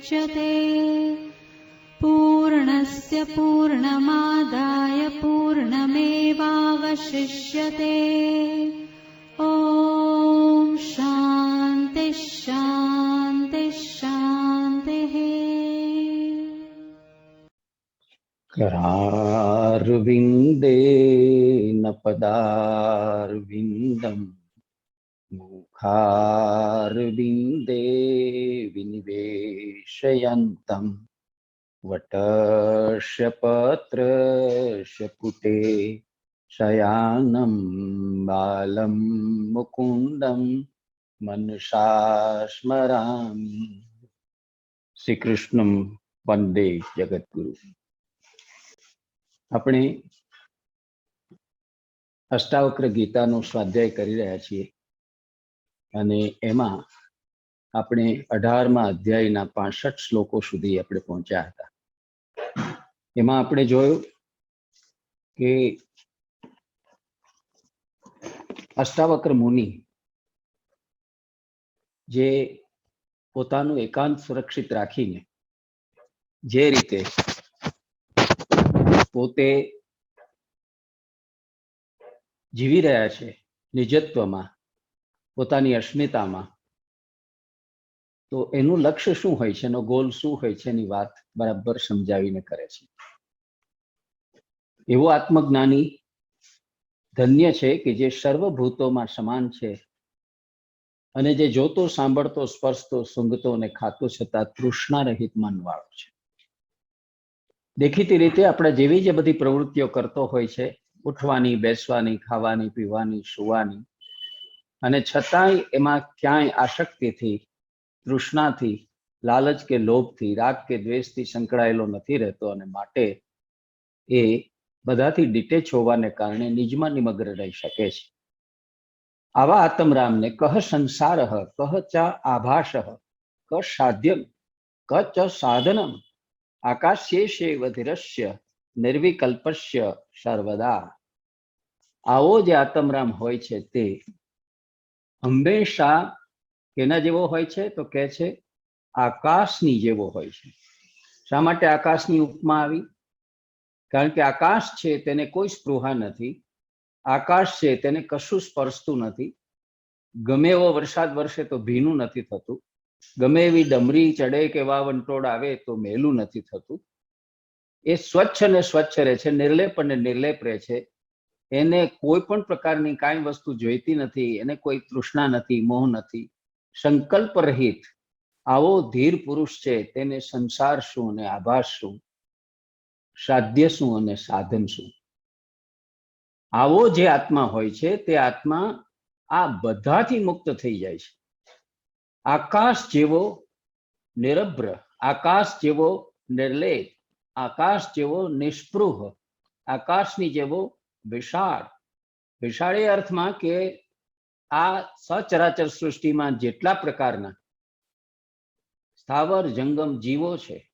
मुच्यते। पूर्णस्य पूर्णमादाय पूर्णमेवावशिष्यते। ॐ शान्ति शान्ति शान्तिः। करारविन्देन पदारविन्दं मुखारविन्दे विनिवेशयन्तं वटस्य पत्रस्य पुटे शयानं बालं मुकुन्दं मनसा स्मरामि। श्री कृष्णं वंदे जगद्गुरु। આપણે અષ્ટાવક્ર ગીતાનો સ્વાધ્યાય કરી રહ્યા છીએ અને એમાં આપણે 18મા અધ્યાયના 65 શ્લોકો સુધી આપણે પહોંચ્યા હતા. એમાં આપણે જોયું કે અષ્ટાવક્ર મુનિ જે પોતાનું એકાંત સુરક્ષિત રાખીને જે રીતે પોતે જીવી રહ્યા છે નિજત્વમાં, પોતાની અસ્મિતામાં, તો એનું લક્ષ્ય શું હોય છે, એનો ગોલ શું હોય છે એની વાત બરાબર સમજાવીને કરે છે. એવો આત્મજ્ઞાની ધન્ય છે કે જે સર્વભૂતોમાં સમાન છે અને જે જોતો, સાંભળતો, સ્પર્શતો, સૂંઘતો અને ખાતો છતાં તૃષ્ણા રહિત મનવાળો છે. દેખીતી રીતે આપણે જેવી જે બધી પ્રવૃત્તિઓ કરતો હોય છે, ઉઠવાની, બેસવાની, ખાવાની, પીવાની, સુવાની, અને છતાંય એમાં ક્યાંય આસક્તિથી, તૃષ્ણાથી, લાલચ કે લોભથી, રાગ કે દ્વેષથી સંકળાયેલો નથી રહેતો અને માટે એ બધાથી ડિટેચ હોવાને કારણે નિજમાં નિમગ્ન રહી શકે છે. આવા આત્મરામને કહ સંસાર, કહ ચ આભાષ, ક સાધ્યમ, ક ચ સાધનમ, આકાશ્યેષેવ ધીરસ્ય નિર્વિકલ્પસ્ય સર્વદા. આવો જે આત્મરામ હોય છે તે હંમેશા કેના જેવો હોય છે? તો કહે છે આકાશની જેવો હોય છે. શા માટે આકાશની ઉપમા આવી? કારણ કે આકાશ છે તેને કોઈ સ્પૃહા નથી, આકાશ છે તેને કશું સ્પર્શતું નથી. ગમે એવો વરસાદ વરસે તો ભીનું નથી થતું, ગમે એવી ડમરી ચડે કે વાવંટોળ આવે તો મેલું નથી થતું. એ સ્વચ્છ અને સ્વચ્છ રહે છે, નિર્લેપ અને નિર્લેપ રહે છે. એને કોઈ પણ પ્રકારની કાંઈ વસ્તુ જોઈતી નથી, એને કોઈ તૃષ્ણા નથી, મોહ નથી, સંકલ્પ રહિત આવો ધીર પુરુષ છે તેને સંસાર શું અને આભાસ શું, સાધ્ય શું અને સાધન શું? આવો જે આત્મા હોય છે તે આત્મા આ બધાથી મુક્ત થઈ જાય છે. આકાશ જેવો નિરભ્ર, આકાશ જેવો નિર્લેપ, આકાશ જેવો નિષ્પૃહ, આકાશની જેવો વિશાળ. વિશાળ એ અર્થમાં કે આ સચરાચર સૃષ્ટિમાં જેટલા પ્રકારના સ્થાવર જંગમ જીવો છે,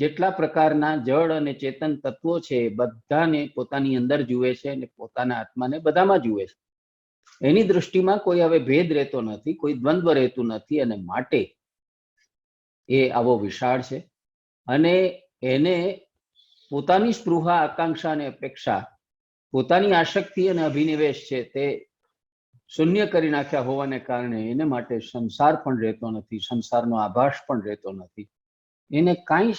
જેટલા પ્રકારના જળ અને ચેતન તત્વો છે, બધાને પોતાની અંદર જુએ છે અને પોતાના આત્માને બધામાં જુએ છે. એની દૃષ્ટિમાં કોઈ હવે ભેદ રહેતો નથી, કોઈ દ્વંદ્વ રહેતું નથી અને માટે એ આવો વિશાળ છે. અને એને પોતાની સ્પૃહા, આકાંક્ષા અને અપેક્ષા, પોતાની આસક્તિ અને અભિનિવેશ છે તે શૂન્ય કરી નાખ્યા હોવાને કારણે એને માટે સંસાર પણ રહેતો નથી, સંસારનો આભાસ પણ રહેતો નથી. એને કાંઈ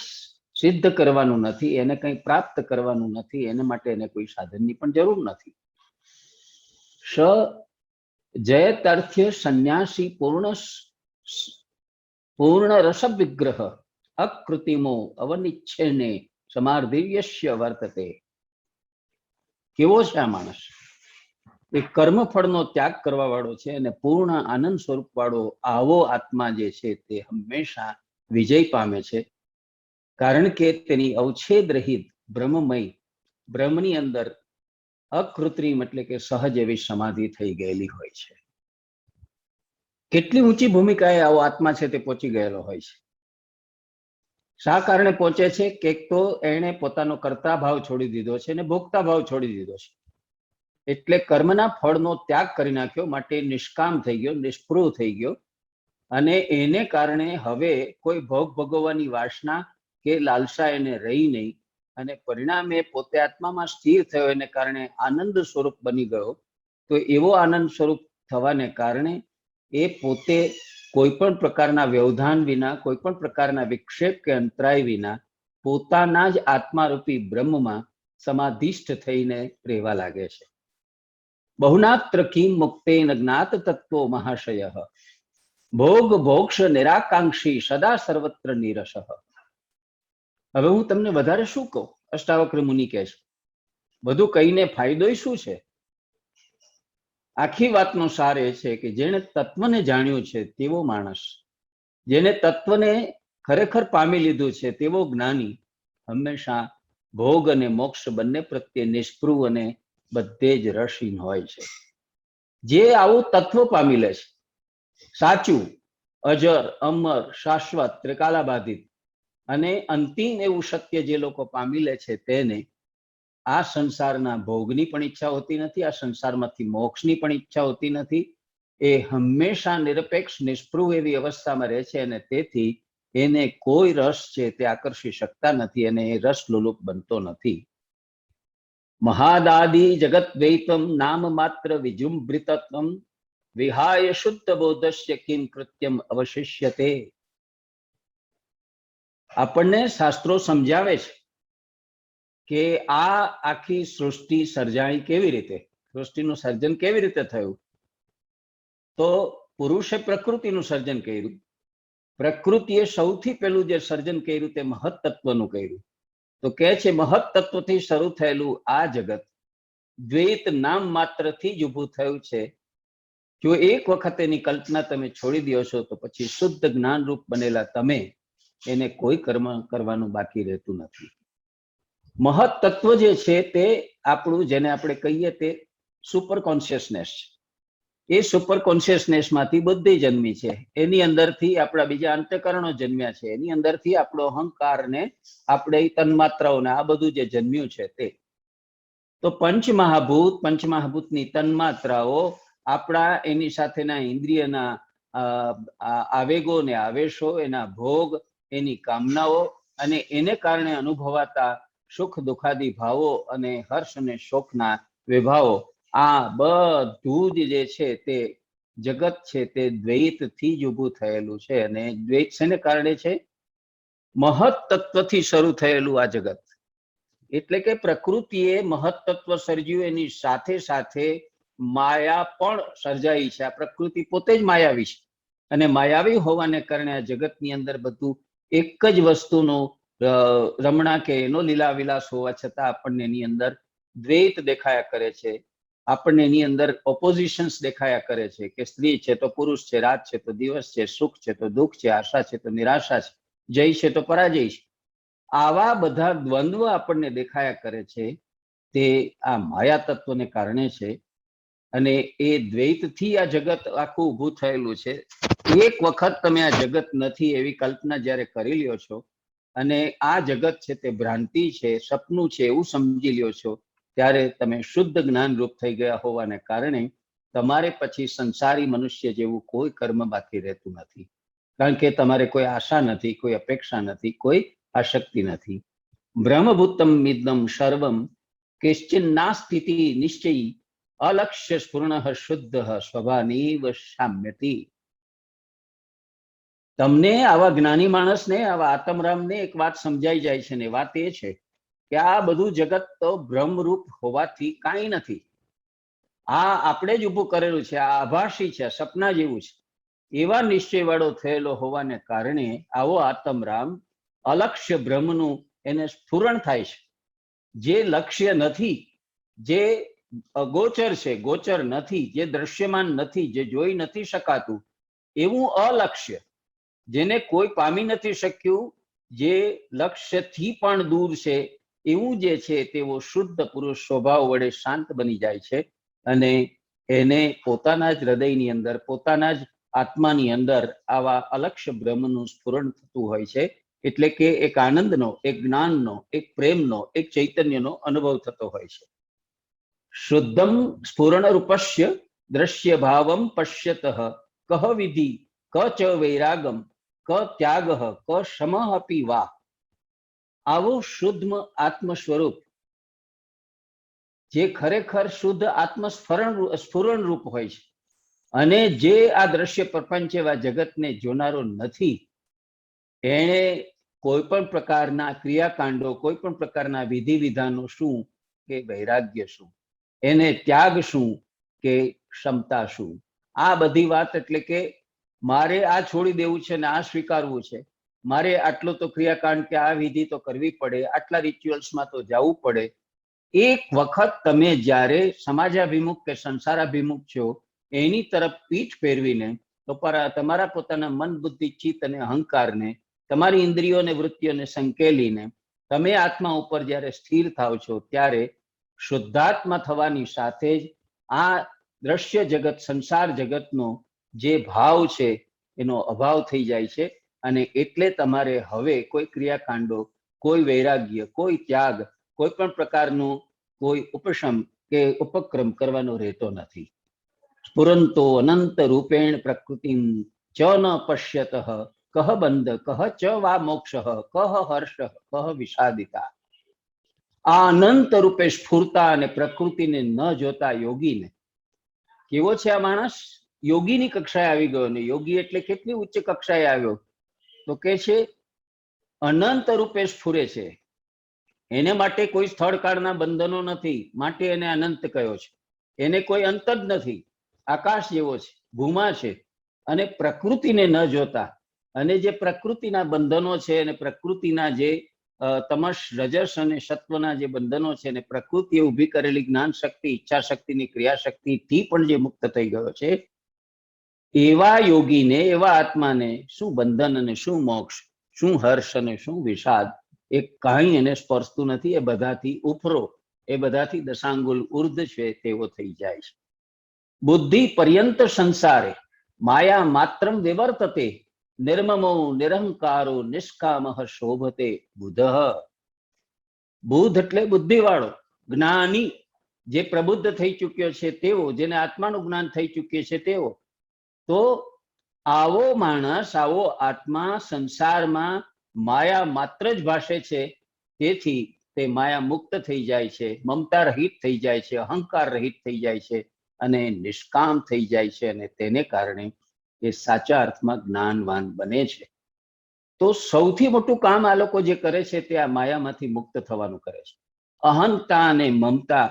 સિદ્ધ કરવાનું નથી, એને કંઈ પ્રાપ્ત કરવાનું નથી, એને માટે એને કોઈ સાધનની પણ જરૂર નથી. સ જયતર્થ્ય સંન્યાસી પૂર્ણ રસ વિગ્રહ અકૃતિમો અવનિચ્છેને સમાર્ધિવ્યસ્ય વર્તતે. કેવો છે આ માણસ? એ કર્મફળનો ત્યાગ કરવા વાળો છે અને પૂર્ણ આનંદ સ્વરૂપ વાળો આવો આત્મા જે છે તે હંમેશા વિજય પામે છે. કારણ કે તેની અવછેદ રહિત બ્રહ્મમય, બ્રહ્મની અંદર અકૃત્રિમ એટલે કે સહજ એવી સમાધિ થઈ ગયેલી હોય છે. કેટલી ઊંચી ભૂમિકાએ આવો આત્મા છે તે પહોંચી ગયેલો હોય છે. શા કારણે પહોંચે છે? કે તો એણે પોતાનો કર્તા ભાવ છોડી દીધો છે અને ભોગતા ભાવ છોડી દીધો છે. એટલે કર્મના ફળનો ત્યાગ કરી નાખ્યો, માટે નિષ્કામ થઈ ગયો, નિષ્પૃહ થઈ ગયો અને એને કારણે હવે કોઈ ભોગ ભોગવવાની વાસના કે લાલસા એને રહી નહીં, અને પરિણામે પોતે આત્મામાં સ્થિર થયો, એને કારણે આનંદ સ્વરૂપ બની ગયો. તો એવો આનંદ સ્વરૂપ થવાને કારણે એ પોતે કોઈ પણ પ્રકારના વ્યવધાન વિના, કોઈ પણ પ્રકારના વિક્ષેપ કે અંતરાય વિના પોતાના જ આત્મારૂપી બ્રહ્મમાં સમાધિષ્ઠ થઈને રહેવા લાગે છે. બહુનાત્ર કિમ મુક્તેન જ્ઞાત તત્વો મહાશય ભોગ ભોક્ષ નિરાકાંક્ષી સદા સર્વત્ર નિરસઃ. હવે હું તમને વધારે શું કહું? અષ્ટાવક્ર મુનિ કહે છે, બધું કહીને ફાયદો શું છે? આખી વાતનો સાર એ છે કે જેણે તત્વને જાણ્યું છે તેવો માણસ, જેને તત્વને ખરેખર પામી લીધું છે તેવો જ્ઞાની હંમેશા ભોગ અને મોક્ષ બંને પ્રત્યે નિષ્પૃહ અને બધે જ રસહીન હોય છે. જે આવું તત્વ પામી લે છે, સાચું, અજર, અમર, શાશ્વત, ત્રિકાલાબાધિત અને અંતિમ એવું સત્ય જે લોકો પામી લે છે, તેને આ સંસારના ભોગની પણ ઈચ્છા હોતી નથી, આ સંસારમાંથી મોક્ષની પણ ઈચ્છા હોતી નથી. એ હંમેશા નિરપેક્ષ નિષ્પૃહ એવી અવસ્થામાં રહે છે, અને તેથી એને કોઈ રસ છે તે આકર્ષી શકતા નથી, અને એ રસ લોલુપ બનતો નથી. મહાદાદિ જગત દ્વૈતમ નામ માત્ર વિજૃંભૃતત્વમ વિહાય શુદ્ધ બોધસ્ય કિમ કૃત્યમ અવશિષ્યતે. આપણને શાસ્ત્રો સમજાવે છે કે આ આખી સૃષ્ટિ સર્જાણી કેવી રીતે, સૃષ્ટિનું સર્જન કેવી રીતે થયું? તો પુરુષે પ્રકૃતિનું સર્જન કર્યું. પ્રકૃતિએ સૌથી પહેલું જે સર્જન કર્યું તે મહત તત્વનું કર્યું. તો કહે છે મહત તત્વથી શરૂ થયેલું આ જગત દ્વૈત નામ માત્રથી જ ઊભું થયું છે. જો એક વખત એની કલ્પના તમે છોડી દો છો તો પછી શુદ્ધ જ્ઞાનરૂપ બનેલા તમે એને કોઈ કર્મ કરવાનું બાકી રહેતું નથી. મહત તત્વ જે છે તે આપણું, જેને આપણે કહીએ તે સુપર કોન્શિયસનેસ છે. એ સુપર કોન્શિયસનેસ માંથી બુદ્ધિ જન્મી છે, એની અંદરથી આપણા બીજા અંતઃકરણો જન્મ્યા છે, એની અંદરથી આપણો અહંકાર ને આપણે તન્માત્રાઓને આ બધું જે જન્મ્યું છે તે. તો પંચમહાભૂત, પંચમહાભૂતની તન્માત્રાઓ આપણા એની સાથેના ઇન્દ્રિયના આવેગો ને આવેશો, એના ભોગ, એની કામનાઓ અને એને કારણે અનુભવાતા સુખ દુઃખાદી ભાવો અને હર્ષ અને શોકના વિભાવો, આ બધું જ જે છે તે જગત છે તે દ્વૈતથી જ ઊભું થયેલું છે. અને દ્વૈત શેને કારણે છે? મહત તત્વથી શરૂ થયેલું આ જગત. એટલે કે પ્રકૃતિએ મહત તત્વ સર્જ્યું, એની સાથે સાથે માયા પણ સર્જાઈ છે. આ પ્રકૃતિ પોતે જ માયાવી છે, અને માયાવી હોવાને કારણે આ જગતની અંદર બધું એક જ વસ્તુનું રમણા કે એનો લીલા વિલાસ હોવા છતાં આપણને એની અંદર દ્વૈત દેખાયા કરે છે. આપણને એની અંદર ઓપોઝિશન્સ દેખાયા કરે છે કે સ્ત્રી છે તો પુરુષ છે, રાત છે તો દિવસ છે, સુખ છે તો દુઃખ છે, આશા છે તો નિરાશા છે, જય છે તો પરાજય છે. આવા બધા દ્વંદ્વ આપણને દેખાયા કરે છે, તે આ માયા તત્વને કારણે છે. અને એ દ્વૈતથી આ જગત આખું ઊભું થયેલું છે. એક વખત તમે આ જગત નથી એવી કલ્પના જ્યારે કરી લ્યો છો અને આ જગત છે તે ભ્રાંતિ છે, સપનું છે એવું સમજી લ્યો છો, ત્યારે તમે શુદ્ધ જ્ઞાન રૂપ થઈ ગયા હોવાને કારણે તમારે પછી સંસારી મનુષ્ય જેવું કોઈ કર્મ બાકી રહેતું નથી. કારણ કે તમારે કોઈ આશા નથી, કોઈ અપેક્ષા નથી, કોઈ આશક્તિ નથી. બ્રહ્મભૂતમ મિદમ સર્વમ કેશ્ચિન્નાસ્તિતિ નિશ્ચયી અલક્ષ્ય સ્ફુર્ણ શુદ્ધ સ્વભાનીવ શામ્યતિ. તમને આવા જ્ઞાની માણસને, આવા આત્મરામને એક વાત સમજાઈ જાય છે, ને વાત એ છે કે આ બધું જગત તો બ્રહ્મરૂપ હોવાથી કાંઈ નથી. આ આપણે જ ઊભું કરેલું છે, આ આભાસી છે, સપના જેવું છે. એવા નિશ્ચય વાળો થયેલો હોવાને કારણે આવો આત્મરામ અલક્ષ્ય બ્રહ્મનું એને સ્ફુરણ થાય છે. જે લક્ષ્ય નથી, જે અગોચર છે, ગોચર નથી, જે દ્રશ્યમાન નથી, જે જોઈ નથી શકાતું, એવું અલક્ષ્ય, જેને કોઈ પામી નથી શક્યું, જે લક્ષ્યથી પણ દૂર છે, એવું જે છે તેવો શુદ્ધ પુરુષ સ્વભાવ વડે શાંત બની જાય છે. અને એને પોતાના જ હૃદયની અંદર, પોતાના જ આત્માની અંદર આવા અલક્ષ્ય બ્રહ્મનું સ્ફુરણ થતું હોય છે. એટલે કે એક આનંદનો, એક જ્ઞાનનો, એક પ્રેમનો, એક ચૈતન્યનો અનુભવ થતો હોય છે. શુદ્ધમ સ્ફુરણ રૂપસ્ય દ્રશ્ય ભાવમ પશ્યતઃ કહ વિધિ ક ચ વૈરાગમ ક ત્યાગ ક શમ અપી વા. આવું શુદ્ધ આત્મ સ્વરૂપ જે ખરેખર શુદ્ધ આત્મ સ્ફુરણ રૂપ હોય છે અને જે આ દ્રશ્ય પ્રપંચ એવા જગતને જોનારો નથી, એને કોઈ પણ પ્રકારના ક્રિયાકાંડો, કોઈ પણ પ્રકારના વિધિ વિધાનો શું કે વૈરાગ્ય શું, એને ત્યાગ શું કે ક્ષમતા શું, આ બધી વાત એટલે કે મારે આ છોડી દેવું છે ને આ સ્વીકારવું છે, મારે આટલું તો ક્રિયાકાંડ કે આ વિધિ તો કરવી પડે, આટલા રિચ્યુઅલ્સમાં તો જવું પડે. એક વખત તમે જ્યારે સમાજાભિમુખ કે સંસારાભિમુખ છો, એની તરફ પીઠ ફેરવીને તમારા પોતાના મન, બુદ્ધિ, ચિત્ત અને અહંકારને, તમારી ઇન્દ્રિયો અને વૃત્તિઓને સંકેલીને તમે આત્મા ઉપર જ્યારે સ્થિર થાવ છો, ત્યારે શુદ્ધાત્મા થવાની સાથે જ આ દ્રશ્ય જગત, સંસાર જગતનો જે ભાવ છે એનો અભાવ થઈ જાય છે. અને એટલે તમારે હવે કોઈ ક્રિયાકાંડો, કોઈ વૈરાગ્ય, કોઈ ત્યાગ, કોઈ પણ પ્રકારનું કોઈ ઉપશમ કે ઉપક્રમ કરવાનો રહેતો નથી. સ્ફુરંતો અનંત રૂપેણ પ્રકૃતિમ ચ ન પશ્યત કહ બંધ કહ ચ વા મોક્ષ કહ હર્ષ કહ વિષાદિતા. આ અનંત રૂપે સ્ફુરતા અને પ્રકૃતિને ન જોતા યોગીને, કેવો છે આ માણસ? યોગીની કક્ષાએ આવી ગયો. ને યોગી એટલે કેટલી ઉચ્ચ કક્ષાએ આવ્યો? તો કે છે અનંત રૂપે સ્ફુરે છે. એને માટે કોઈ સ્થળ કાળના બંધનો નથી, માટે એને અનંત કયો છે. એને કોઈ અંત જ નથી, આકાશ જેવો છે, ભૂમા છે. અને પ્રકૃતિને ન જોતા, અને જે પ્રકૃતિના બંધનો છે અને પ્રકૃતિના જે તમસ, રજસ અને સત્વના જે બંધનો છે અને પ્રકૃતિએ ઊભી કરેલી જ્ઞાન શક્તિ, ઈચ્છા શક્તિની ક્રિયાશક્તિથી પણ જે મુક્ત થઈ ગયો છે, એવા યોગીને, એવા આત્માને શું બંધન અને શું મોક્ષ, શું હર્ષ અને શું વિષાદ, એ કાંઈ એને સ્પર્શતું નથી. એ બધાથી ઉપરો, એ બધાથી દશાંગુલ ઉર્ધ છે તેવો થઈ જાય છે. બુદ્ધિ પર્યંત સંસારે માયા માત્રમ વિવર્તતે નિર્મમો નિરહંકારો નિષ્કામ શોભતે બુધ. બુદ્ધ એટલે બુદ્ધિવાળો, જ્ઞાની, જે પ્રબુદ્ધ થઈ ચુક્યો છે તેવો, જેને આત્માનું જ્ઞાન થઈ ચુક્યું છે તેવો. તો આવો માણસ, આવો આત્મા સંસારમાં માયા માત્ર જ ભાષે છે, તેથી તે માયા મુક્ત થઈ જાય છે, મમતા રહિત થઈ જાય છે, અહંકાર રહિત થઈ જાય છે અને નિષ્કામ થઈ જાય છે. અને તેને કારણે એ સાચા અર્થમાં જ્ઞાનવાન બને છે. તો સૌથી મોટું કામ આ લોકો જે કરે છે તે આ માયામાંથી મુક્ત થવાનું કરે છે. અહંતા અને મમતા,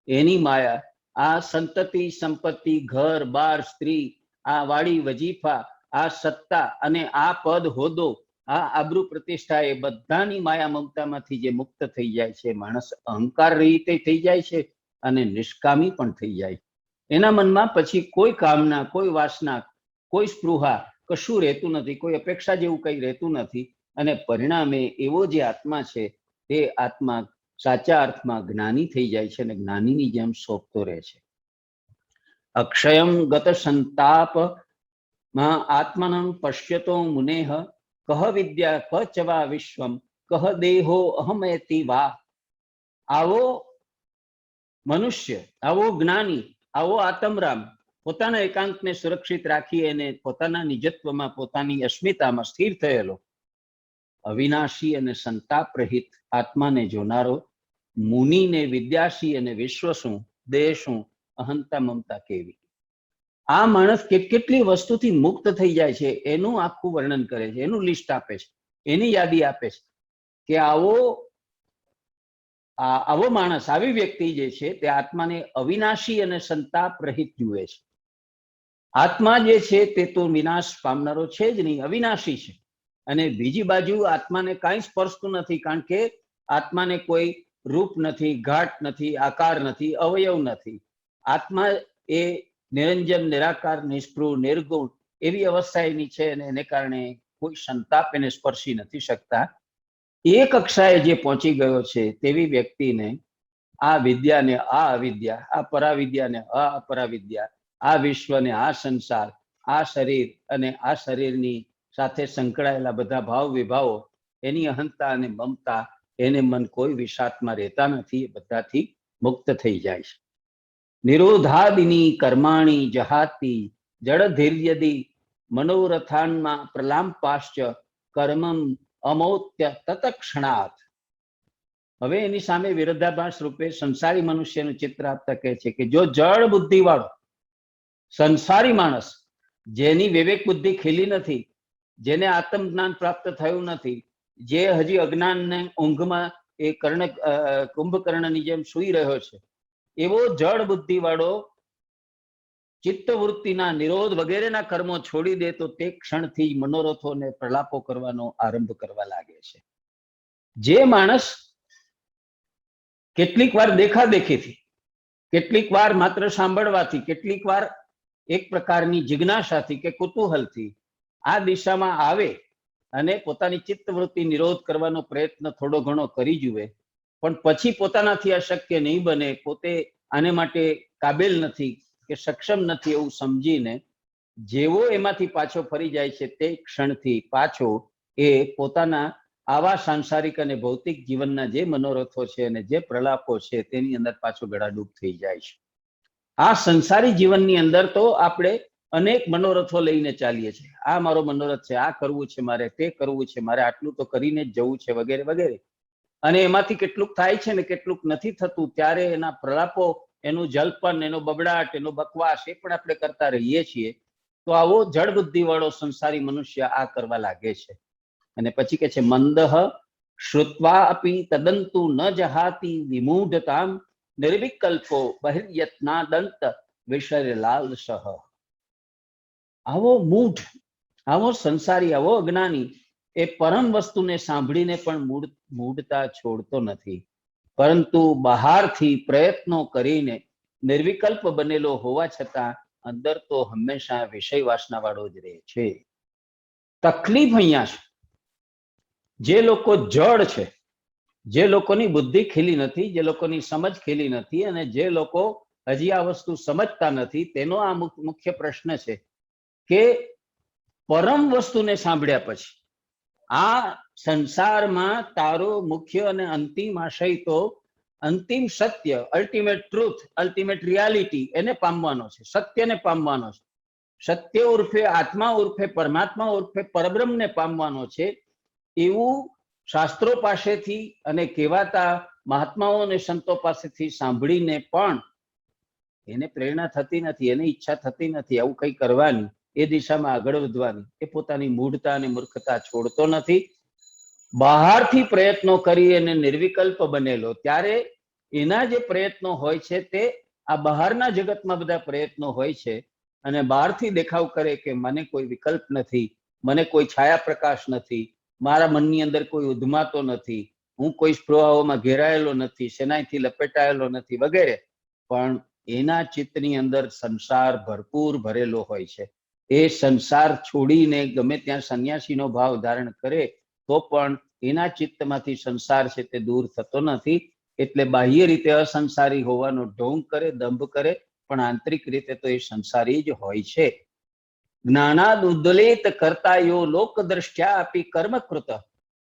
એની માયા, આ સંતતિ, સંપત્તિ, ઘર બાર, સ્ત્રી, આ વાડી વજીફા, આ સત્તા અને આ પદ હોદ્દો, આ આબરૂ પ્રતિષ્ઠા, એ બધાની માયા મમતામાંથી જે મુક્ત થઈ જાય છે, માણસ અહંકાર રીતે થઈ જાય છે અને નિષ્કામી પણ થઈ જાય. એના મનમાં પછી કોઈ કામના, કોઈ વાસના, કોઈ સ્પૃહા, કશું રહેતું નથી, કોઈ અપેક્ષા જેવું કંઈ રહેતું નથી. અને પરિણામે એવો જે આત્મા છે તે આત્મા સાચા અર્થમાં જ્ઞાની થઈ જાય છે અને જ્ઞાનીની જેમ શોભતો રહે છે. અક્ષયમ ગત સંતાપ માં આત્મનં પશ્યતો મુનેહ કહ વિદ્યા ક ચવા વિશ્વમ કહ દેહો અહમેતિ વા. આવો મનુષ્ય, આવો જ્ઞાની, આવો આત્મરામ પોતાના એકાંતને સુરક્ષિત રાખી અને પોતાના નિજત્વમાં, પોતાની અસ્મિતામાં સ્થિર થયેલો, અવિનાશી અને સંતાપ રહિત આત્માને જોનારો મુનિને વિદ્યાશી અને વિશ્વ શું, દેહ શું, અહંતા મમતા કેવી. આ માણસ કેટલી વસ્તુથી મુક્ત થઈ જાય છે એનું આખું વર્ણન કરે છે, એનું લિસ્ટ આપે છે, એની યાદી આપે છે કે આવો માણસ, આવી વ્યક્તિ જે છે તે આત્માને અવિનાશી અને સંતાપ રહિત જુએ છે. આત્મા જે છે તે તો વિનાશ પામનારો છે જ નહીં, અવિનાશી છે. અને બીજી બાજુ આત્માને કાંઈ સ્પર્શતું નથી, કારણ કે આત્માને કોઈ રૂપ નથી, ઘાટ નથી, આકાર નથી, અવયવ નથી. આત્મા એ નિરંજન, નિરાકાર, નિષ્પૃહ, નિર્ગુણ એવી અવસ્થા એની છે અને એને કારણે કોઈ સંતાપ એને સ્પર્શી નથી શકતા. એ કક્ષાએ જે પહોંચી ગયો છે તેવી વ્યક્તિને આ વિદ્યાને આ અવિદ્યા, આ પરાવિદ્યાને આ અપરાવિદ્યા, આ વિશ્વને આ સંસાર, આ શરીર અને આ શરીરની સાથે સંકળાયેલા બધા ભાવ વિભાવો, એની અહંતા અને મમતા, એને મન કોઈ વિષાદમાં રહેતા નથી, એ બધાથી મુક્ત થઈ જાય છે. નિરોધાદિની કર્માણી જહાતી જડ ધીર્યદી મનોરથાનમાં પ્રલામ્પાશ્ચ કર્મમ અમૌત્ય તતક્ષણાત. હવે એની સામે વિરોધાભાસ રૂપે સંસારી મનુષ્યનું ચિત્ર આપતા કહે છે કે જો જળ બુદ્ધિ વાળો સંસારી માણસ, જેની વિવેક બુદ્ધિ ખીલી નથી, જેને આત્મજ્ઞાન પ્રાપ્ત થયું નથી, જે હજી અજ્ઞાનને ઊંઘમાં એ કુંભકર્ણની જેમ સૂઈ રહ્યો છે, એવો જળ બુદ્ધિ વાળો ચિત્તવૃત્તિના નિરોધ વગેરેના કર્મો છોડી દે તો તે ક્ષણથી મનોરથોને પ્રલાપો કરવાનો આરંભ કરવા લાગે છે. જે માણસ કેટલીક વાર દેખાદેખીથી, કેટલીક વાર માત્ર સાંભળવાથી, કેટલીક વાર એક પ્રકારની જિજ્ઞાસાથી કે કુતૂહલથી આ દિશામાં આવે અને પોતાની ચિત્તવૃત્તિ નિરોધ કરવાનો પ્રયત્ન થોડો ઘણો કરી જુએ, પણ પછી પોતાનાથી આ શક્ય નહીં બને, પોતે આને માટે કાબેલ નથી કે સક્ષમ નથી એવું સમજીને જેવો એમાંથી પાછો ફરી જાય છે, તે ક્ષણથી પાછો એ પોતાના આવા સાંસારિક અને ભૌતિક જીવનના જે મનોરથો છે અને જે પ્રલાપો છે તેની અંદર પાછો ગળાડૂબ થઈ જાય છે. આ સંસારી જીવનની અંદર તો આપણે અનેક મનોરથો લઈને ચાલીએ છીએ. આ મારો મનોરથ છે, આ કરવું છે મારે, તે કરવું છે મારે, આટલું તો કરીને જ જવું છે વગેરે વગેરે. અને એમાંથી કેટલુંક થાય છે ને કેટલુંક નથી થતું, ત્યારે એના પ્રલાપો, એનું જલ્પન, એનો બબડાટ, એનો બકવાસ એ પણ આપણે કરતા રહીએ છીએ. તો આવો જળ બુદ્ધિ વાળો સંસારી મનુષ્ય આ કરવા લાગે છે. અને પછી કે છે મંદહ શ્રુત્વા અપી તદંતુ ન જહાતિ વિમૂઢતામ નિર્વિકલ્પો બહિર્યત્નાદંત વિષયલાલસહ. આવો મૂઢ, આવો સંસારી, આવો અજ્ઞાની એ પરમ વસ્તુને સાંભળીને પણ મૂઢતા છોડતો નથી, પરંતુ બહારથી પ્રયત્નો કરીને નિર્વિકલ્પ બનેલો હોવા છતાં અંદર તો હંમેશા વિષય વાસના વાળો જ રહે છે. તકલીફ અહીંયા છે, જે લોકો જડ છે, જે લોકોની બુદ્ધિ ખીલી નથી, જે લોકોની સમજ ખીલી નથી, અને જે લોકો હજી આ વસ્તુ સમજતા નથી, તેનો આ મુખ્ય પ્રશ્ન છે કે પરમ વસ્તુને સાંભળ્યા પછી આ સંસારમાં તારો મુખ્ય અને અંતિમ આશય તો અંતિમ સત્ય, અલ્ટિમેટ ટ્રુથ, અલ્ટિમેટ રિયાલિટી એને પામવાનો છે, સત્યને પામવાનો છે, સત્ય ઉર્ફે આત્મા ઉર્ફે પરમાત્મા ઉર્ફે પરબ્રહ્મને પામવાનો છે. એવું શાસ્ત્રો પાસેથી અને કહેવાતા મહાત્માઓ અને સંતો પાસેથી સાંભળીને પણ એને પ્રેરણા થતી નથી, એને ઈચ્છા થતી નથી આવું કંઈ કરવાની, એ દિશામાં આગળ વધવાની. એ પોતાની મૂઢતા અને મૂર્ખતા છોડતો નથી. બહારથી પ્રયત્નો કરી અને નિર્વિકલ્પ બનેલો, ત્યારે એના જે પ્રયત્નો હોય છે તે આ બહારના જગતમાં બધા પ્રયત્નો હોય છે, અને બહારથી દેખાવ કરે કે મને કોઈ વિકલ્પ નથી, મને કોઈ છાયા પ્રકાશ નથી, મારા મનની અંદર કોઈ ઉદ્માતો નથી, હું કોઈ સ્પૃહાઓમાં ઘેરાયેલો નથી, શેનાઈથી લપેટાયેલો નથી વગેરે. પણ એના ચિત્તની અંદર સંસાર ભરપૂર ભરેલો હોય છે. એ સંસાર છોડીને ગમે ત્યાં સંન્યાસીનો ભાવ ધારણ કરે તો પણ એના ચિત્તમાંથી સંસાર છે તે દૂર થતો નથી. એટલે બાહ્ય રીતે અસંસારી હોવાનો ઢોંગ કરે, દંભ કરે, પણ આંતરિક રીતે તો એ સંસારી જ હોય છે. જ્ઞાનાદ ઉદ્દલિત કરતા યો લોક દ્રષ્ટ્યા અપી કર્મકૃત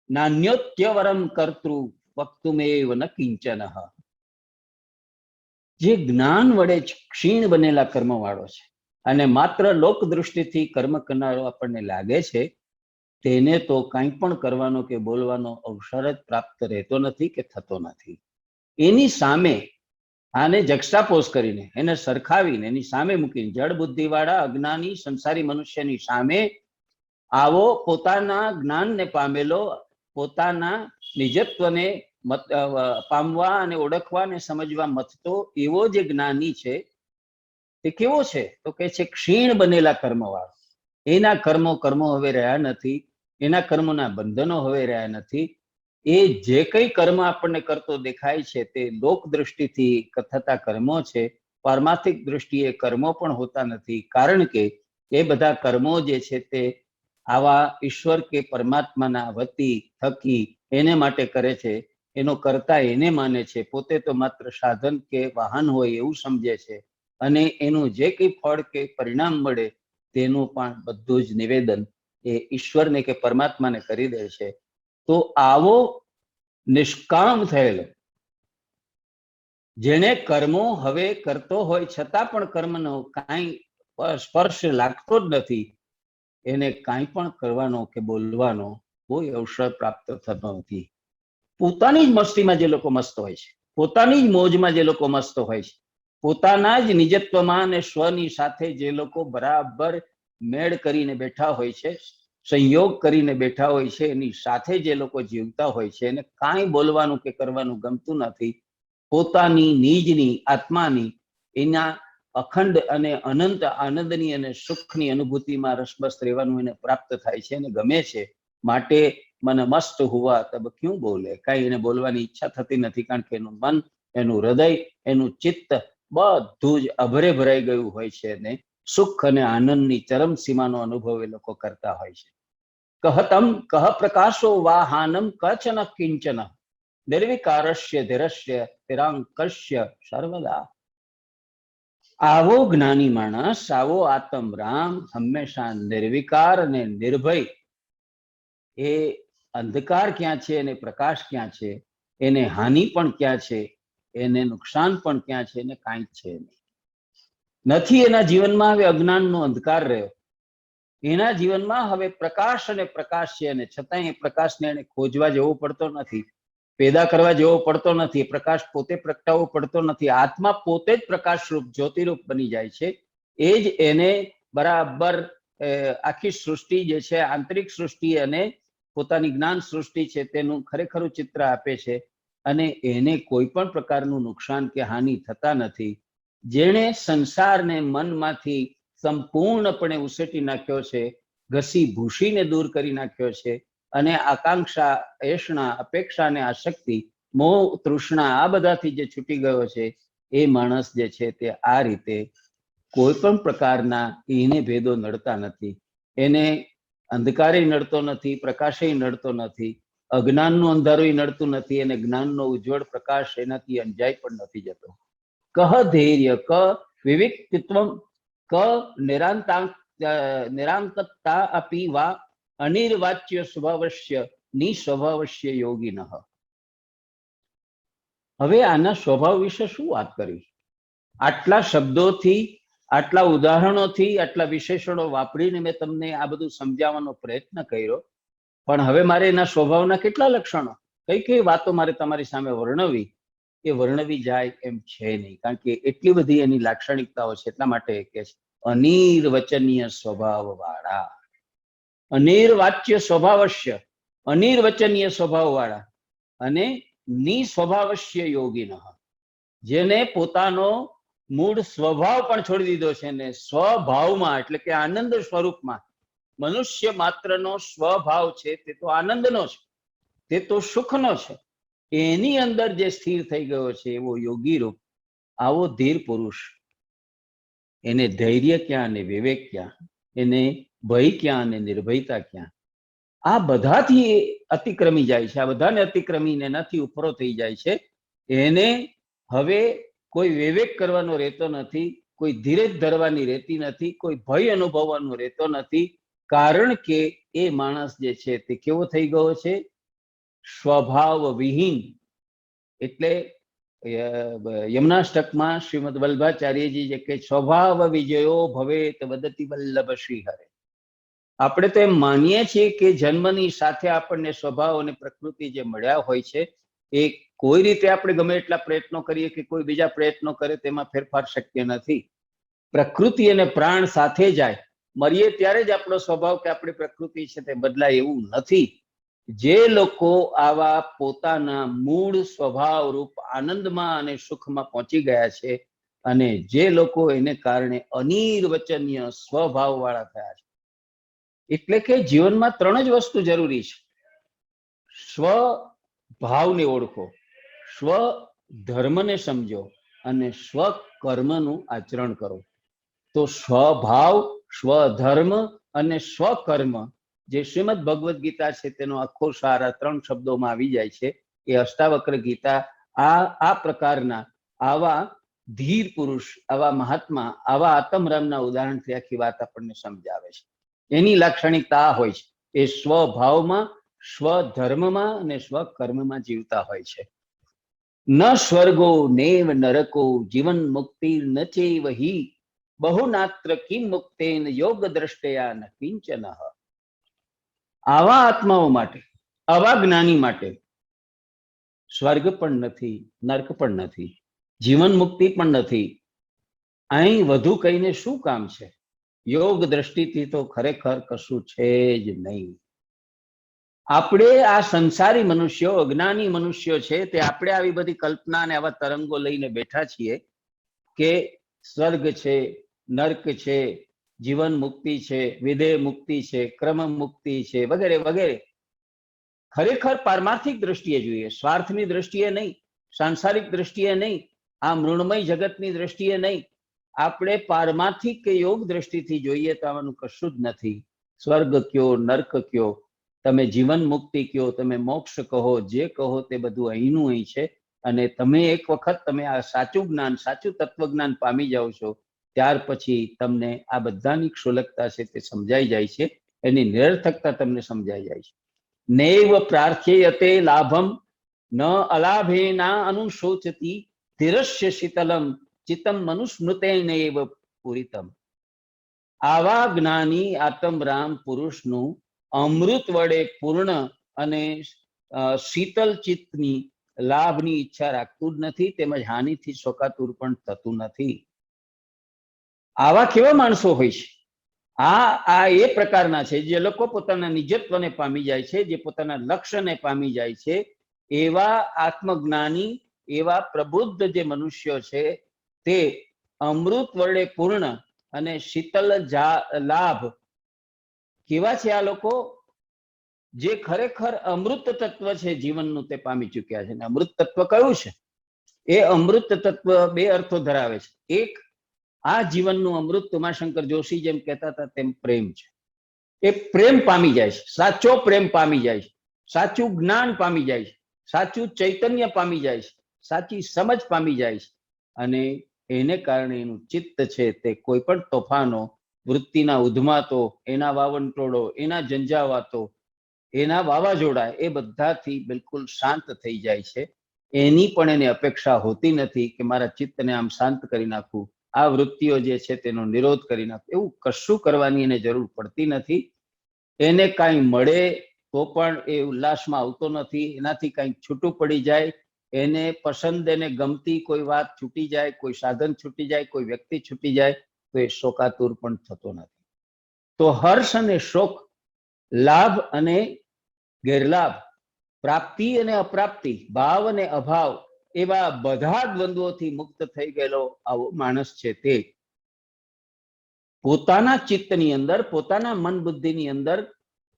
નાન્યોત્યવરમ કર્તૃ વક્તુમેવ ન કિંચન. જે જ્ઞાન વડે ક્ષીણ બનેલા કર્મ વાળો છે અને માત્ર લોક દૃષ્ટિથી કર્મ કરનારો આપણને લાગે છે, તેને તો કંઈ પણ કરવાનો કે બોલવાનો અવસર જ પ્રાપ્ત રહેતો નથી કે થતો નથી. એની સામે આને જક્સ્ટાપોઝ કરીને, એને સરખાવીને, એની સામે મૂકીને, જળ બુદ્ધિવાળા અજ્ઞાની સંસારી મનુષ્યની સામે આવો પોતાના જ્ઞાનને પામેલો, પોતાના નિજત્વને પામવા અને ઓળખવા અને સમજવા મથતો એવો જે જ્ઞાની છે તે કેવો છે તો કે છે ક્ષીણ બનેલા કર્મવાળો. એના કર્મો હવે રહ્યા નથી, એના કર્મોના બંધનો હવે રહ્યા નથી. એ જે કંઈ કર્મ આપણને કરતો દેખાય છે તે લોક દૃષ્ટિથી થતા કર્મો છે, પારમાર્થિક દ્રષ્ટિએ કર્મો પણ હોતા નથી. કારણ કે એ બધા કર્મો જે છે તે આવા ઈશ્વર કે પરમાત્માના વતી થકી એને માટે કરે છે, એનો કરતા એને માને છે, પોતે તો માત્ર સાધન કે વાહન હોય એવું સમજે છે, અને એનું જે કંઈ ફળ કે પરિણામ મળે તેનું પણ બધું જ નિવેદન એ ઈશ્વરને કે પરમાત્માને કરી દે છે. તો આવો નિષ્કામ થયેલો, જેને કર્મો હવે કરતો હોય છતાં પણ કર્મનો કાંઈ સ્પર્શ લાગતો જ નથી, એને કાંઈ પણ કરવાનો કે બોલવાનો કોઈ અવસર પ્રાપ્ત થતો નથી. પોતાની જ મસ્તીમાં જે લોકો મસ્ત હોય છે, પોતાની જ મોજમાં જે લોકો મસ્ત હોય છે, પોતાના જ નિજત્વમાં અને સ્વની સાથે જે લોકો બરાબર મેળ કરીને બેઠા હોય છે, સંયોગ કરીને બેઠા હોય છે, એની સાથે જે લોકો જીવતા હોય છે, એને કાંઈ બોલવાનું કે કરવાનું ગમતું નથી. પોતાની નિજની આત્માની એના અખંડ અને અનંત આનંદની અને સુખની અનુભૂતિમાં રસબસ રહેવાનું એને પ્રાપ્ત થાય છે અને ગમે છે. માટે મને મસ્ત હુઆ તબ ક્યું બોલે, કાંઈ એને બોલવાની ઈચ્છા થતી નથી, કારણ કે એનું મન, એનું હૃદય, એનું ચિત્ત બધું જ અભરે ભરાઈ ગયું હોય છે અને સુખ અને આનંદની ચરમ સીમાનો અનુભવ એ લોકો કરતા હોય છે. કહતમ કહ પ્રકાશો વાહાનમ કચન કિંચન નિર્વિકારસ્ય ધીરસ્ય તિરાંકસ્ય સર્વદા. આવો જ્ઞાની માણસ, આવો આત્મ રામ હંમેશા નિર્વિકાર અને નિર્ભય, એ અંધકાર ક્યાં છે અને પ્રકાશ ક્યાં છે, એને હાનિ પણ ક્યાં છે, એને નુકસાન પણ ક્યાં છે, એને કાંઈ છે નથી. એના જીવનમાં હવે અજ્ઞાનનો અંધકાર રહ્યો, એના જીવનમાં હવે પ્રકાશ અને પ્રકાશ છે, અને છતાંય એ પ્રકાશને એને ખોજવા જેવો પડતો નથી, પેદા કરવા જેવો પડતો નથી, પ્રકાશ પોતે પ્રગટાવવો પડતો નથી. આત્મા પોતે જ પ્રકાશ રૂપ જ્યોતિરૂપ બની જાય છે. એ જ એને બરાબર આખી સૃષ્ટિ જે છે, આંતરિક સૃષ્ટિ અને પોતાની જ્ઞાન સૃષ્ટિ છે, તેનું ખરેખરું ચિત્ર આપે છે, અને એને કોઈ પણ પ્રકારનું નુકસાન કે હાનિ થતા નથી. જેણે સંસારને મનમાંથી સંપૂર્ણપણે ઉસેટી નાખ્યો છે, ઘસી ભૂસીને દૂર કરી નાખ્યો છે, અને આકાંક્ષા, એષણા, અપેક્ષા અને આસક્તિ, મોહ, તૃષ્ણા આ બધાથી જે છૂટી ગયો છે, એ માણસ જે છે તે આ રીતે કોઈ પણ પ્રકારના એને ભેદો નડતા નથી. એને અંધકારે નડતો નથી, પ્રકાશે નડતો નથી, અજ્ઞાનનું અંધારું નડતું નથી, અને જ્ઞાનનો ઉજ્જવળ પ્રકાશ એનાથી અંજાય પણ નથી જતો. કહ ધૈર્ય, ક વિવિક્તિત્વમ, ક નિરાંકતા અપી વા અનિર્વાચ્ય સ્વભાવસ્ય નિસ્વભાવસ્ય યોગિનઃ. હવે આના સ્વભાવ વિશે શું વાત કરી? આટલા શબ્દોથી, આટલા ઉદાહરણોથી, આટલા વિશેષણો વાપરીને મેં તમને આ બધું સમજાવવાનો પ્રયત્ન કર્યો, પણ હવે મારે એના સ્વભાવના કેટલા લક્ષણો, કઈ કઈ વાતો મારે તમારી સામે વર્ણવી, એ વર્ણવી જાય એમ છે નહીં, કારણ કે એટલી બધી એની લાક્ષણિકતાઓ છે. એટલા માટે કે અનિર્વચનીય સ્વભાવ વાળા, અનિર્વાચ્ય સ્વભાવસ્ય, અનિર્વચનીય સ્વભાવ વાળા, અને નિસ્વભાવસ્ય યોગિનઃ, જેને પોતાનો મૂળ સ્વભાવ પણ છોડી દીધો છે ને સ્વભાવમાં, એટલે કે આનંદ સ્વરૂપમાં, મનુષ્ય માત્રનો સ્વભાવ છે તે તો આનંદનો છે, તે તો સુખનો છે, એની અંદર જે સ્થિર થઈ ગયો છે એવો યોગી રૂપ, આવો ધીર પુરુષ, એને ધૈર્ય ક્યાં અને વિવેક ક્યાં, એને ભય ક્યાં અને નિર્ભયતા ક્યાં, આ બધાથી અતિક્રમી જાય છે. આ બધાને અતિક્રમીને એનાથી ઉપરો થઈ જાય છે. એને હવે કોઈ વિવેક કરવાનો રહેતો નથી, કોઈ ધીરજ ધરવાની રહેતી નથી, કોઈ ભય અનુભવવાનો રહેતો નથી, કારણ કે એ માણસ જે છે તે કેવો થઈ ગયો છે? સ્વભાવ વિહીન. એટલે યમનાષ્ટકમાં શ્રીમદ વલ્લભાચાર્યજી જે કે સ્વભાવ વિજયો ભવેત વદતિ વલ્લભ શ્રી હરે. આપણે તો એમ માનીએ છીએ કે જન્મની સાથે આપણને સ્વભાવ અને પ્રકૃતિ જે મળ્યા હોય છે, એ કોઈ રીતે આપણે ગમે એટલા પ્રયત્નો કરીએ કે કોઈ બીજા પ્રયત્નો કરે તેમાં ફેરફાર શક્ય નથી. પ્રકૃતિ અને પ્રાણ સાથે જાય, મરીએ ત્યારે જ આપણો સ્વભાવ કે આપણી પ્રકૃતિ છે તે બદલાય એવું નથી. જે લોકો આવા પોતાના મૂળ સ્વભાવ રૂપ આનંદમાં અને સુખમાં પહોંચી ગયા છે, અને જે લોકો એને કારણે અનિર્વચનીય સ્વભાવ વાળા થયા છે, એટલે કે જીવનમાં ત્રણ જ વસ્તુ જરૂરી છે: સ્વભાવને ઓળખો, સ્વ ધર્મને સમજો, અને સ્વકર્મનું આચરણ કરો. તો સ્વભાવ, સ્વધર્મ અને સ્વકર્મ, જે શ્રીમદ ભગવદ્ ગીતા છે તેનો આખો સાર આ ત્રણ શબ્દોમાં આવી જાય છે. એ અષ્ટાવક્ર ગીતા આ પ્રકારના આવા ધીર પુરુષ, આવા મહાત્મા, આવા આત્મરામના ઉદાહરણથી આખી વાત આપણને સમજાવે છે. એની લાક્ષણિકતા હોય છે, એ સ્વભાવમાં, સ્વધર્મમાં અને સ્વકર્મમાં જીવતા હોય છે. ન સ્વર્ગો નેવ નરકો જીવન મુક્તિ ન ચેવ હિ બહુનાત્ર કિમ મુક્તેન યોગ દ્રષ્ટયા ન કિંચન. આવા આત્માઓ માટે, આવા જ્ઞાની માટે સ્વર્ગ પણ નથી, નર્ક પણ નથી, જીવન મુક્તિ પણ નથી. અહીં વધુ કહીને શું કામ છે? યોગ દ્રષ્ટિથી તો ખરેખર કશું છે જ નહીં. આપણે આ સંસારી મનુષ્યો, અજ્ઞાની મનુષ્યો છે, તે આપણે આવી બધી કલ્પના અને આવા તરંગો લઈને બેઠા છીએ કે સ્વર્ગ છે, નર્ક છે, જીવન મુક્તિ છે, વિદેહ મુક્તિ છે, ક્રમ મુક્તિ છે, વગેરે વગેરે. ખરેખર પારમાર્થિક દ્રષ્ટિએ જોઈએ, સ્વાર્થની દ્રષ્ટિએ નહીં, સાંસારિક દ્રષ્ટિએ નહીં, આ મૃણમય જગતની દ્રષ્ટિએ નહીં. આપણે પારમાર્થિક કે યોગ દ્રષ્ટિથી જોઈએ તો આવાનું કશું જ નથી. સ્વર્ગ કયો, નર્ક કયો, તમે જીવન મુક્તિ કયો, તમે મોક્ષ કહો, જે કહો તે બધું અહીંનું અહીં છે. અને તમે એક વખત તમે આ સાચું જ્ઞાન, સાચું તત્વજ્ઞાન પામી જાઓ છો, ત્યાર પછી તમને આ બધાની ક્ષુલકતા છે તે સમજાઈ જાય છે, એની નિરર્થકતા તમને સમજાઈ જાય છે. નૈવ પ્રાર્થ્યતે લાભમ ન અલાભેના અનુશોચતી ધીરસ્ય શીતલમ ચિત્તમ મનુસ્મૃતેનૈવ પૂરિતમ. આવા જ્ઞાની આત્મરામ પુરુષનું અમૃત વડે પૂર્ણ અને શીતલ ચિત્તની લાભની ઈચ્છા રાખતું જ નથી, તેમજ હાનિથી શોકાતુર પણ થતું નથી. આવા કેવા માણસો હોય છે? આ એ પ્રકારના છે જે લોકો પોતાના નિજત્વને પામી જાય છે, જે પોતાના લક્ષ્યને પામી જાય છે. એવા આત્મજ્ઞાની, એવા પ્રબુદ્ધ જે મનુષ્યો છે તે અમૃત વડે પૂર્ણ અને શીતલ લાભ કેવા છે? આ લોકો જે ખરેખર અમૃત તત્વ છે જીવનનું તે પામી ચૂક્યા છે. અમૃત તત્વ કયું છે? એ અમૃત તત્વ બે અર્થો ધરાવે છે. એક, આ જીવનનું અમૃત ઉમાશંકર જોશી જેમ કહેતા હતા તેમ પ્રેમ છે. એ પ્રેમ પામી જાય છે, સાચો પ્રેમ પામી જાય છે, સાચું જ્ઞાન પામી જાય છે, સાચું ચૈતન્ય પામી જાય છે, સાચી સમજ પામી જાય છે. અને એને કારણે એનું ચિત્ત છે તે કોઈ પણ તોફાનો, વૃત્તિના ઉધમાતો, એના વાવંટોળો, એના ઝંઝાવાતો, એના વાવાઝોડા, એ બધાથી બિલકુલ શાંત થઈ જાય છે. એની પણ એને અપેક્ષા હોતી નથી કે મારા ચિત્તને આમ શાંત કરી નાખવું, આ વૃત્તિઓ જે છે તેનો નિરોધ કરી નાખવો. એવું કશું કરવાની એને જરૂર પડતી નથી. એને કાંઈ મળે તો પણ એ ઉલ્લાસમાં આવતો નથી. એનાથી કાંઈક છૂટું પડી જાય, એને પસંદ, એને ગમતી કોઈ વાત છૂટી જાય, કોઈ સાધન છૂટી જાય, કોઈ વ્યક્તિ છૂટી જાય તો એ શોકાતુર પણ થતો નથી. તો હર્ષ અને શોક, લાભ અને ગેરલાભ, પ્રાપ્તિ અને અપ્રાપ્તિ, ભાવ અને અભાવ, એવા બધા દ્વંદ્વોથી મુક્ત થઈ ગયેલો આવો માણસ છે તે પોતાના ચિત્તની અંદર, પોતાના મન બુદ્ધિની અંદર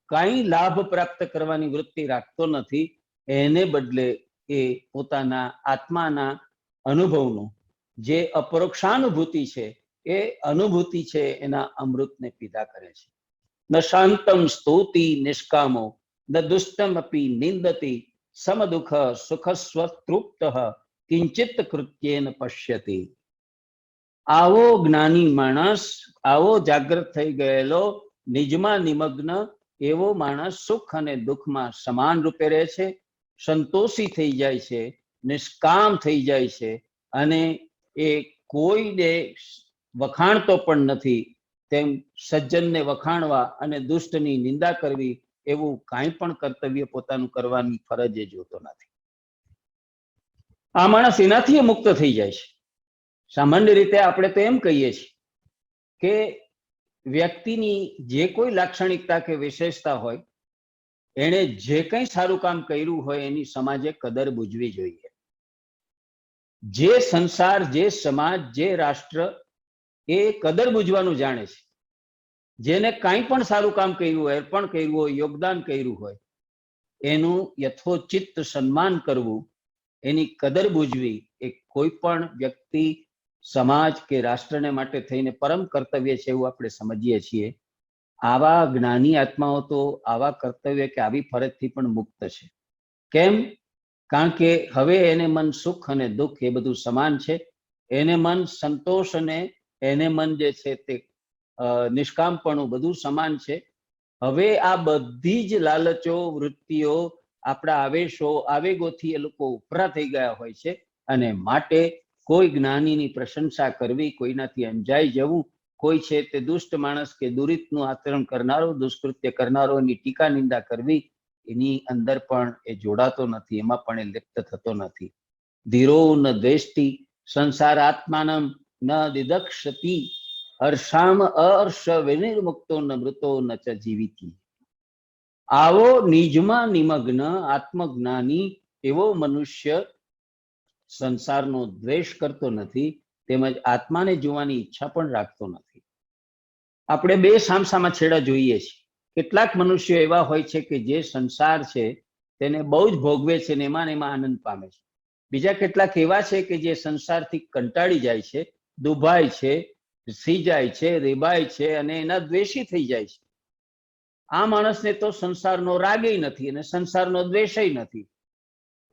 કાંઈ લાભ પ્રાપ્ત કરવાની વૃત્તિ રાખતો નથી. એને બદલે એ પોતાના આત્માના અનુભવનો જે અપરોક્ષાનુભૂતિ છે, એ અનુભૂતિ છે એના અમૃતને પીધા કરે છે. ન શાંતમ સ્તુતિ નિષ્કામો ન દુષ્ટમ અપી નિંદતી સમદુઃખ સુખ સ્વતૃપ્ત કિંચિત કૃત્યેન પશ્યતિ. આવો જ્ઞાની માણસ, આવો જાગૃત થઈ ગયેલો, નિજમાં નિમગ્ન એવો માણસ સુખ અને દુઃખમાં સમાન રૂપે રહે છે, સંતોષી થઈ જાય છે, નિષ્કામ થઈ જાય છે, અને એ કોઈને વખાણતો પણ નથી. તેમ સજ્જનને વખાણવા અને દુષ્ટની નિંદા કરવી એવું કાંઈ પણ કર્તવ્ય પોતાનું કરવાની ફરજ એ જોતો નથી. આ માણસ એનાથી મુક્ત થઈ જાય છે. સામાન્ય રીતે આપણે તો એમ કહીએ છીએ કે વ્યક્તિની જે કોઈ લાક્ષણિકતા કે વિશેષતા હોય, એણે જે કંઈ સારું કામ કર્યું હોય એની સમાજે કદર બુજવી જોઈએ. જે સંસાર, જે સમાજ, જે રાષ્ટ્ર એ કદર બુજવાનું જાણે છે, જેને કાંઈ પણ સારું કામ કર્યું હોય, અર્પણ કર્યું હોય, યોગદાન કર્યું હોય, એનું યથોચિત્ત સન્માન કરવું, એની કદર બુજવી એ કોઈ પણ વ્યક્તિ, સમાજ કે રાષ્ટ્રને માટે થઈને પરમ કર્તવ્ય છે એવું આપણે સમજીએ છીએ. આવા જ્ઞાની આત્માઓ તો આવા કર્તવ્ય કે આવી ફરજથી પણ મુક્ત છે. કેમ? કારણ કે હવે એને મન સુખ અને દુઃખ એ બધું સમાન છે. એને મન સંતોષ અને એને મન જે છે તે નિષ્કામપણું બધું સમાન છે. હવે આ બધી જ લાલચો, વૃત્તિઓ, આપણા આવેશો, આવેગોથી એ લોકો ઉપરા થઈ ગયા હોય છે, અને માટે કોઈ જ્ઞાનીની પ્રશંસા કરવી, કોઈનાથી અંજાઈ જવું, કોઈ છે તે દુષ્ટ માણસ કે દુરિતનું આચરણ કરનારો, દુષ્કૃત્ય કરનારો, એની ટીકા નિંદા કરવી, એની અંદર પણ એ જોડાતો નથી, એમાં પણ એ લિપ્ત થતો નથી. ધીરો ન દ્વેષ્ટિ સંસારાત્માનમ ન દિદક્ષતિ હર્ષામ અહર્ષ વિનિર્મુક્તો ન મૃતો ન ચ જીવિતી. આવો નિજમાં નિમગ્ન આત્મજ્ઞાની એવો મનુષ્ય સંસારનો દ્વેષ કરતો નથી, તેમજ આત્માને જોવાની ઈચ્છા પણ રાખતો નથી. આપણે બે સામસામા છેડા જોઈએ છીએ. કેટલાક મનુષ્યો એવા હોય છે કે જે સંસાર છે તેને બહુ જ ભોગવે છે ને એમાં આનંદ પામે છે. બીજા કેટલાક એવા છે કે જે સંસારથી કંટાળી જાય છે, દુભાય છે, સિજાય છે, રેબાય છે અને એના દ્વેષી થઈ જાય છે. આ માણસને તો સંસારનો રાગય નથી અને સંસારનો દ્વેષય નથી.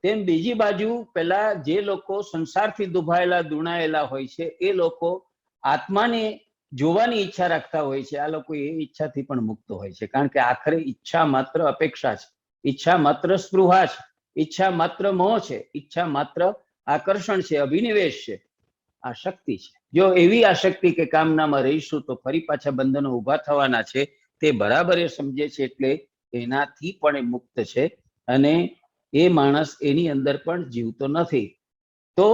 તેમ બીજી બાજુ પેલા જે લોકો સંસારથી દુભાયેલા દુણાયેલા હોય છે એ લોકો આત્માને જોવાની ઈચ્છા રાખતા હોય છે. આ લોકો એ ઈચ્છાથી પણ મુક્ત હોય છે, કારણ કે આખરે ઈચ્છા માત્ર અપેક્ષા છે, ઈચ્છા માત્ર સ્પૃહા છે, ઈચ્છા માત્ર મોહ છે, ઈચ્છા માત્ર આકર્ષણ છે, અભિનિવેશ છે, આશક્તિ છે. જો એવી આશક્તિ કે કામનામાં રહીશું તો ફરી પાછા બંધનો ઉભા થવાના છે, તે બરાબર એ સમજે છે, એટલે એનાથી પણ એ મુક્ત છે અને એ માણસ એની અંદર પણ જીવતો નથી. તો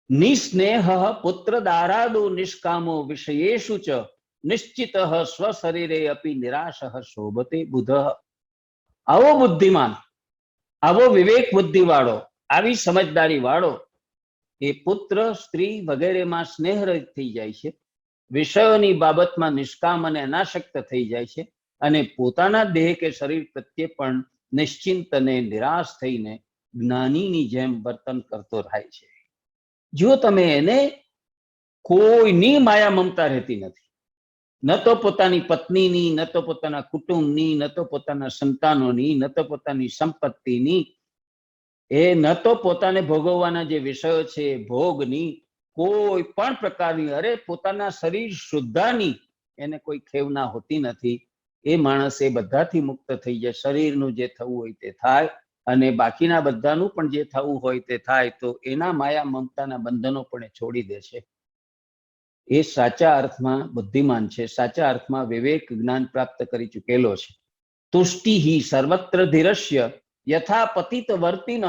નિસ્નેહ પુત્ર દારાદો નિષ્કામો વિષયેષુ ચ નિશ્ચિત સ્વશરીરે અપી નિરાશ શોભતે બુધ. આવો બુદ્ધિમાન, આવો વિવેક બુદ્ધિ વાળો, આવી સમજદારી વાળો એ પુત્ર સ્ત્રી વગેરેમાં સ્નેહરહિત થઈ જાય છે, વિષયોની બાબતમાં નિષ્કામ અને અનાસક્ત થઈ જાય છે અને પોતાના દેહ કે શરીર પ્રત્યે પણ નિશ્ચિંત અને નિરાશ થઈને જ્ઞાનીની જેમ વર્તન કરતો થાય છે. જો તમે એને કોઈની માયા મમતા રહેતી નથી, ન તો પોતાની પત્નીની, ન તો પોતાના કુટુંબની, ન તો પોતાના સંતાનોની, ન તો પોતાની સંપત્તિની, એ ન તો પોતાને ભોગવવાના જે વિષયો છે ભોગની, કોઈ પણ પ્રકારની, અરે પોતાના શરીર શુદ્ધાની એને કોઈ ખેવના હોતી નથી. એ માણસ એ બધાથી મુક્ત થઈ જાય. શરીરનું જે થવું હોય તે થાય અને બાકીના બધાનું પણ જે થવું હોય તે થાય. તો એના માયા મમતાના બંધનો પણ એ છોડી દે છે. એ સાચા અર્થમાં બુદ્ધિમાન છે, સાચા અર્થમાં વિવેક જ્ઞાન પ્રાપ્ત કરી ચૂકેલો છે. તુષ્ટિ સર્વત્ર ધીરસ્ય યથા પતિત વર્તિનઃ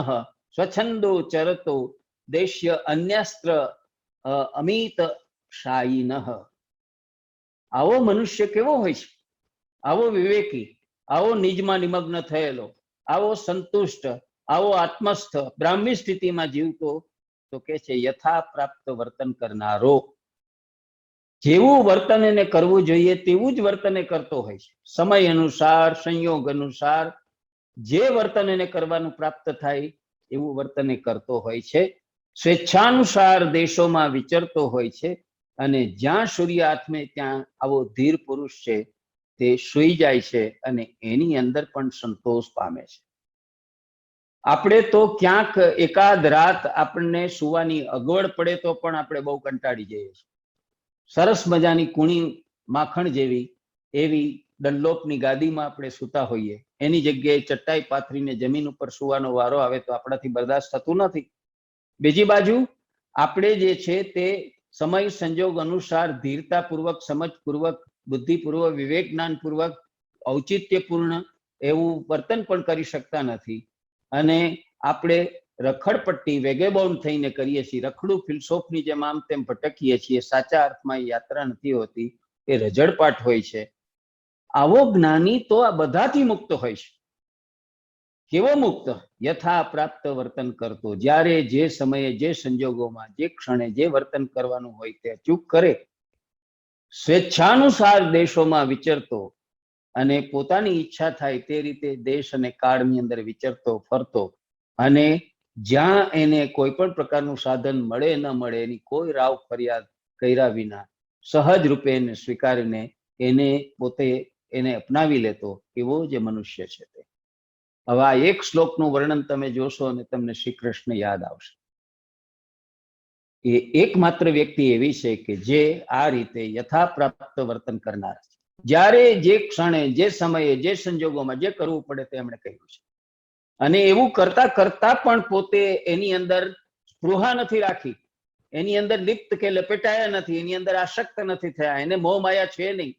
સ્વચ્છંદો ચરતો દેશ્ય અન્યસ્ત્ર અમિત શાયીનઃ. આવો મનુષ્ય કેવો હોય છે? આવો વિવેકી, આવો નિજમાં નિમગ્ન થયેલો, આવો સંતુષ્ટ, આવો આત્મસ્થ બ્રાહ્મી સ્થિતિમાં જીવતો, તો કે છે યથા પ્રાપ્ત વર્તન કરનારો. જેવું વર્તન એને કરવું જોઈએ તેવું જ વર્તન એ કરતો હોય છે. સમય અનુસાર, સંયોગ અનુસાર જે વર્તન એને કરવાનું પ્રાપ્ત થાય એવું વર્તન એ કરતો હોય છે. સ્વેચ્છાનુસાર દેશોમાં વિચરતો હોય છે અને જ્યાં સૂર્ય આથમે ત્યાં આવો ધીર પુરુષ છે તે સૂઈ જાય છે અને એની અંદર પણ સંતોષ પામે છે. આપણે તો ક્યાંક એકાદ રાત આપણને સુવાની અગવડ પડે તો પણ આપણે બહુ કંટાળી જઈએ છીએ. સરસ મજાની કુણી માખણ જેવી એવી ડનલોપની ગાદીમાં આપણે સૂતા હોઈએ, એની જગ્યાએ ચટાઈ પાથરીને જમીન ઉપર સુવાનો વારો આવે તો આપણાથી બરદાસ્ત થતું નથી. બીજી બાજુ આપણે જે છે તે સમય સંજોગ અનુસાર ધીરતાપૂર્વક, સમજપૂર્વક, બુદ્ધિપૂર્વક, વિવેક જ્ઞાનપૂર્વક, ઔચિત્યપૂર્ણ એવું વર્તન પણ કરી શકતા નથી અને આપણે રખડપટ્ટી વેગેબાઉન્ડ થઈને કરીએ છીએ. રખડું ફિલસોફની જેમ આમ તેમ ભટકીએ છીએ. સાચા અર્થમાં યાત્રા નથી હોતી, એ રજડપાટ હોય છે. આવો જ્ઞાની તો આ બધાથી મુક્ત હોય છે. કેવો મુક્ત? યથા પ્રાપ્ત વર્તન કરતો. જ્યારે જે સમયે, જે સંજોગોમાં, જે ક્ષણે જે વર્તન કરવાનું હોય તે અચૂક કરે, સ્વેચ્છાનુસાર દેશોમાં વિચરતો અને પોતાની ઈચ્છા થાય તે રીતે દેશ અને કાળની અંદર વિચરતો ફરતો અને જ્યાં એને કોઈ પણ પ્રકારનું સાધન મળે ન મળે એની કોઈ રાવ ફરિયાદ કર્યા વિના સહજ રૂપે એને સ્વીકારીને એને પોતે એને અપનાવી લેતો એવો જે મનુષ્ય છે તે. હવે આ એક શ્લોકનું વર્ણન તમે જોશો અને તમને શ્રી કૃષ્ણ યાદ આવશે. એ એકમાત્ર વ્યક્તિ એવી છે કે જે આ રીતે યથાપ્રાપ્ત વર્તન કરનાર છે. જ્યારે જે ક્ષણે, જે સમયે, જે સંજોગોમાં જે કરવું પડે તે એમણે કહ્યું છે અને એવું કરતા કરતા પણ પોતે એની અંદર સ્પૃહા નથી રાખી, એની અંદર લિપ્ત કે લપેટાયા નથી, એની અંદર આસક્ત નથી થયા, એને મોહ માયા છે નહીં,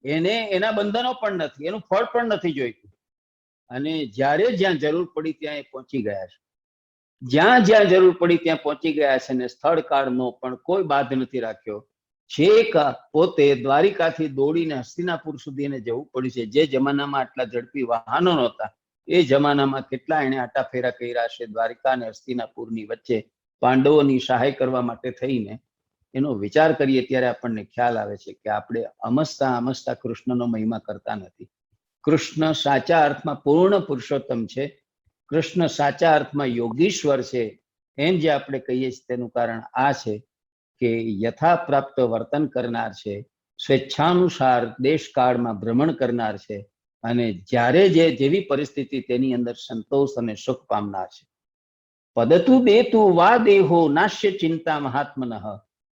એને એના બંધનો પણ નથી, એનું ફળ પણ નથી જોઈતું, અને જ્યારે જ્યાં જરૂર પડી ત્યાં એ પહોંચી ગયા છે, જ્યાં જ્યાં જરૂર પડી ત્યાં પહોંચી ગયા છે, અને સ્થળ કાળનો પણ કોઈ બાધ નથી રાખ્યો. છેક પોતે દ્વારિકાથી દોડીને હસ્તિનાપુર સુધી એને જવું પડ્યું છે. જે જમાનામાં આટલા ઝડપી વાહનો નહોતા, એ જમાનામાં કેટલા એને આટા ફેરા કર્યા છે દ્વારિકા અને હસ્તિનાપુરની વચ્ચે પાંડવોની સહાય કરવા માટે થઈને. એનો વિચાર કરીએ ત્યારે આપણને ખ્યાલ આવે છે કે આપણે અમસ્તા કૃષ્ણનો મહિમા કરતા નથી. કૃષ્ણ સાચા અર્થમાં પૂર્ણ પુરુષોત્તમ છે, કૃષ્ણ સાચા અર્થમાં યોગીશ્વર છે. એમ જે આપણે કહીએ છીએ તેનું કારણ આ છે કે યથાપ્રાપ્ત વર્તન કરનાર છે, સ્વેચ્છાનુસાર દેશકાળમાં ભ્રમણ કરનાર છે, અને જ્યારે જેવી પરિસ્થિતિ તેની અંદર સંતોષ અને સુખ પામનાર છે. પદતુ દેતુ વા દેહો નાશ્ય ચિંતા મહાત્મનઃ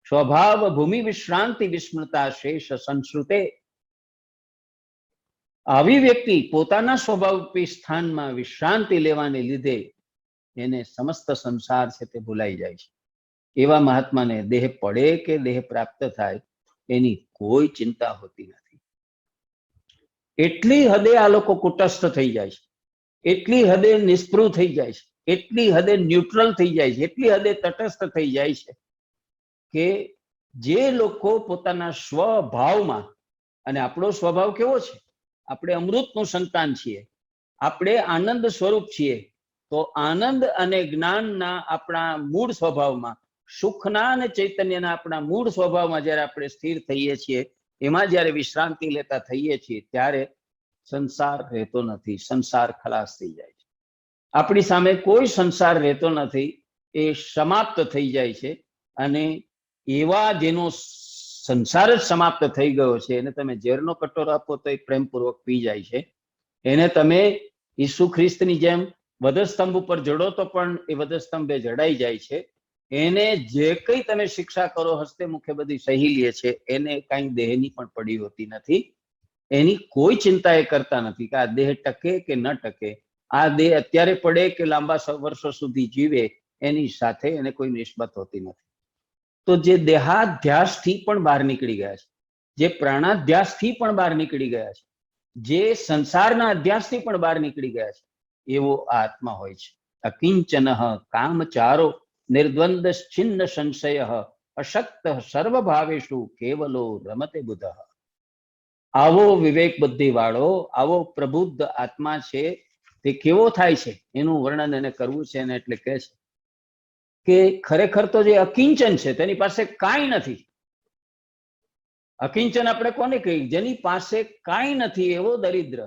સ્વભાવ ભૂમિ વિશ્રાંતિ વિસ્મૃતા શેષ સંશ્રુતે. આવી વ્યક્તિ પોતાના સ્વભાવરૂપી સ્થાનમાં વિશ્રાંતિ લેવાને લીધે એને સમસ્ત સંસાર છે તે ભૂલાઈ જાય છે. એવા મહાત્માને દેહ પડે કે દેહ પ્રાપ્ત થાય એની કોઈ ચિંતા હોતી નથી. એટલી હદે આ લોકો કુટસ્થ થઈ જાય છે, એટલી હદે નિસ્પૃહ થઈ જાય છે, એટલી હદે ન્યુટ્રલ થઈ જાય છે, એટલી હદે તટસ્થ થઈ જાય છે કે જે લોકો પોતાના સ્વભાવમાં, અને આપણો સ્વભાવ કેવો છે, આપણે અમૃતનું સંતાન છીએ, આપણે આનંદ સ્વરૂપ છીએ, તો આનંદ અને જ્ઞાનના આપણા મૂળ સ્વભાવમાં, સુખના અને ચૈતન્યના આપણા મૂળ સ્વભાવમાં જ્યારે આપણે સ્થિર થઈએ છીએ, એમાં જ્યારે વિશ્રાંતિ લેતા થઈએ છીએ, ત્યારે સંસાર રહેતો નથી, સંસાર ખલાસ થઈ જાય છે. આપણી સામે કોઈ સંસાર રહેતો નથી, એ સમાપ્ત થઈ જાય છે. અને એવા જેનો સંસાર જ સમાપ્ત થઈ ગયો છે, એને તમે ઝેરનો કટોરો આપો તો એ પ્રેમપૂર્વક પી જાય છે. એને તમે ઈસુ ખ્રિસ્તની જેમ વધસ્તંભ ઉપર જડો તો પણ એ વધસ્તંભે જડાઈ જાય છે. એને જે કંઈ તમે શિક્ષા કરો, હસ્તે મુખે બધી સહી લે છે, એને કઈ દેહની પણ પડી હોતી નથી. એની કોઈ ચિંતા એ કરતા નથી કે આ દેહ ટકે કે ન ટકે, આ દેહ અત્યારે પડે કે લાંબા વર્ષો સુધી જીવે, એની સાથે એને કોઈ નિસ્બત હોતી નથી. તો જે દેહાધ્યાસથી પણ બહાર નીકળી ગયા છે, જે પ્રાણાધ્યાસથી પણ બહાર નીકળી ગયા છે, જે સંસારના અધ્યાસથી પણ બહાર નીકળી ગયા છે, એવો આ આત્મા હોય છે. અકિંચન કામચારો નિર્દ્વંદ છિન્ન સંશય અશક્ત સર્વભાવેશુ કેવલો રમતે બુધ. આવો વિવેક બુદ્ધિ વાળો, આવો પ્રબુદ્ધ આત્મા છે, તે કેવો થાય છે એનું વર્ણન એને કરવું છે. એને એટલે કહે છે કે ખરેખર તો જે અકિંચન છે તેની પાસે કાંઈ નથી. અકિંચન આપણે કોને કહીએ? જેની પાસે કાંઈ નથી, એવો દરિદ્ર,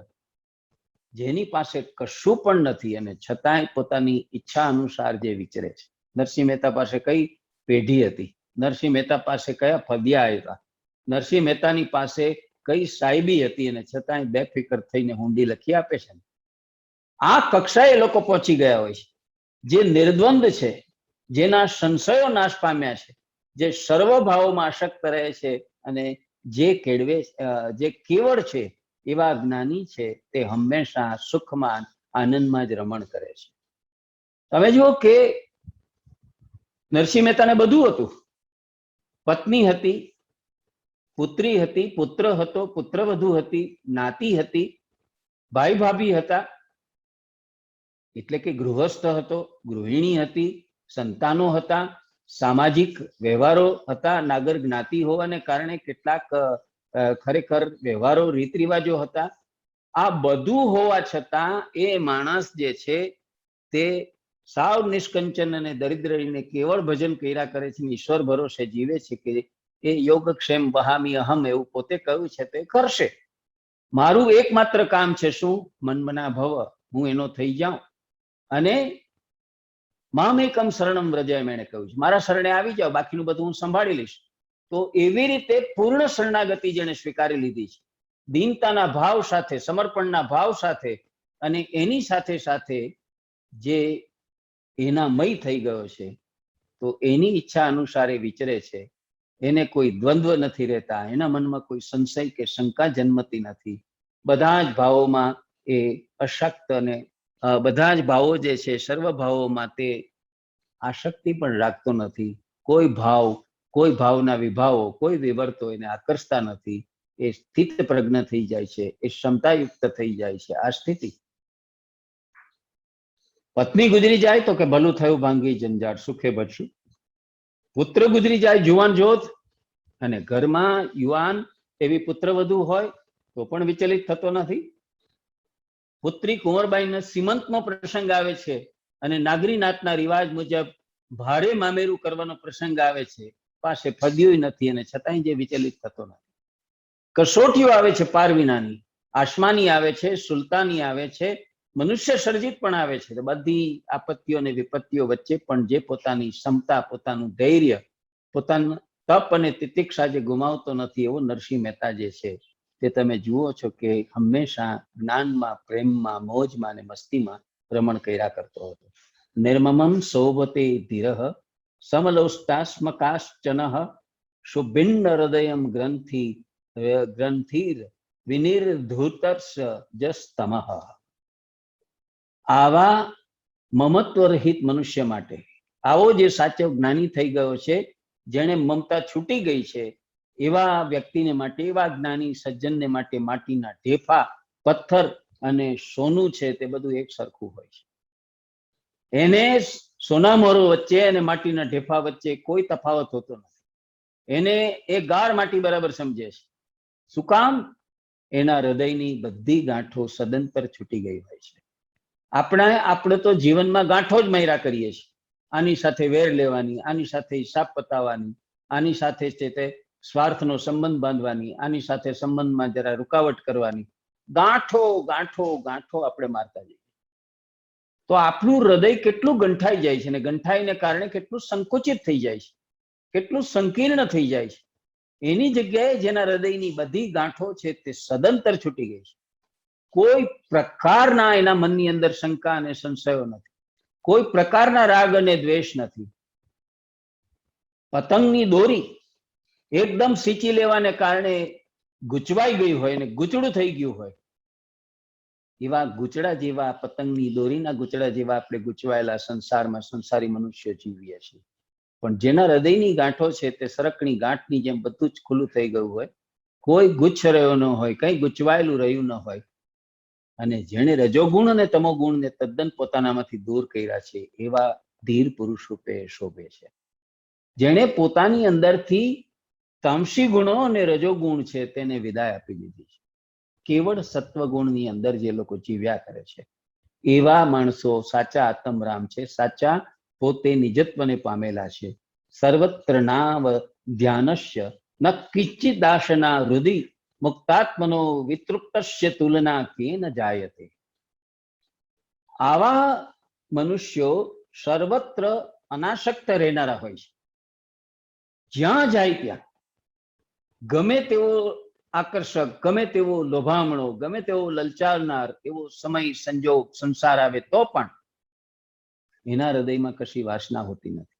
જેની પાસે કશું પણ નથી અને છતાંય પોતાની ઈચ્છા અનુસાર જે વિચરે છે. નરસિંહ મહેતા પાસે કઈ પેઢી હતી, નરસિંહ મહેતા પાસે કયા ફદિયા હતા, નરસિંહ મહેતાની પાસે કઈ સાહેબી હતી, અને છતાંય બેફિકર થઈને હુંડી લખી આપે છે. આ કક્ષાએ લોકો પહોંચી ગયા હોય છે. જે નિર્દ્વંદ છે, જેના સંશયો નાશ પામ્યા છે, જે સર્વભાવોમાં આસક્ત રહે છે, અને જે કેળવે, જે કેવળ છે એવા જ્ઞાની છે, તે હંમેશા સુખમાં, આનંદમાં જ રમણ કરે છે. તમે જુઓ કે નરસિંહ મહેતાને બધું હતું. પત્ની હતી, પુત્રી હતી, પુત્ર હતો, પુત્રવધુ હતી, નાતી હતી, ભાઈ ભાભી હતા, એટલે કે ગૃહસ્થ હતો, ગૃહિણી હતી, સંતાનો હતા, સામાજિક વ્યવહારો હતા. નાગર જ્ઞાતિ હોવાને કારણે કેટલાક ખરેખર વ્યવહારો, રીત રિવાજો હતા. આ બધું હોવા છતાં એ માણસ જે છે તે સાવ નિષ્કંચન અને દરિદ્ર રહીને કેવળ ભજન કર્યા કરે છે, ઈશ્વર ભરોસે જીવે છે કે એ યોગક્ષેમ વહામી અહમ, એવું પોતે કહ્યું છે તે કરશે. મારું એકમાત્ર કામ છે શું? મન્મના ભવ, હું એનો થઈ જાઉં, અને મામેકમ શરણમ વ્રજ, એમ એને કહ્યું છે, મારા શરણે આવી જાઓ, બાકીનું બધું હું સંભાળી લઈશ. તો એવી રીતે પૂર્ણ શરણાગતિ જેને સ્વીકારી લીધી છે, દીનતાના ભાવ સાથે, સમર્પણના ભાવ સાથે, અને એની સાથે સાથે જે એના મય થઈ ગયો છે, તો એની ઈચ્છા અનુસાર એ વિચરે છે. એને કોઈ દ્વંદ્વ નથી રહેતા, એના મનમાં કોઈ સંશય કે શંકા જન્મતી નથી. બધા જ ભાવોમાં એ અશક્ત, અને બધા જ ભાવો જે છે સર્વ ભાવોમાં તે આસક્તિ પણ રાખતો નથી. કોઈ ભાવ, કોઈ ભાવના વિભાવો, કોઈ વિવર્તો એને આકર્ષતા નથી. એ સ્થિત પ્રજ્ઞ થઈ જાય છે, એ ક્ષમતાયુક્ત થઈ જાય છે. આ સ્થિતિ. પત્ની ગુજરી જાય તો કે ભલું થયું ભાંગી જંજાળ, સુખે બચશું. પુત્ર ગુજરી જાય જુવાન જોત, અને ઘરમાં યુવાન એવી પુત્રવધુ હોય તો પણ વિચલિત થતો નથી. પુત્રી કુંવરબાઈના સીમંતનો પ્રસંગ આવે છે અને નાગરી નાતના રિવાજ મુજબ ભારે મામેરું કરવાનો પ્રસંગ આવે છે. પાસે ફદ્યું નથી અને છતાંય જે વિચલિત થતો નથી. કસોટીઓ આવે છે પાર વિનાની, આસમાની આવે છે, સુલતાની આવે છે, મનુષ્ય સર્જિત પણ આવે છે. તો બધી આપત્તિઓ અને વિપત્તિઓ વચ્ચે પણ જે પોતાની ક્ષમતા, પોતાનું ધૈર્ય, પોતાનું તપ અને તિતિક્ષા જે ગુમાવતો નથી, એવો નરસિંહ મહેતા જે છે તે તમે જુઓ છો કે હંમેશા જ્ઞાનમાં, પ્રેમમાં, મોજમાં અને મસ્તીમાં રમણ કર્યા કરતો હતો. નિર્મમમ સૌભતે ધીરઃ સમલોષ્ટાસ્મકાશ્ચનઃ શુભિન્ન હૃદયમ ગ્રંથિર વિનિર્ધુતર્ષ જસ્તમઃ. આવા મમત્વ રહિત મનુષ્ય માટે, આવો જે સાચો જ્ઞાની થઈ ગયો છે, જેને મમતા છૂટી ગઈ છે, એવા વ્યક્તિને માટે, એવા જ્ઞાની સજ્જનને માટે માટીના ઢેફા, પથ્થર અને સોનું છે તે બધું એક સરખું હોય છે. એને સોના મોરો વચ્ચે અને માટીના ઢેફા વચ્ચે કોઈ તફાવત હોતો નથી. એને એ ગાળ માટી બરાબર સમજે છે. શું કામ? એના હૃદયની બધી ગાંઠો સદંતર છૂટી ગઈ હોય છે. આપણે તો જીવનમાં ગાંઠો જ માર્યા કરીએ છીએ. આની સાથે વેર લેવાની, આની સાથે હિસાબ પતાવવાની, આની સાથે છે તે સ્વાર્થનો સંબંધ બાંધવાની, આની સાથે સંબંધમાં જરા રૂકાવટ કરવાની, ગાંઠો ગાંઠો ગાંઠો આપણે મારતા જઈએ. તો આપણું હૃદય કેટલું ગંઠાઈ જાય છે, અને ગંઠાઈને કારણે કેટલું સંકુચિત થઈ જાય છે, કેટલું સંકીર્ણ થઈ જાય છે. એની જગ્યાએ જેના હૃદયની બધી ગાંઠો છે તે સદંતર છૂટી ગઈ છે. કોઈ પ્રકારના એના મનની અંદર શંકા અને સંશયો નથી, કોઈ પ્રકારના રાગ અને દ્વેષ નથી. પતંગની દોરી એકદમ સીંચી લેવાને કારણે ગૂંચવાઈ ગઈ હોય અને ગૂંચડું થઈ ગયું હોય, એવા ગૂંચડા જેવા, પતંગની દોરીના ગૂંચડા જેવા આપણે ગૂંચવાયેલા સંસારમાં સંસારી મનુષ્યો જીવીએ છીએ. પણ જેના હૃદયની ગાંઠો છે તે સરકણી ગાંઠની જેમ બધું જ ખુલ્લું થઈ ગયું હોય, કોઈ ગુચ્છ રહ્યો ન હોય, કઈ ગૂંચવાયેલું રહ્યું ન હોય, અને જેણે રજોગુણ અને તમોગુણને તદ્દન પોતાનામાંથી દૂર કર્યા છે, એવા ધીર પુરુષ રૂપે શોભે છે. જેણે પોતાની અંદરથી તામસી ગુણો અને રજોગુણ છે તેને વિદાય આપી દીધી છે. કેવળ સત્વગુણની અંદર જે લોકો જીવ્યા કરે છે, એવા માણસો સાચા આત્મરામ છે, સાચા પોતે નિજત્વને પામેલા છે. સર્વત્ર નાવ ધ્યાનસ્ય ન કિંચિદાશના હૃદિ મુક્તાત્મનો વિતૃપ્તસ્ય તુલના કેન જાયતે. આવા મનુષ્યો સર્વત્ર અનાસક્ત રહેનારા હોય છે. જ્યાં જાય ત્યાં ગમે તેવો આકર્ષક, ગમે તેવો લોભામણો, ગમે તેવો લલચાવનાર એવો સમય સંજોગ સંસાર આવે તો પણ એના હૃદયમાં કશી વાસના હોતી નથી.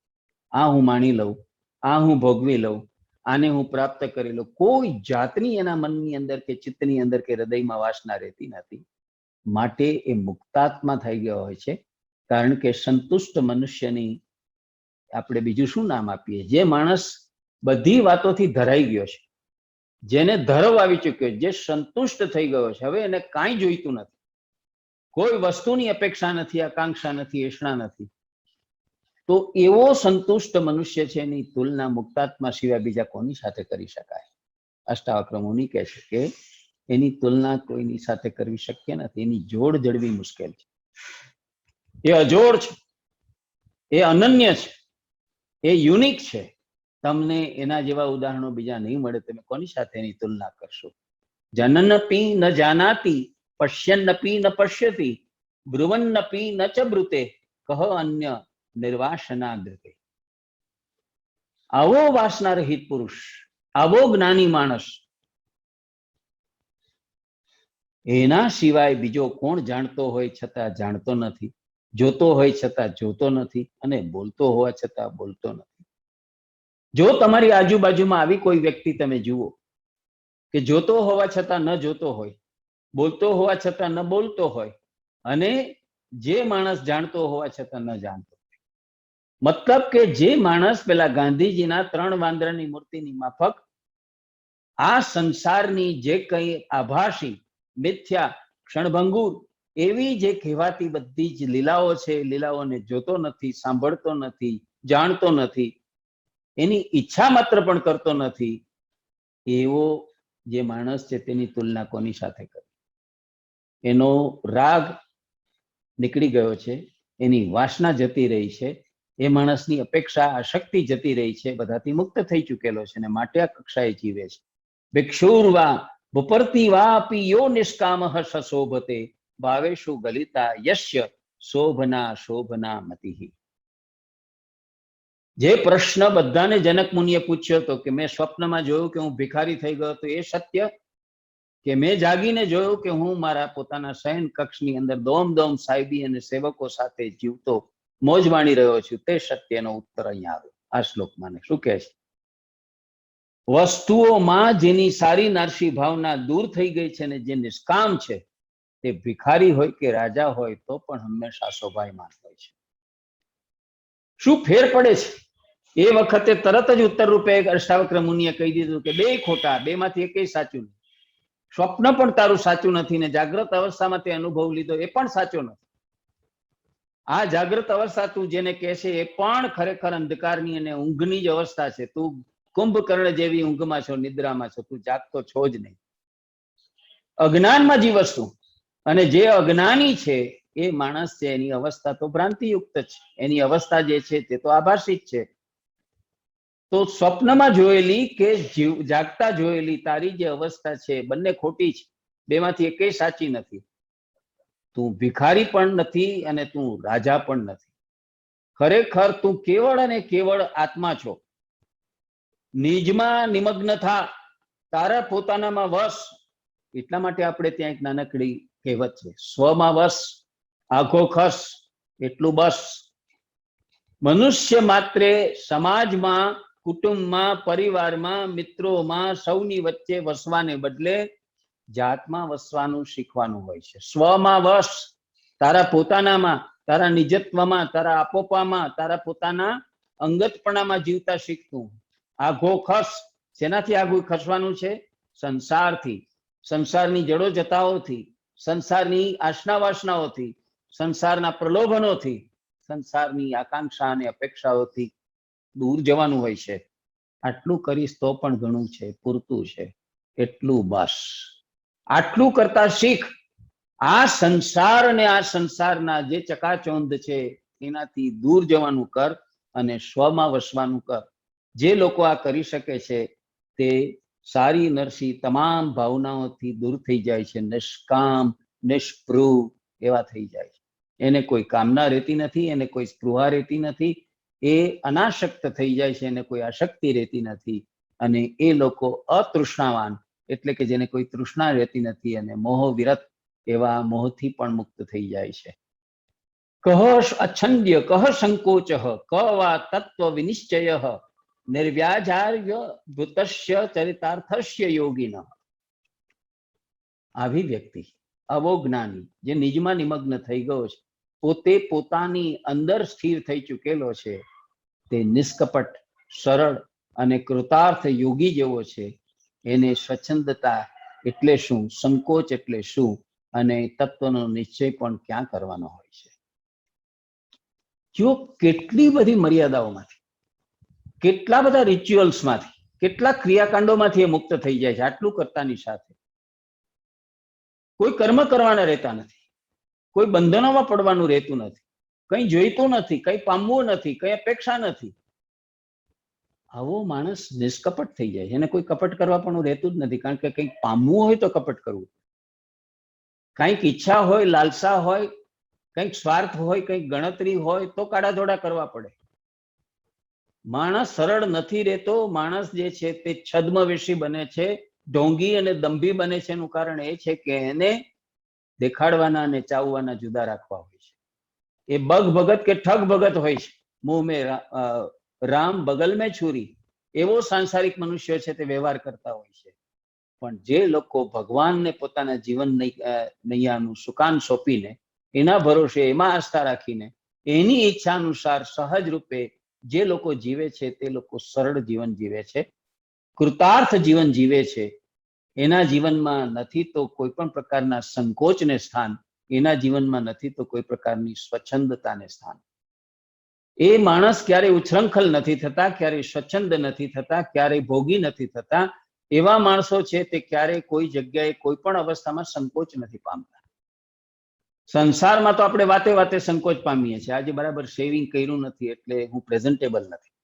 આ હું માણી લઉં, આ હું ભોગવી લઉં, આને હું પ્રાપ્ત કરી લઉં, કોઈ જાતની એના મનની અંદર કે ચિત્તની અંદર કે હૃદયમાં વાસના રહેતી નથી. માટે એ મુક્તાત્મા થઈ ગયો હોય છે. કારણ કે સંતુષ્ટ મનુષ્યની આપણે બીજું શું નામ આપીએ? જે માણસ બધી વાતોથી ધરાઈ ગયો છે, જેને ધરવ આવી ચૂક્યો, જે સંતુષ્ટ થઈ ગયો છે, હવે એને કાંઈ જોઈતું નથી, કોઈ વસ્તુની અપેક્ષા નથી, આકાંક્ષા નથી, એષણા નથી, તો એવો સંતુષ્ટ મનુષ્ય છે, એની તુલના મુક્તાત્મા સિવાય બીજા કોની સાથે કરી શકાય? અષ્ટાવક્ર મુનિ કહે છે કે એની તુલના કોઈની સાથે કરવી શક્ય નથી, એની જોડ જડવી મુશ્કેલ છે. એ અજોડ છે, એ અનન્ય છે, એ યુનિક છે. તમને એના જેવા ઉદાહરણો બીજા નહીં મળે. તમે કોની સાથે એની તુલના કરશો? જનનપી ન જાનાતી, પશ્યન્નપી ન પશ્યતિ, બ્રુવન્નપી ન ચ બ્રુતે, કહ અન્ય નિર્વાસના ગૃહે. આવો વાસના રહિત પુરુષ, આવો જ્ઞાની માણસ, એના સિવાય બીજો કોણ જાણતો હોય છતાં જાણતો નથી, જોતો હોય છતાં જોતો નથી, અને બોલતો હોવા છતાં બોલતો નથી. જો તમારી આજુબાજુમાં આવી કોઈ વ્યક્તિ તમે જુઓ કે જોતો હોવા છતાં ન જોતો હોય, બોલતો હોવા છતાં ન બોલતો હોય, અને જે માણસ જાણતો હોવા છતાં ન જાણતો હોય, મતલબ કે જે માણસ પેલા ગાંધીજીના 3 વાંદરાની મૂર્તિની માફક આ સંસારની જે કંઈ આભાસી મિથ્યા ક્ષણભંગુર એવી જે કહેવાતી બધી જ લીલાઓ છે, લીલાઓને જોતો નથી, સાંભળતો નથી, જાણતો નથી, એની ઈચ્છા માત્ર પણ કરતો નથી, એવો જે માણસ છે તેની તુલના કોની સાથે કરે? એનો રાગ નીકળી ગયો છે, એની વાસના જતી રહી છે, એ માણસની અપેક્ષા આશક્તિ જતી રહી છે, બધાથી મુક્ત થઈ ચૂકેલો છે અને માટે આ કક્ષાએ જીવે છે. ભિક્ષુર્વા ભૂપર્તિ વાપી યો નિષ્કામઃ સશોભતે ભાવેશુ ગલિતા યસ્ય શોભના શોભના મતિઃ. જે પ્રશ્ન બધાને જનક મુનિએ પૂછ્યો હતો કે મેં સ્વપ્નમાં જોયું કે હું ભિખારી થઈ ગયો, તો એ સત્ય? કે મેં જાગીને જોયું કે હું મારા પોતાના શયન કક્ષની અંદર દોમ દોમ સાહેબી અને સેવકો સાથે જીવતો મોજ માણી રહ્યો છું, તે સત્યનો ઉત્તર અહીંયા આવ્યો આ શ્લોકમાં. શું કહે છે? વસ્તુઓમાં જેની સારી નારસી ભાવના દૂર થઈ ગઈ છે ને જે નિષ્કામ છે, તે ભિખારી હોય કે રાજા હોય તો પણ હંમેશા શોભાયમાન હોય છે. શું ફેર પડે છે? એ વખતે તરત જ ઉત્તર રૂપે અષ્ટાવક્ર મુનિએ કહી દીધું કે બે ખોટા, બેમાંથી એકેય સાચું નથી. સ્વપ્ન પણ તારું સાચું નથી ને જાગ્રત અવસ્થામાં તે અનુભવ લીધો એ પણ સાચો નથી. આ જાગ્રત અવસ્થા તું જેને કહે છે એ પણ ખરેખર અંધકારની અને ઊંઘની જ અવસ્થા છે. તું કુંભકર્ણ જેવી ઊંઘમાં છો, નિદ્રામાં છો, તું જાગતો છો જ નહીં. અજ્ઞાનમાં જીવસ તું. અને જે અજ્ઞાની છે એ માણસ છે, એની અવસ્થા તો ભ્રાંતિયુક્ત છે, એની અવસ્થા જે છે તે તો આભાસી જ છે. તો સ્વપ્નમાં જોયેલી કે જાગતા જોયેલી તારી જે અવસ્થા છે બંને ખોટી છે, બેમાંથી એકેય સાચી નથી. તું ભિખારી પણ નથી અને તું રાજા પણ નથી. ખરેખર તું કેવળ અને કેવળ આત્મા છો. નિજમાં નિમગ્ન થા, તારા પોતાનામાં વશ. એટલા માટે આપણે ત્યાં એક નાનકડી કહેવત છે, સ્વમાં વશ આઘો ખસ એટલું બસ. મનુષ્ય માત્રે સમાજમાં, કુટુંબમાં, પરિવારમાં, મિત્રોમાં, સૌની વચ્ચે વસવાને બદલે જાતમાં વસવાનું શીખવાનું હોય છે. સ્વમાં વશ, તારા પોતાનામાં, તારા નિજત્વમાં, તારા આપોપામાં, તારા પોતાના અંગતપણામાં જીવતા શીખતું. આઘો ખસ, શેનાથી આઘું ખસવાનું છે? સંસારથી, સંસારની જડો જતાઓથી, સંસારની આશના વાસનાઓથી, સંસારના પ્રલોભનોથી, સંસારની આકાંક્ષા અને અપેક્ષાઓથી દૂર જવાનું હોય છે. આટલું કરીશ તો પણ ઘણું છે, પૂરતું છે, એટલું બસ. આટલું કરતા શીખ. આ સંસાર અને આ સંસારના જે ચકાચોંધ છે એનાથી દૂર જવાનું કર અને સ્વમાં વસવાનું કર. જે લોકો આ કરી શકે છે તે સારી નરસી તમામ ભાવનાઓથી દૂર થઈ જાય છે, નિષ્કામ નિષ્પૃહ એવા થઈ જાય છે. એને કોઈ કામના રહેતી નથી, એને કોઈ સ્પૃહા રહેતી નથી, એ અનાશક્ત થઈ જાય છે, એને કોઈ આશક્તિ રહેતી નથી. અને એ લોકો અતૃષ્ણાવાન, એટલે કે જેને કોઈ તૃષ્ણા રહેતી નથી, અને મોહ વિરત એવા મોહથી પણ મુક્ત થઈ જાય છે. કહ અછંદ્ય કહ સંકોચ ક વા તત્વ વિનિશ્ચય નિર્વ્યાજાર્ય ભૂતસ્ય ચરિતાર્થસ્ય યોગિન. આવી વ્યક્તિ, આવો જ્ઞાની જે નિજમાં નિમગ્ન થઈ ગયો છે, પોતે પોતાની અંદર સ્થિર થઈ ચૂકેલો છે, તે નિષ્કપટ, સરળ અને કૃતાર્થ યોગી જેવો છે. એને સ્વચ્છંદતા એટલે શું, સંકોચ એટલે શું, અને તત્વનો નિશ્ચય પણ ક્યાં કરવાનો હોય છે. જો કેટલી બધી મર્યાદાઓમાંથી, કેટલા બધા રિચ્યુઅલ્સમાંથી, કેટલા ક્રિયાકાંડોમાંથી એ મુક્ત થઈ જાય છે. આટલું કરતાની સાથે કોઈ કર્મ કરવાના રહેતા નથી, કોઈ બંધનોમાં પડવાનું રહેતું નથી, કંઈ જોઈતું નથી, કંઈ પામવું નથી, કંઈ અપેક્ષા નથી. આવો માણસ નિષ્કપટ થઈ જાય છે. એને કોઈ કપટ કરવા પણ રહેતું જ નથી, કારણ કે કંઈક પામવું હોય તો કપટ કરવું, કંઈક ઈચ્છા હોય, લાલસા હોય, કંઈક સ્વાર્થ હોય, કંઈક ગણતરી હોય તો કાડાધોડા કરવા પડે. માણસ સરળ નથી રહેતો. માણસ જે છે તે છદ્મવેશી બને છે, ઢોંગી અને દંભી બને છે. એનું કારણ એ છે કે એને દેખાડવાના અને ચાવવાના જુદા રાખવા હોય છે. એ બગ ભગત કે ઠગ ભગત હોય છે. મુંહ મેં રામ બગલ મેં છુરી, એવો સાંસારિક મનુષ્ય છે તે વ્યવહાર કરતા હોય છે. પણ જે લોકો ભગવાનને પોતાના જીવન નૈયાનું સુકાન સોંપીને, એના ભરોસે, એમાં આસ્થા રાખીને એની ઈચ્છા અનુસાર સહજ રૂપે જે લોકો જીવે છે તે લોકો સરળ જીવન જીવે છે, કૃતાર્થ જીવન જીવે છે. એના જીવનમાં નથી તો કોઈ પણ પ્રકારના સંકોચને સ્થાન, એના જીવનમાં નથી તો કોઈ પ્રકારની સ્વચ્છંદતાને સ્થાન. એ માણસ ક્યારેય ઉચ્છૃંખલ નથી થતા, ક્યારેય સ્વચ્છંદ નથી થતા, ક્યારેય ભોગી નથી થતા. એવા માણસો છે તે ક્યારેય કોઈ જગ્યાએ કોઈ પણ અવસ્થામાં સંકોચ નથી પામતા. સંસારમાં તો આપણે વાતે વાતે સંકોચ પામીએ છીએ. આજે બરાબર શેવિંગ કર્યું નથી એટલે હું પ્રેઝન્ટેબલ નથી,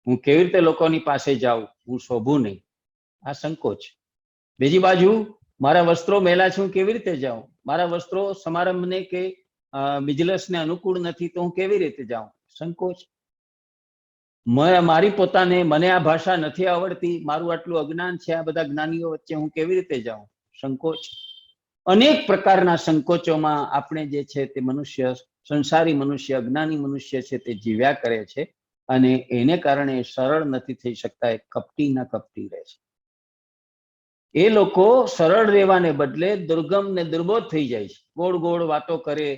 હું કેવી રીતે લોકોની પાસે જાઉં, હું શોભું નહીં, આ સંકોચ. બીજી બાજુ મારા વસ્ત્રો મેલા છે, હું કેવી રીતે જાઉં, મારા વસ્ત્રો સમારંભને કે બિજલસને અનુકૂળ નથી તો હું કેવી રીતે જાઉં, સંકોચ. મારી પોતાને મને આ ભાષા નથી આવડતી, મારું આટલું અજ્ઞાન છે, આ બધા જ્ઞાનીઓ વચ્ચે હું કેવી રીતે જાઉં, સંકોચ. અનેક પ્રકારના સંકોચોમાં આપણે જે છે તે મનુષ્ય, સંસારી મનુષ્ય, અજ્ઞાની મનુષ્ય છે તે જીવ્યા કરે છે અને એને કારણે સરળ નથી થઈ શકતા, એ કપટીના કપટી રહે છે. એ લોકો સરળ રહેવાને બદલે દુર્ગમ ને દુર્બોધ થઈ જાય છે. ગોળ ગોળ વાતો કરે,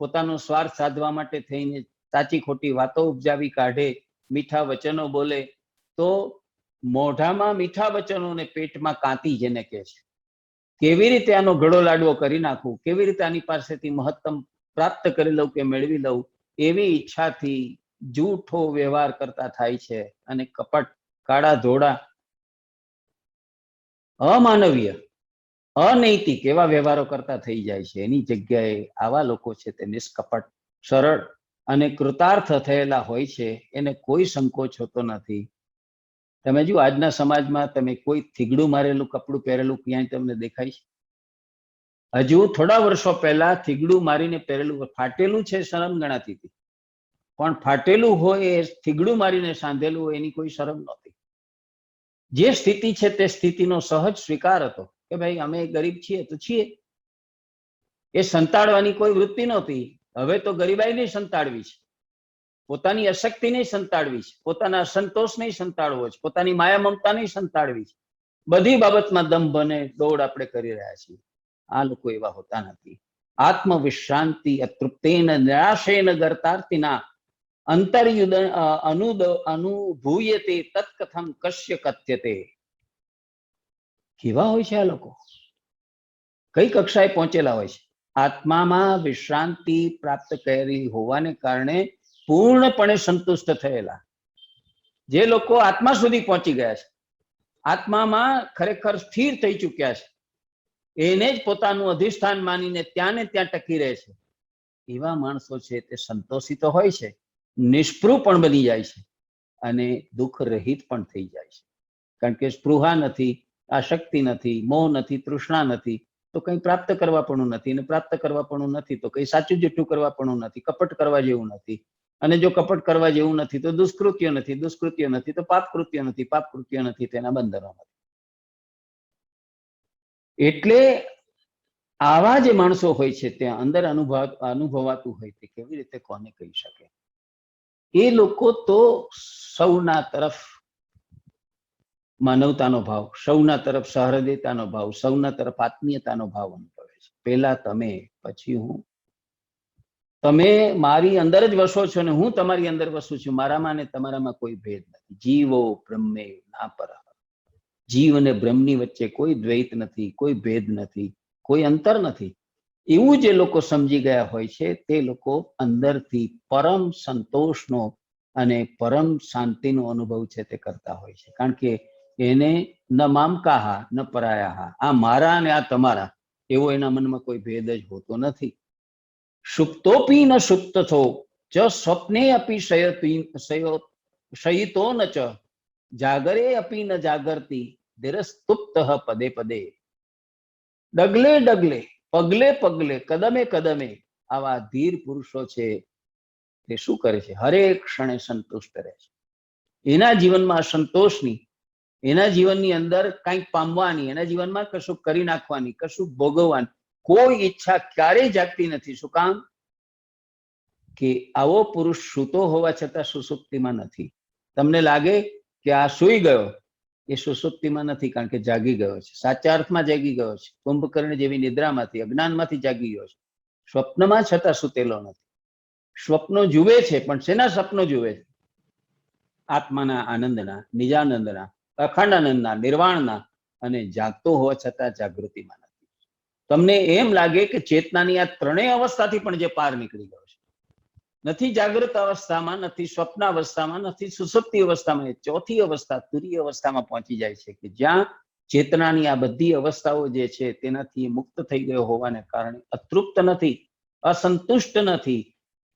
પોતાનો સ્વાર્થ સાધવા માટે થઈને સાચી ખોટી વાતો ઉપજાવી કાઢે, મીઠા વચનો બોલે. તો મોઢામાં મીઠા વચનો ને પેટમાં કાંતી જેને કહે છે, કેવી રીતે આનો ઘડો લાડવો કરી નાખું, કેવી રીતે આની પાસેથી મહત્તમ પ્રાપ્ત કરી લઉં કે મેળવી લઉં, એવી ઈચ્છાથી જૂઠો વ્યવહાર કરતા થાય છે અને કપટ, કાળા ધોળા, અમાનવીય, અનૈતિક એવા વ્યવહારો કરતા થઈ જાય છે. એની જગ્યાએ આવા લોકો છે તે નિષ્કપટ, સરળ અને કૃતાર્થ થયેલા હોય છે, એને કોઈ સંકોચ હોતો નથી. તમે જો આજના સમાજમાં તમે કોઈ થીગડું મારેલું કપડું પહેરેલું ક્યાંય તમને દેખાય છે? હજુ થોડા વર્ષો પહેલા થીગડું મારીને પહેરેલું ફાટેલું છે શરમ ગણાતી હતી, પણ ફાટેલું હોય એ થીગડું મારીને સાંધેલું હોય એની કોઈ શરમ નહોતી. જે સ્થિતિ છે તે સ્થિતિનો સહજ સ્વીકાર હતો કે ભાઈ અમે ગરીબ છીએ તો છીએ. એ સંતાડવાની કોઈ વૃત્તિ નહોતી. હવે તો ગરીબાઈ નહીં સંતાડવી છે, પોતાની અશક્તિ નહીં સંતાડવી છે, પોતાના અસંતોષ નહીં સંતાડવો છે, પોતાની માયા મમતા નહીં સંતાડવી છે. બધી બાબતમાં દંભ અને દોડ આપણે કરી રહ્યા છીએ. આ લોકો એવા હોતા નથી. આત્મવિશ્રાંતિ અતૃપ્તેન નિરાશેન ગર્તાર્તિના અંતર્યુદ અનુભૂયતે તત્કથમ કશ્ય કથ્યતે. કેવા હોય છે આ લોકો, કઈ કક્ષાએ પહોંચેલા હોય છે? આત્મામાં વિશ્રાંતિ પ્રાપ્ત કરી હોવાને કારણે પૂર્ણપણે સંતુષ્ટ થયેલા જે લોકો આત્મા સુધી પહોંચી ગયા છે, આત્મામાં ખરેખર સ્થિર થઈ ચુક્યા છે, એને જ પોતાનું અધિષ્ઠાન માનીને ત્યાં ને ત્યાં ટકી રહે છે, એવા માણસો છે તે સંતોષિત હોય છે, નિષ્પૃહ પણ બની જાય છે અને દુઃખ રહિત પણ થઈ જાય છે. કારણ કે સ્પૃહા નથી, આશક્તિ નથી, મોહ નથી, તૃષ્ણા નથી, તો કંઈ પ્રાપ્ત કરવા પણ નથી, અને પ્રાપ્ત કરવા પણ નથી તો કંઈ સાચું જૂઠું કરવા પણ નથી, કપટ કરવા જેવું નથી. અને જો કપટ કરવા જેવું નથી તો દુષ્કૃત્ય નથી, દુષ્કૃત્ય નથી તો પાપ કૃત્ય નથી, પાપ કૃત્ય નથી તેના બંધનો નથી. એટલે આવા જે માણસો હોય છે ત્યાં અંદર અનુભવાતું હોય તે કેવી રીતે કોને કહી શકે? એ લોકો તો સૌના તરફ માનવતાનો ભાવ, સૌના તરફ સહૃદયતાનો ભાવ, સૌના તરફ આત્મીયતાનો ભાવ અનુભવે છે. પહેલા તમે, પછી હું. તમે મારી અંદર જ વસો છો ને હું તમારી અંદર વસું છું, મારામાં ને તમારામાં કોઈ ભેદ નથી. જીવો બ્રહ્મે ના પર. જીવ અને બ્રહ્મની વચ્ચે કોઈ દ્વૈત નથી, કોઈ ભેદ નથી, કોઈ અંતર નથી. એવું જે લોકો સમજી ગયા હોય છે તે લોકો અંદરથી પરમ સંતોષનો અને પરમ શાંતિનો અનુભવ છે તે કરતા હોય છે. કારણ કે એને ન મામકાહા ન પરાયાહા, આ મારા અને આ તમારા એવો એના મનમાં કોઈ ભેદ જ હોતો નથી. સુપ્તોપી ન સુપ્તથો ચ સ્વપ્ને અપી શયિતો ન ચ જાગરે અપી ન જાગરતી ધીરસ્તુપ્ત પદે પદે. ડગલે ડગલે, પગલે પગલે, કદમે કદમે આવા ધીર પુરુષો છે તે શું કરે છે? હરેક ક્ષણે સંતુષ્ટ રહે છે. એના જીવનમાં સંતોષની, એના જીવનની અંદર કંઈક પામવાની, એના જીવનમાં કશું કરી નાખવાની, કશું ભોગવવાની કોઈ ઈચ્છા ક્યારેય જાગતી નથી. શું કામ? કે આવો પુરુષ સૂતો હોવા છતાં સુસુપ્તિમાં નથી. તમને લાગે કે આ સૂઈ ગયો, એ સુસુપ્તિમાં નથી, કારણ કે જાગી ગયો છે, સાચા અર્થમાં જાગી ગયો છે. કુંભકર્ણ જેવી નિદ્રામાંથી, અજ્ઞાનમાંથી જાગી ગયો છે. સ્વપ્નમાં છતાં સૂતેલો નથી. સ્વપ્નો જુએ છે, પણ શેના સ્વપ્નો જુએ છે? આત્માના આનંદના, નિજાનંદના, અખંડાનંદના, નિર્વાણના, અને જાગતો હોવા છતાં જાગૃતિમાં નથી. તમને એમ લાગે કે ચેતનાની આ ત્રણેય અવસ્થાથી પણ જે પાર નીકળી ગયો છે, નથી જાગૃત અવસ્થામાં, નથી સ્વપ્ન અવસ્થામાં, નથી સુષુપ્તિ અવસ્થામાં, એ ચોથી અવસ્થા તુરીય અવસ્થામાં પહોંચી જાય છે કે જ્યાં ચેતનાની આ બધી અવસ્થાઓ જે છે તેનાથી મુક્ત થઈ ગયો હોવાને કારણે અતૃપ્ત નથી, અસંતુષ્ટ નથી,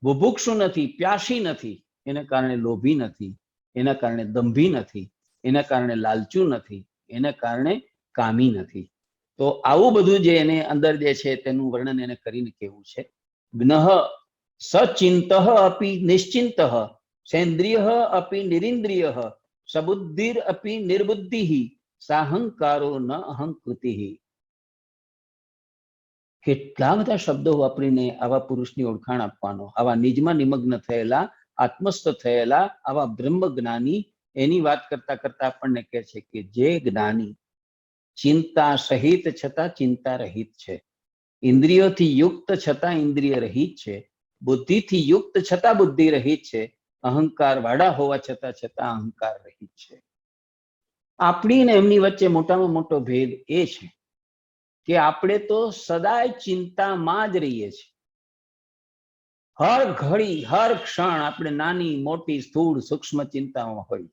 બુભુક્ષુ નથી, પ્યાસી નથી, એને કારણે લોભી નથી, એના કારણે દંભી નથી, એના કારણે લાલચુ નથી, એના કારણે કામી નથી. તો આવું બધું જે એને અંદર જે છે તેનું વર્ણન એને કરીને કેવું છે. જ્ઞઃ સચિંત અપી નિશ્ચિંત, સેન્દ્રિય અપી નિરિન્દ્રિય, સબુદ્ધિર અપી નિર્બુદ્ધિ, સાહંકારો ન અહંકૃતિ. કેટલા બધા શબ્દો વાપરીને આવા પુરુષની ઓળખાણ આપવાનો, આવા નિજમાં નિમગ્ન થયેલા, આત્મસ્થ થયેલા આવા બ્રહ્મ જ્ઞાની એની વાત કરતા કરતા આપણને કહે છે કે જે જ્ઞાની ચિંતા સહિત છતાં ચિંતા રહિત છે, ઇન્દ્રિયોથી યુક્ત છતાં ઇન્દ્રિય રહિત છે, બુદ્ધિથી યુક્ત છતાં બુદ્ધિ રહિત છે, અહંકાર વાળા હોવા છતાં અહંકાર રહિત છે. આપણી ને એમની વચ્ચે મોટામાં મોટો ભેદ એ છે કે આપણે તો સદાય ચિંતામાં જ રહીએ છીએ. હર ઘડી હર ક્ષણ આપણે નાની મોટી સ્થૂળ સૂક્ષ્મ ચિંતામાં હોય.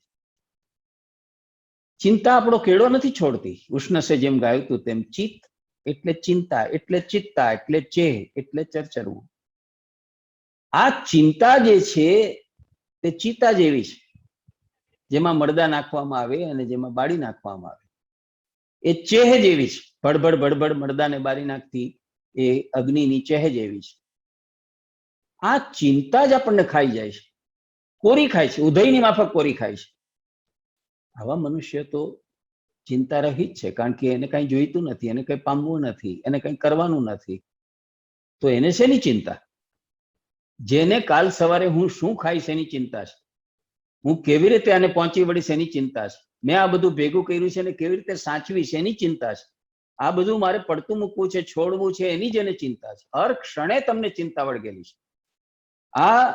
ચિંતા આપણો કેળો નથી છોડતી. ઉષ્ણસે જેમ ગાયું હતું તેમ ચિત્ત એટલે ચિંતા, એટલે ચિત્તા, એટલે ચેહ, એટલે ચરચરવું. આ ચિંતા જે છે તે ચિતા જેવી છે, જેમાં મરદા નાખવામાં આવે અને જેમાં બાળી નાખવામાં આવે. એ ચેહ જેવી છે, ભડભડ ભડભડ મરદાને બારી નાખતી એ અગ્નિની ચેહ જેવી છે. આ ચિંતા જ આપણને ખાઈ જાય છે, કોરી ખાય છે, ઉદયની માફક કોરી ખાય છે. આવા મનુષ્ય તો ચિંતા રહિત છે, કારણ કે એને કઈ જોઈતું નથી, એને કઈ પામવું નથી, એને કઈ કરવાનું નથી. તો એને શેની ચિંતા? જેને કાલ સવારે હું શું ખાઈશ એની ચિંતા છે, હું કેવી રીતે આને પહોંચી વળીશ એની ચિંતા છે, મેં આ બધું ભેગું કર્યું છે અને કેવી રીતે સાચવીશ એની ચિંતા છે, આ બધું મારે પડતું મૂકવું છે, છોડવું છે, એની જ એને ચિંતા છે. હર ક્ષણે તમને ચિંતા વળગેલી છે. આ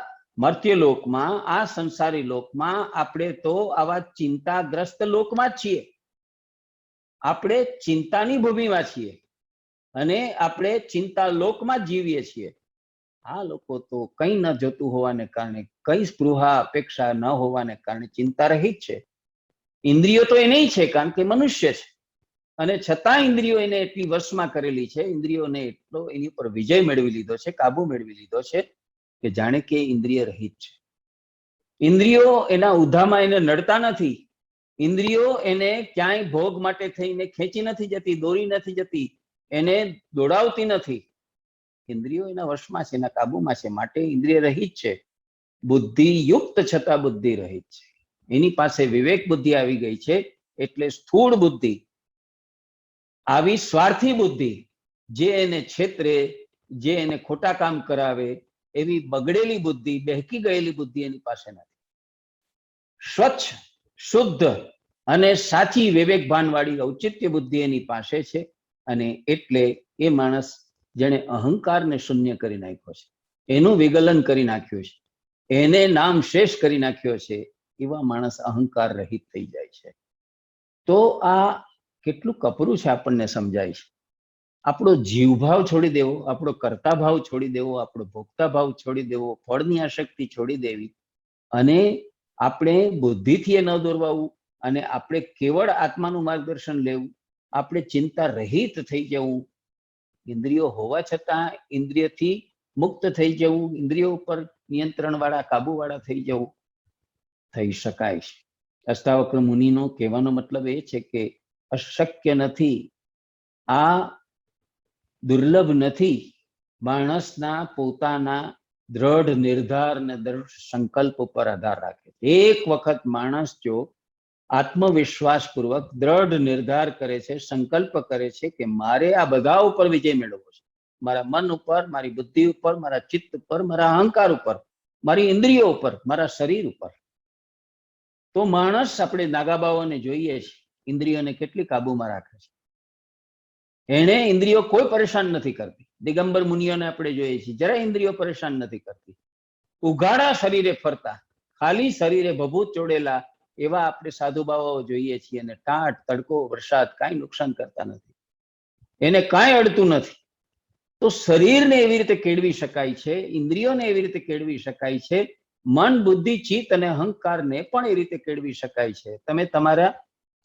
મર્ત્ય લોકમાં, આ સંસારી લોકમાં આપણે તો આવા ચિંતાગ્રસ્ત લોકમાં જ છીએ. આપણે ચિંતાની ભૂમિમાં છીએ અને આપણે ચિંતા લોકમાં જ જીવીએ છીએ. આ લોકો તો કંઈ ન જોતું હોવાને કારણે, કઈ સ્પૃહા અપેક્ષા ન હોવાને કારણે ચિંતા રહિત છે. ઇન્દ્રિયો તો એને છે, કારણ કે મનુષ્ય છે, અને છતાં ઇન્દ્રિયો એને એટલી વશમાં કરેલી છે, ઇન્દ્રિયોને એટલો એની ઉપર વિજય મેળવી લીધો છે, કાબુ મેળવી લીધો છે કે જાણે કે ઇન્દ્રિય રહિત છે. ઇન્દ્રિયો એના ઉધામાં એને નડતા નથી. ઇન્દ્રિયો એને ક્યાંય ભોગ માટે થઈને ખેંચી નથી જતી, દોરી નથી જતી, એને દોડાવતી નથી. ઇન્દ્રિયો એના વશમાં છે, એના કાબુમાં છે, માટે ઇન્દ્રિય રહિત છે. બુદ્ધિ યુક્ત છતાં બુદ્ધિ રહિત છે. એની પાસે વિવેક બુદ્ધિ આવી ગઈ છે, એટલે સ્થૂળ બુદ્ધિ, આવી સ્વાર્થી બુદ્ધિ, જે એને છેતરે, જે એને ખોટા કામ કરાવે, એવી બગડેલી બુદ્ધિ, બહેકી ગયેલી બુદ્ધિ એની પાસે નથી. સ્વચ્છ, શુદ્ધ અને સાચી વિવેક ભાનવાળી ઔચિત્ય બુદ્ધિ એની પાસે છે. અને એટલે એ માણસ જેને અહંકારને શૂન્ય કરી નાખ્યો છે, એનું વિગલન કરી નાખ્યું છે, એને નામ શેષ કરી નાખ્યો છે, એવા માણસ અહંકાર રહિત થઈ જાય છે. તો આ કેટલું કપરું છે આપણને સમજાય છે. આપણો જીવભાવ છોડી દેવો, આપણો કર્તા ભાવ છોડી દેવો, આપણો ભોગતા ભાવ છોડી દેવો, ફળની આસક્તિ છોડી દેવી, અને આપણે બુદ્ધિથી એ ન દોરવાવું, અને આપણે કેવળ આત્માનું માર્ગદર્શન લેવું, આપણે ચિંતા રહિત થઈ જવું, ઇન્દ્રિયો હોવા છતાં ઇન્દ્રિયથી મુક્ત થઈ જવું, ઇન્દ્રિયો ઉપર નિયંત્રણ વાળા, કાબુ વાળા થઈ જવું, થઈ શકાય છે. અષ્ટાવક્ર મુનિનો કહેવાનો મતલબ એ છે કે અશક્ય નથી, આ દુર્લભ નથી. માણસના પોતાના દ્રઢ નિર્ધાર અને દ્રઢ સંકલ્પ ઉપર આધાર રાખે. એક વખત માણસ જો આત્મવિશ્વાસ પૂર્વક દ્રઢ નિર્ધાર કરે છે, સંકલ્પ કરે છે કે મારે આ બધા ઉપર વિજય મેળવવો છે, મારા મન ઉપર, મારી બુદ્ધિ ઉપર, મારા ચિત્ત ઉપર, મારા અહંકાર ઉપર, મારી ઇન્દ્રિયો ઉપર, મારા શરીર ઉપર, તો માણસ, આપણે નાગાબાઓને જોઈએ છે, ઇન્દ્રિયોને કેટલી કાબુમાં રાખે છે. એને ઇન્દ્રિયો કોઈ પરેશાન નથી કરતી. દિગંબર મુનિઓને આપણે જોઈએ છીએ, જરા ઇન્દ્રિયો પરેશાન નથી કરતી. ઉઘાડા શરીરે ફરતા, ખાલી શરીરે ભભૂત ચોડેલા એવા આપણે સાધુ બાવાઓ જોઈએ છીએ, અને ટાટ તડકો વરસાદ કાંઈ નુકસાન કરતા નથી, એને કાંઈ અડતું નથી. તો શરીરને એવી રીતે કેળવી શકાય છે, ઇન્દ્રિયોને એવી રીતે કેળવી શકાય છે, મન, બુદ્ધિ, ચિત્ત અને અહંકારને પણ એ રીતે કેળવી શકાય છે. તમે તમારા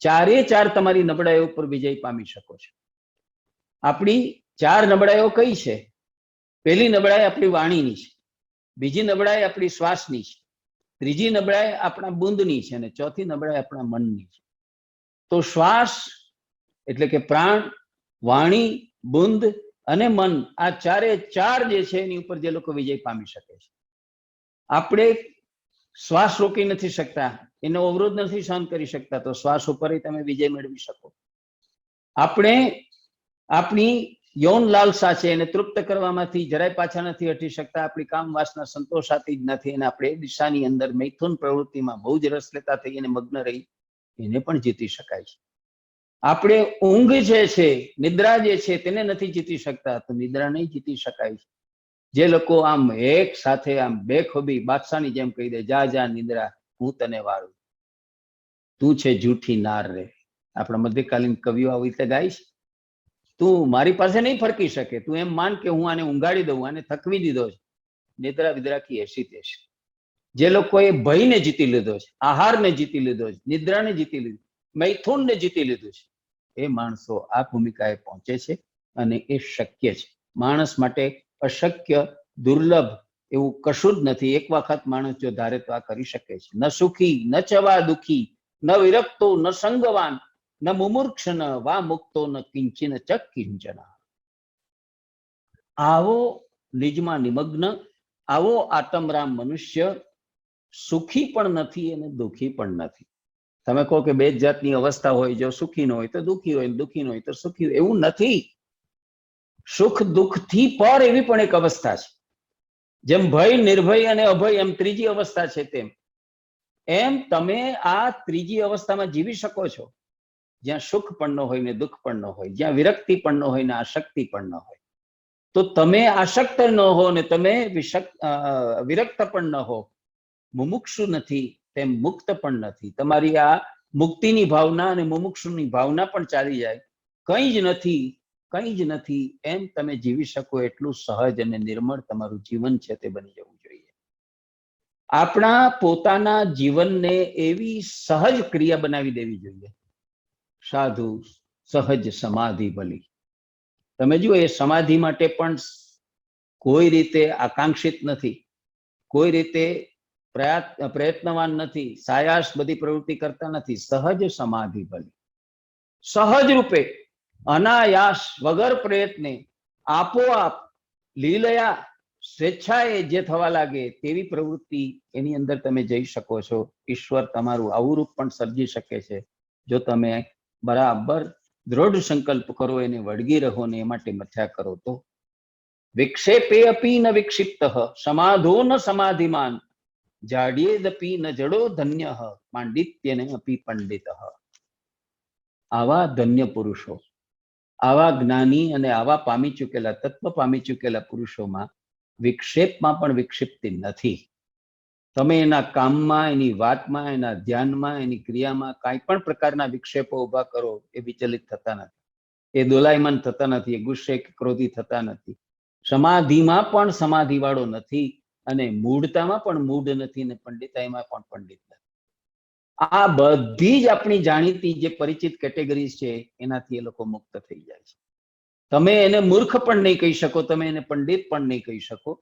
ચારે ચાર તમારી નબળાઈઓ ઉપર વિજય પામી શકો છો. આપણી ચાર નબળાઈઓ કઈ છે? પહેલી નબળાઈ આપણી વાણીની છે, બીજી નબળાઈ આપણી શ્વાસની છે, ત્રીજી નબળાઈ આપણા બુંદની છે, અને ચોથી નબળાઈ આપણા મનની છે. તો શ્વાસ એટલે કે પ્રાણ, વાણી, બુંદ અને મન, આ ચારે ચાર જે છે એની ઉપર જે લોકો વિજય પામી શકે છે. આપણે શ્વાસ રોકી નથી શકતા, એનો અવરોધ નથી સહન કરી શકતા, તો શ્વાસ ઉપર તમે વિજય મેળવી શકો. આપણે આપણી યૌન લાલસા છે એને તૃપ્ત કરવામાંથી જરાય પાછા નથી હટી શકતા, આપણી કામ વાસના સંતોષાતી જ નથી, અને આપણે દિશાની અંદર મૈથુન પ્રવૃત્તિમાં બહુ જ રસ લેતા થઈ અને મગ્ન રહી, એને પણ જીતી શકાય છે. આપણે ઊંઘ જે છે, નિદ્રા જે છે, તેને નથી જીતી શકતા, તો નિદ્રા નહીં જીતી શકાય છે. જે લોકો આમ એક સાથે આમ બેખોબી બાદશાહની જેમ કહી દે, જા જા નિદ્રા, હું તને વાળું, તું છે જૂઠી નાર રે. આપણા મધ્યકાલીન કવિઓ આવી રીતે ગાય છે. તું મારી પાસે નહીં ફરકી શકે, તું એમ માન કે હું આને ઊંઘાડી દઉં, આને થકવી દીધો છે. નિદ્રા વિદ્રા કી એસી તેસી. જે લોકોએ ભયને જીતી લીધો છે, આહારને જીતી લીધો છે, નિદ્રાને જીતી લીધું, મૈથુનને જીતી લીધું છે, એ માણસો આ ભૂમિકાએ પહોંચે છે, અને એ શક્ય છે. માણસ માટે અશક્ય, દુર્લભ એવું કશું જ નથી. એક વખત માણસ જો ધારે તો આ કરી શકે છે. ન સુખી ન ચવા દુખી, ન વિરક્તો ન સંગવાન, ન મુમૂર્ક્ષ ન વા મુક્તો ન કિંચિન ચક કિંચન. આવો નિજમાં નિમગ્ન, આવો આત્મરામ મનુષ્ય સુખી પણ નથી અને દુખી પણ નથી. તમે કહો કે બે જાતની અવસ્થા હોય, જો સુખી ન હોય તો દુખી હોય, દુખી ન હોય તો સુખી હોય, એવું નથી. સુખ દુઃખથી પર એવી પણ એક અવસ્થા છે. જેમ ભય, નિર્ભય અને અભય એમ ત્રીજી અવસ્થા છે, એમ તમે આ ત્રીજી અવસ્થામાં જીવી શકો છો, જ્યાં સુખ પણ ન હોય ને દુઃખ પણ ન હોય, જ્યાં વિરક્તિ પણ ન હોય ને આસક્તિ પણ ન હોય. તો તમે આસક્ત ન હો ને તમે વિરક્ત પણ ન હો, મુમુક્ષુ નથી તેમ મુક્ત પણ નથી. તમારી આ મુક્તિની ભાવના અને મુમુક્ષુની ભાવના પણ ચાલી જાય, કંઈ જ નથી, કંઈ જ નથી એમ તમે જીવી શકો, એટલું સહજ અને નિર્મળ તમારું જીવન છે તે બની જવું જોઈએ. આપણા પોતાના જીવનને એવી સહજ ક્રિયા બનાવી દેવી જોઈએ. સાધુ સહજ સમાધિ ભલી. તમે જુઓ, એ સમાધિ માટે પણ કોઈ રીતે આકાંક્ષિત નથી, કોઈ રીતે પ્રયત્નવાન નથી, સાયાસ બધી પ્રવૃત્તિ કરતા નથી. સહજ સમાધિ ભલી, સહજ રૂપે અનાયાસ વગર પ્રયત્ને આપોઆપ લીલયા સ્વેચ્છાએ જે થવા લાગે તેવી પ્રવૃત્તિ એની અંદર તમે જઈ શકો છો. ઈશ્વર તમારું આવું રૂપ પણ સર્જી શકે છે, જો તમે બરાબર દ્રઢ સંકલ્પ કરો, એને વળગી રહો ને એ માટે મથ્યા કરો તો. વિક્ષેપે અપી ન વિક્ષિપ્ત, સમાધો ન સમાધિમાન, જાડ્યેદપી ન જડો ધન્ય, પાંડિત્યને અપી પંડિત. આવા ધન્ય પુરુષો, આવા જ્ઞાની અને આવા પામી ચૂકેલા, તત્વ પામી ચૂકેલા પુરુષોમાં વિક્ષેપમાં પણ વિક્ષિપ્તિ નથી. તમે એના કામમાં, એની વાતમાં, એના ધ્યાનમાં, એની ક્રિયામાં કાંઈ પણ પ્રકારના વિક્ષેપો ઉભા કરો, એ વિચલિત થતા નથી, એ દોલાયમાન થતા નથી, એ ગુસ્સે કે ક્રોધી થતા નથી. સમાધિમાં પણ સમાધિ વાળો નથી, અને મૂઢતામાં પણ મૂઢ નથી, અને પંડિતાઈમાં પણ પંડિત નથી. આ બધી જ આપણી જાણીતી જે પરિચિત કેટેગરીઝ છે, એનાથી એ લોકો મુક્ત થઈ જાય છે. તમે એને મૂર્ખ પણ નહીં કહી શકો, તમે એને પંડિત પણ નહીં કહી શકો,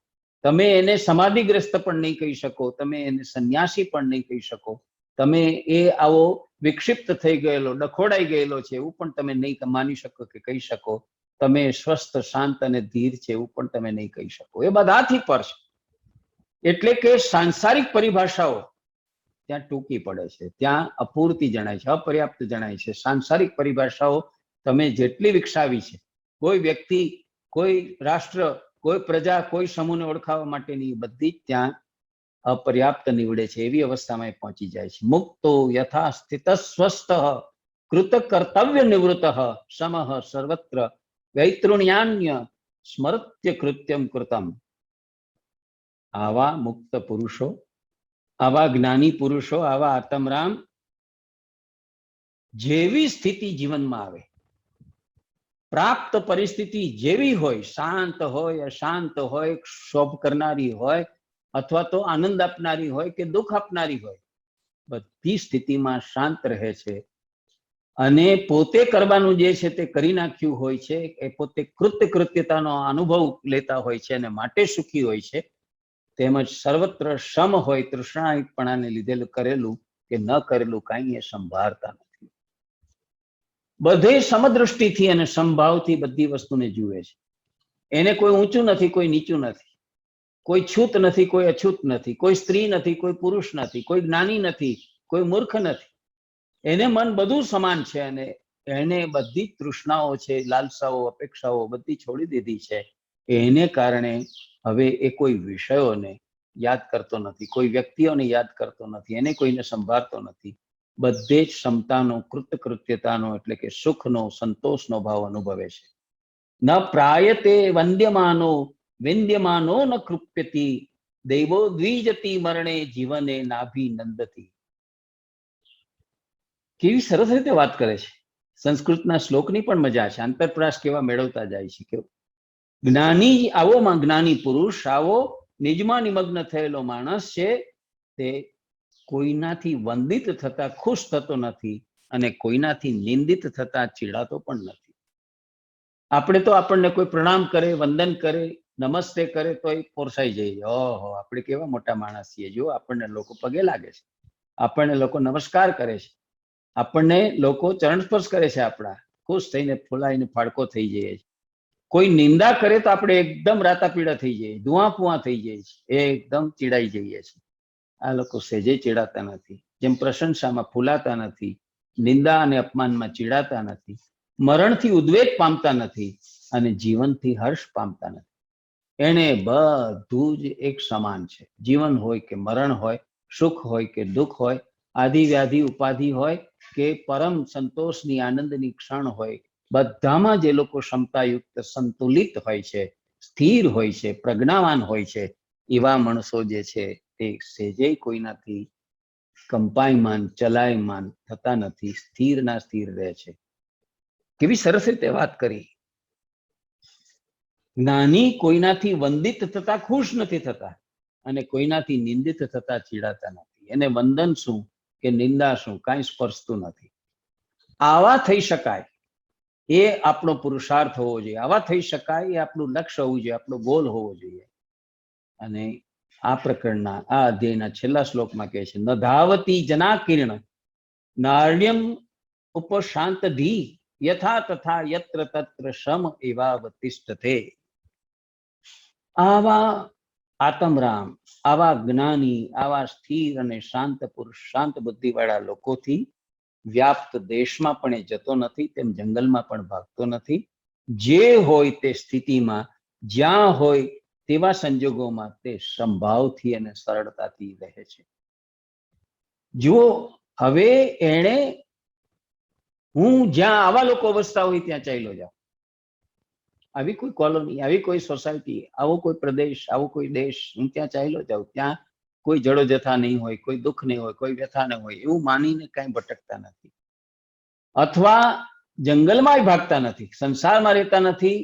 તમે એને સમાધિગ્રસ્ત પણ નહીં કહી શકો, તમે એને સંન્યાસી પણ નહીં કહી શકો, તમે એ આવો વિક્ષિપ્ત થઈ ગયેલો, ડખોડાઈ ગયેલો છે એવું પણ તમે નહીં માની શકો કે કહી શકો. તમે સ્વસ્થ, શાંત અને ધીર છે એવું પણ તમે નહીં કહી શકો. એ બધાથી પર છે. એટલે કે સાંસારિક પરિભાષાઓ ત્યાં ટૂંકી પડે છે, ત્યાં અપૂરતી જણાય છે, અપર્યાપ્ત જણાય છે. સાંસારિક પરિભાષાઓ તમે જેટલી વિકસાવી છે, કોઈ વ્યક્તિ, કોઈ રાષ્ટ્ર, કોઈ પ્રજા, કોઈ સમૂહને ઓળખાવા માટેની બધી જ ત્યાં અપર્યાપ્ત નીવડે છે. એવી અવસ્થામાં એ પહોંચી જાય છે. મુક્તો યથા સ્થિત સ્વસ્થ કૃત કર્તવ્ય નિવૃત્ત સમઃ સર્વત્ર વૈતૃણ્યાન્ય સ્મરત્ય કૃત્યમ કૃતમ. આવા મુક્ત પુરુષો, આવા જ્ઞાની પુરુષો, આવા આત્મરામ જેવી સ્થિતિ જીવનમાં આવે, પ્રાપ્ત પરિસ્થિતિ જેવી હોય, શાંત હોય, અશાંત હોય, ક્ષોભ કરનારી હોય અથવા તો આનંદ આપનારી હોય કે દુઃખ આપનારી હોય, બધી સ્થિતિમાં શાંત રહે છે અને પોતે કરવાનું જે છે તે કરી નાખ્યું હોય છે, એ પોતે કૃત્યતાનો અનુભવ લેતા હોય છે અને માટે સુખી હોય છે. તેમજ સર્વત્ર સમ હોય, તૃષ્ણાપણાને લીધેલું કરેલું કે ન કરેલું કાંઈ એ સંભાળતા નથી. બધે સમદ્રષ્ટિથી અને સંભાવથી બધી વસ્તુને જુએ છે. એને કોઈ ઊંચું નથી, કોઈ નીચું નથી, કોઈ છૂત નથી, કોઈ અછૂત નથી, કોઈ સ્ત્રી નથી, કોઈ પુરુષ નથી, કોઈ જ્ઞાની નથી, કોઈ મૂર્ખ નથી. એને મન બધું સમાન છે અને એને બધી તૃષ્ણાઓ છે, લાલસાઓ, અપેક્ષાઓ બધી છોડી દીધી છે. એને કારણે હવે એ કોઈ વિષયોને યાદ કરતો નથી, કોઈ વ્યક્તિઓને યાદ કરતો નથી, એને કોઈને સંભાળતો નથી. બધે જ ક્ષમતાનો, કૃત્યતાનો એટલે કે સુખનો, સંતોષનો ભાવ અનુભવે છે. ન પ્રાયતે વંદ્યમાનો વિંદ્યમાનો ન કૃપ્યતિ, દેવો દ્વિજતી મરણે જીવને નાભિનંદતી. કેવી સરસ રીતે વાત કરે છે. સંસ્કૃતના શ્લોકની પણ મજા છે. આંતરપ્રાસ કેવા મેળવતા જાય છે. કેવું જ્ઞાની, આવો જ્ઞાની પુરુષ, આવો નિજમાં નિમગ્ન થયેલો માણસ છે, તે કોઈનાથી વંદિત થતા ખુશ થતો નથી અને કોઈનાથી નિંદિત થતા ચીડાતો પણ નથી. આપણે તો આપણને કોઈ પ્રણામ કરે, વંદન કરે, નમસ્તે કરે તો એ પોરસાઈ જઈએ, ઓહો આપણે કેવા મોટા માણસ છીએ, જો આપણને લોકો પગે લાગે છે, આપણને લોકો નમસ્કાર કરે છે, આપણને લોકો ચરણ સ્પર્શ કરે છે, આપણા ખુશ થઈને ફૂલાઈને ફાડકો થઈ જઈએ છે. કોઈ નિંદા કરે તો આપણે એકદમ રાતાપીડા થઈ જઈએ, ધુઆપુઆ થઈ જઈએ છીએ, એકદમ ચીડાઈ જઈએ છીએ. આ લોકો સહેજે ચીડાતા નથી. જેમ પ્રશંસામાં ફૂલાતા નથી, નિંદા અને અપમાનમાં ચીડાતા નથી, મરણથી ઉદ્વેગ પામતા નથી અને જીવનથી હર્ષ પામતા નથી. એને બધું જ એક સમાન છે. જીવન હોય કે મરણ હોય, સુખ હોય કે દુઃખ હોય, આદિ વ્યાધિ ઉપાધિ હોય કે પરમ સંતોષની આનંદની ક્ષણ હોય, બધામાં જે લોકો ક્ષમતાયુક્ત સંતુલિત હોય છે, સ્થિર હોય છે, પ્રજ્ઞાવાન હોય છે, એવા માણસો જે છે તે સહેજે કોઈનાથી કંપાયમાન, ચલાયમાન થતા નથી, સ્થિરના સ્થિર રહે છે. કેવી સરસ રીતે વાત કરી. જ્ઞાની કોઈનાથી વંદિત થતા ખુશ નથી થતા અને કોઈનાથી નિંદિત થતા ચીડાતા નથી. એને વંદન શું કે નિંદા શું કાંઈ સ્પર્શતું નથી. આવા થઈ શકાય એ આપણો પુરુષાર્થ હોવો જોઈએ. આવા થઈ શકાય એ આપણું લક્ષ્ય હોવું જોઈએ, આપણો ગોલ હોવો જોઈએ. અને આ પ્રકરણના આ અધ્યાયના છેલ્લા શ્લોકમાં કહે છે, ન ધાવતી જનાકીર્ણ નાર્યમ ઉપશાંતધી યથા તથા યત્ર તત્ર શમ એવાવતિષ્ઠતે. આવા આત્મરામ, આવા જ્ઞાની, આવા સ્થિર અને શાંત પુરુષ, શાંત બુદ્ધિવાળા લોકોથી વ્યાપ્ત દેશમાં પણ એ જતો નથી, તેમ જંગલમાં પણ ભાગતો નથી. જે હોય તે સ્થિતિમાં, જ્યાં હોય તેવા સંજોગોમાં તે સંભાવથી અને સરળતાથી રહે છે. જુઓ, હવે એણે હું જ્યાં આવા લોકો વસતા હોય ત્યાં ચાલ્યો જાઉં. આવી કોઈ કોલોની, આવી કોઈ સોસાયટી, આવો કોઈ પ્રદેશ, આવો કોઈ દેશ, હું ત્યાં ચાલ્યો જાઉં, ત્યાં કોઈ જડો જથા નહીં હોય, કોઈ દુઃખ નહીં હોય, કોઈ વ્યથા નહીં હોય, એવું માનીને કઈ ભટકતા નથી. અથવા જંગલમાં ભાગતા નથી, સંસારમાં રહેતા નથી.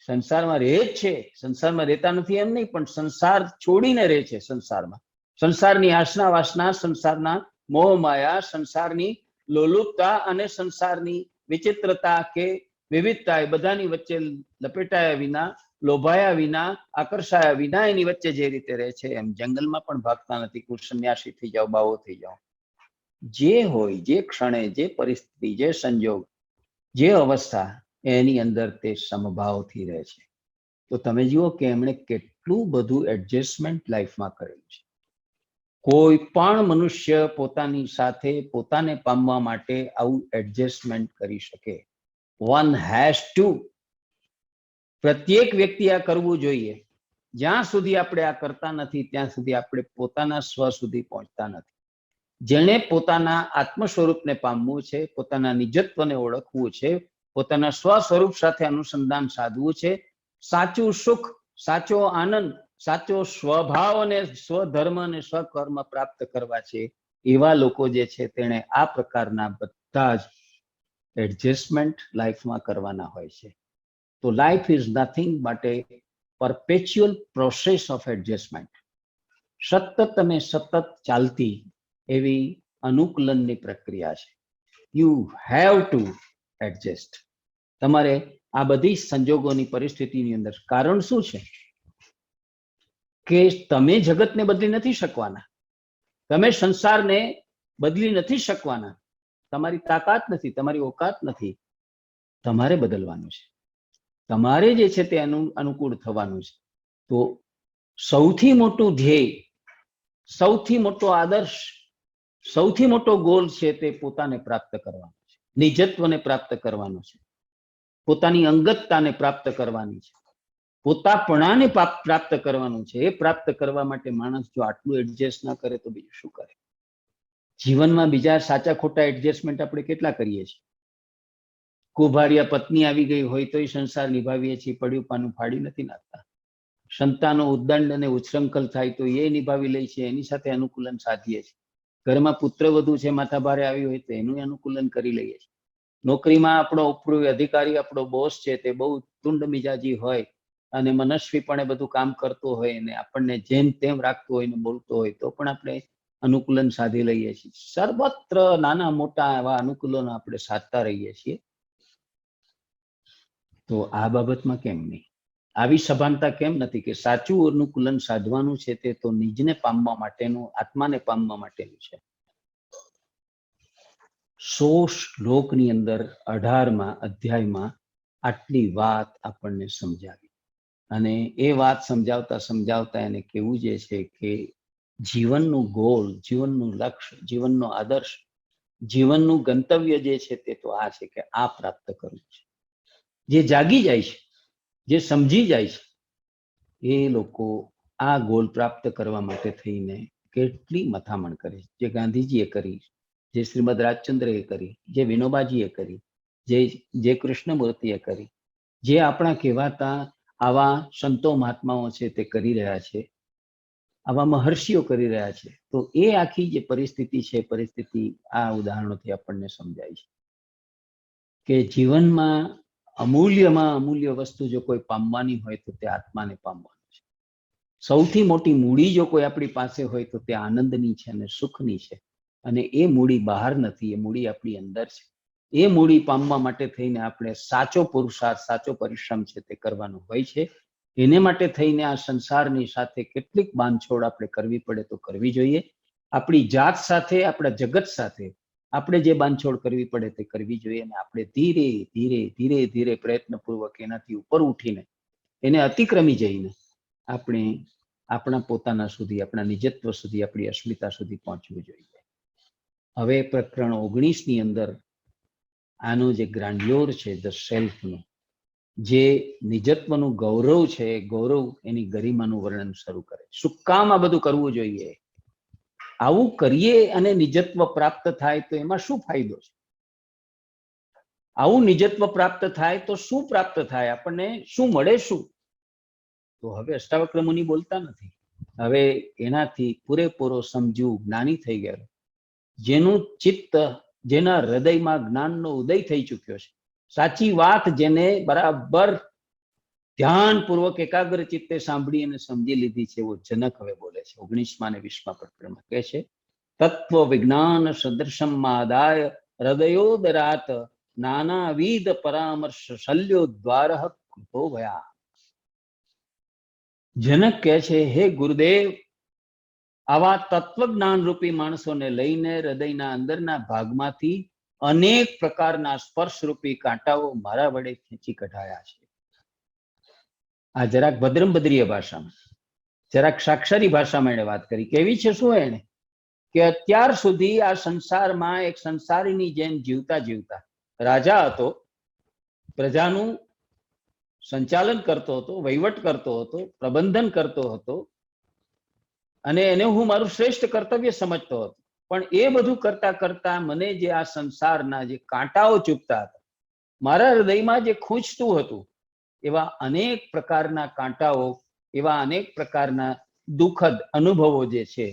સંસારમાં રહે જ છે, સંસારમાં રહેતા નથી એમ નહીં, પણ સંસાર છોડીને રહે છે. સંસારમાં સંસારની આશના વાસના, સંસારના મોહ માયા, સંસારની લોલુપતા અને સંસારની વિચિત્રતા કે વિવિધતા એ બધાની વચ્ચે લપેટાયા વિના, લોભાયા વિના, આકર્ષાયા વિના એની વચ્ચે જે રીતે રહે છે, એમ જંગલમાં પણ ભાગતા નથી. કુલ સંન્યાસી થઈ જાઓ, બાવો થઈ જાઓ. જે હોય, જે ક્ષણે, જે પરિસ્થિતિ, જે સંજોગ, જે અવસ્થા, એની અંદર તે સમભાવથી રહે છે. તો તમે જુઓ કે એમણે કેટલું બધું એડજસ્ટમેન્ટ લાઈફમાં કરેલું છે. કોઈ પણ મનુષ્ય પોતાની સાથે પોતાને પામવા માટે આવું એડજસ્ટમેન્ટ કરી શકે. One has to. પ્રત્યેક વ્યક્તિ આ કરવું જોઈએ. જ્યાં સુધી આપણે આ કરતા નથી ત્યાં સુધી આપણે પોતાના સ્વ સુધી પહોંચતા નથી. જેણે પોતાના આત્મ સ્વરૂપને પામવું છે, પોતાના નિજત્વને ઓળખવું છે, પોતાના સ્વ સ્વરૂપ સાથે અનુસંધાન સાધવું છે, સાચું સુખ, સાચો આનંદ, સાચો સ્વભાવ અને સ્વધર્મ અને સ્વકર્મ પ્રાપ્ત કરવા છે, એવા લોકો જે છે તેને આ પ્રકારના બધા જ એડજસ્ટમેન્ટ લાઈફમાં કરવાના હોય છે. તો life is nothing but A perpetual process of adjustment. સતત અને સતત ચાલતી એવી અનુકૂલનની પ્રક્રિયા છે. You have to adjust. તમારે આ બધી સંજોગોની પરિસ્થિતિની અંદર કારણ શું છે કે તમે જગતને બદલી નથી શકવાના, તમે સંસારને બદલી નથી શકવાના, તમારી તાકાત નથી, તમારી ઓકાત નથી. તમારે બદલવાનું છે, તમારે જે છે તે અનુકૂળ થવાનું છે. તો સૌથી મોટું ધ્યેય, સૌથી મોટો આદર્શ, સૌથી મોટો ગોલ છે તે પોતાને પ્રાપ્ત કરવાનો છે, નિજત્વને પ્રાપ્ત કરવાનો છે, પોતાની અંગતતાને પ્રાપ્ત કરવાની છે, પોતાપણાને પ્રાપ્ત કરવાનું છે. એ પ્રાપ્ત કરવા માટે માણસ જો આટલું એડજસ્ટ ના કરે તો બીજું શું કરે? જીવનમાં બીજા સાચા ખોટા એડજસ્ટમેન્ટ આપણે કેટલા કરીએ છીએ? કુભારિયા પત્ની આવી ગઈ હોય તો સંસાર નિભાવીએ છીએ, પડ્યું પાનું ફાડી નથી નાખતા. સંતાનો ઉદ્દંડ અને ઉચ્છૃંખલ થાય તો એ નિભાવી લે છે, એની સાથે અનુકૂલન સાધીએ છીએ. ઘરમાં પુત્ર વધુ છે, માથા ભારે આવી હોય તો એનું અનુકૂલન કરી લઈએ છીએ. નોકરીમાં આપણો ઉપરી અધિકારી, આપણો બોસ છે તે બહુ તુંડ મિજાજી હોય અને મનસ્વીપણે બધું કામ કરતો હોય અને આપણને જેમ તેમ રાખતો હોય ને બોલતો હોય તો પણ આપણે અનુકૂલન સાધી લઈએ છીએ. સર્વત્ર નાના મોટા એવા અનુકૂલનો આપણે સાધતા રહીએ છીએ. તો આ બાબતમાં કેમ નહીં? આવી સભાનતા કેમ નથી કે સાચું અનુકૂલન સાધવાનું છે તે તો નિજને પામવા માટેનું, આત્માને પામવા માટેનું છે. 100 શ્લોકની અંદર 18મા અધ્યાયમાં આટલી વાત આપણને સમજાવી અને એ વાત સમજાવતા સમજાવતા એને કેવું જે છે કે જીવનનું ગોલ, જીવનનું લક્ષ્ય, જીવનનો આદર્શ, જીવનનું ગંતવ્ય જે છે તે તો આ છે કે આ પ્રાપ્ત કરવું છે. જે જાગી જાય છે, જે સમજી જાય છે, એ લોકો આ ગોલ પ્રાપ્ત કરવા માટે થઈને કેટલી મથામણ કરે છે. જે ગાંધીજીએ કરી, જે શ્રીમદ રાજચંદ્રએ કરી, જે વિનોબાજીએ કરી, જે કૃષ્ણમૂર્તિએ કરી, જે આપણા કહેવાતા આવા સંતો મહાત્માઓ છે તે કરી રહ્યા છે, આવા મહર્ષિઓ કરી રહ્યા છે. તો એ આખી જે પરિસ્થિતિ છે, પરિસ્થિતિ આ ઉદાહરણોથી આપણને સમજાય છે કે જીવનમાં અમૂલ્યમાં અમૂલ્ય વસ્તુ જો કોઈ પામવાની હોય તો તે આત્માને પામવાનું છે. સૌથી મોટી મૂડી જો કોઈ આપણી પાસે હોય તો તે આનંદની છે અને સુખની છે. અને એ મૂડી બહાર નથી, એ મૂડી આપણી અંદર છે. એ મૂડી પામવા માટે થઈને આપણે સાચો પુરુષાર્થ, સાચો પરિશ્રમ છે તે કરવાનો હોય છે. એને માટે થઈને આ સંસારની સાથે કેટલીક બાંધછોડ આપણે કરવી પડે તો કરવી જોઈએ. આપણી જાત સાથે, આપણા જગત સાથે આપણે જે બાંધછોડ કરવી પડે તે કરવી જોઈએ. અને આપણે ધીરે ધીરે ધીરે ધીરે પ્રયત્નપૂર્વક એનાથી ઉપર ઉઠીને, એને અતિક્રમી જઈને આપણે આપણા પોતાના સુધી, આપણા નિજત્વ સુધી, આપણી અસ્મિતા સુધી પહોંચવું જોઈએ. હવે પ્રકરણ 19ની અંદર આનો જે ગ્રાન્ડિયોર છે, ધ સેલ્ફનું, જે નિજત્વનું ગૌરવ છે, ગૌરવ, એની ગરિમાનું વર્ણન શરૂ કરે. શું કામ આ બધું કરવું જોઈએ? આવું કરીએ અને નિજત્વ પ્રાપ્ત થાય તો એમાં શું ફાયદો છે? આવું નિજત્વ પ્રાપ્ત થાય તો શું પ્રાપ્ત થાય? આપણને શું મળે? શું? તો હવે અષ્ટાવક્ર મુનિ બોલતા નથી. હવે એનાથી પૂરેપૂરો સમજુ જ્ઞાની થઈ ગયો, જેનું ચિત્ત, જેના હૃદયમાં જ્ઞાનનો ઉદય થઈ ચુક્યો છે, સાચી વાત જેને બરાબર ધ્યાનપૂર્વક એકાગ્ર ચિત્તે સાંભળી અને સમજી લીધી છે, એવો જનક હવે બોલે છે. 19મા અને 20મા પ્રકરણમાં કહે છે, તત્વ વિજ્ઞાન સદૃશમ આદાય હૃદયોદરાત નાનાવિધ પરામર્શ શલ્યો દ્વાર કૃતો ભયા. જનક કહે છે, હે ગુરુદેવ, આવા તત્વજ્ઞાન રૂપી માણસોને લઈને હૃદયના અંદરના ભાગમાંથી અનેક પ્રકારના સ્પર્શરૂપી કાંટાઓ મારા વડે ખેંચી કઢાયા છે. આ જરાક ભદ્રમભદ્રીય ભાષામાં, જરાક સાક્ષરી ભાષામાં એને વાત કરી. કેવી છે? શું એને કે અત્યાર સુધી આ સંસારમાં એક સંસારીની જેમ જીવતા જીવતા રાજા હતો, પ્રજાનું સંચાલન કરતો હતો, વહીવટ કરતો હતો, પ્રબંધન કરતો હતો, અને એને હું મારું શ્રેષ્ઠ કર્તવ્ય સમજતો હતો. પણ એ બધું કરતા કરતા મને જે આ સંસારના જે કાંટાઓ ચૂપતા હતા, મારા હૃદયમાં જે ખૂંચતું હતું, એવા અનેક પ્રકારના કાંટાઓ એવા અનેક પ્રકારના દુઃખદ અનુભવો જે છે,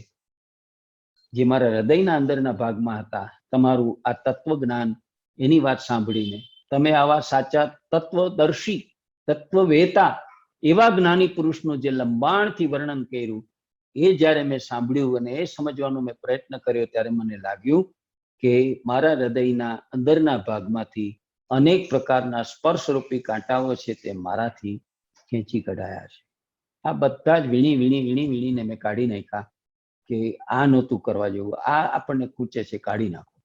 જે મારા હૃદયના અંદરના ભાગમાં હતા, તમારું આ તત્વજ્ઞાન એની વાત સાંભળીને તમે આવા સાચા તત્વદર્શી, તત્વવેતા એવા જ્ઞાની પુરુષનું જે લંબાણથી વર્ણન કર્યું, એ જ્યારે મેં સાંભળ્યું અને એ સમજવાનો મેં પ્રયત્ન કર્યો, ત્યારે મને લાગ્યું કે મારા હૃદયના અંદરના ભાગમાંથી અનેક પ્રકારના સ્પર્શરૂપી કાંટાઓ છે તે મારાથી ખેંચી કઢાયા છે. આ બધા જ વીણીને મેં કાઢી નાખ્યા કે આ નહોતું કરવા જેવું, આ આપણને ખૂંચે છે, કાઢી નાખો.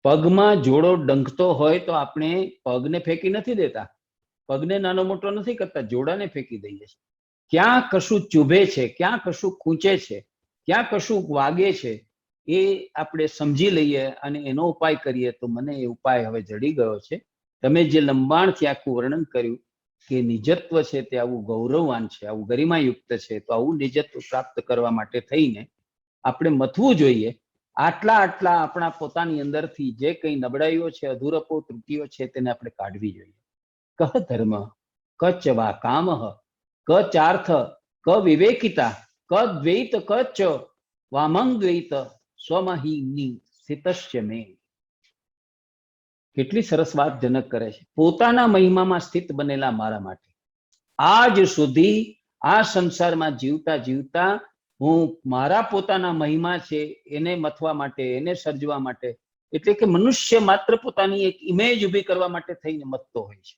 પગમાં જોડો ડંખતો હોય તો આપણે પગને ફેંકી નથી દેતા, પગને નાનો મોટો નથી કરતા, જોડાને ફેંકી દઈએ છીએ. ક્યાં કશું ચૂભે છે, ક્યાં કશું ખૂંચે છે, ક્યાં કશું વાગે છે, એ આપણે સમજી લઈએ અને એનો ઉપાય કરીએ તો મને એ ઉપાય હવે જડી ગયો છે. તમે જે લંબાણથી આખું વર્ણન કર્યું કે નિજત્વ છે તે આવું ગૌરવવાન છે, આવું ગરિમાયુક્ત છે, તો આવું નિજત્વ પ્રાપ્ત કરવા માટે થઈને આપણે મથવું જોઈએ. આટલા આપણા પોતાની અંદરથી જે કઈ નબળાઈઓ છે, અધૂરપો, ત્રુટીઓ છે, તેને આપણે કાઢવી જોઈએ. કહ ધર્મ, ક ચ વા કામ, ક ચાર્થ, ક વિવેકિતા, ક દ્વૈત, ક ચ વામંદ્વૈત સ્વમહિની સ્થિતસ્ય મે. કેટલી સરસ વાત જનક કરે છે. પોતાના મહિમામાં સ્થિત બનેલા મારા માટે આજ સુધી આ સંસારમાં જીવતા જીવતા હું મારા પોતાના મહિમા છે એને મથવા માટે, એને સર્જવા માટે, એટલે કે મનુષ્ય માત્ર પોતાની એક ઇમેજ ઊભી કરવા માટે થઈને મથતો હોય છે.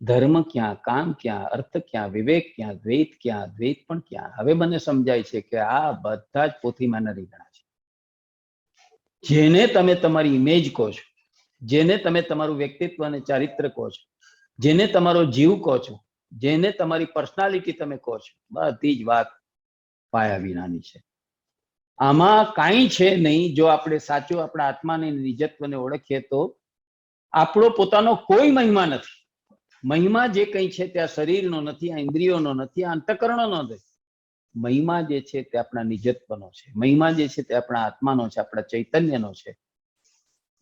ધર્મ ક્યાં, કામ ક્યાં, અર્થ ક્યાં, વિવેક ક્યાં, દ્વૈત ક્યાં, દ્વૈત પણ ક્યાં. હવે મને સમજાય છે કે આ બધા જ પોથીમાંના રીંગણા છે. જેને તમે તમારી ઇમેજ કહો છો, જેને તમે તમારું વ્યક્તિત્વ અને ચારિત્ર કહો છો, જેને તમારો જીવ કહો છો, જેને તમારી પર્સનાલિટી તમે કહો છો, બધી જ વાત પાયા વિનાની છે. આમાં કાંઈ છે નહીં. જો આપણે સાચું આપણા આત્માને નિજત્વને ઓળખીએ તો આપણો પોતાનો કોઈ મહિમા નથી. મહિમા જે કંઈ છે તે આ શરીરનો નથી, આ ઇન્દ્રિયોનો નથી, આ અંતઃકરણનો નથી. મહિમા જે છે તે આપણા નિજત્વનો છે. મહિમા જે છે તે આપણા આત્માનો છે, આપણા ચૈતન્યનો છે.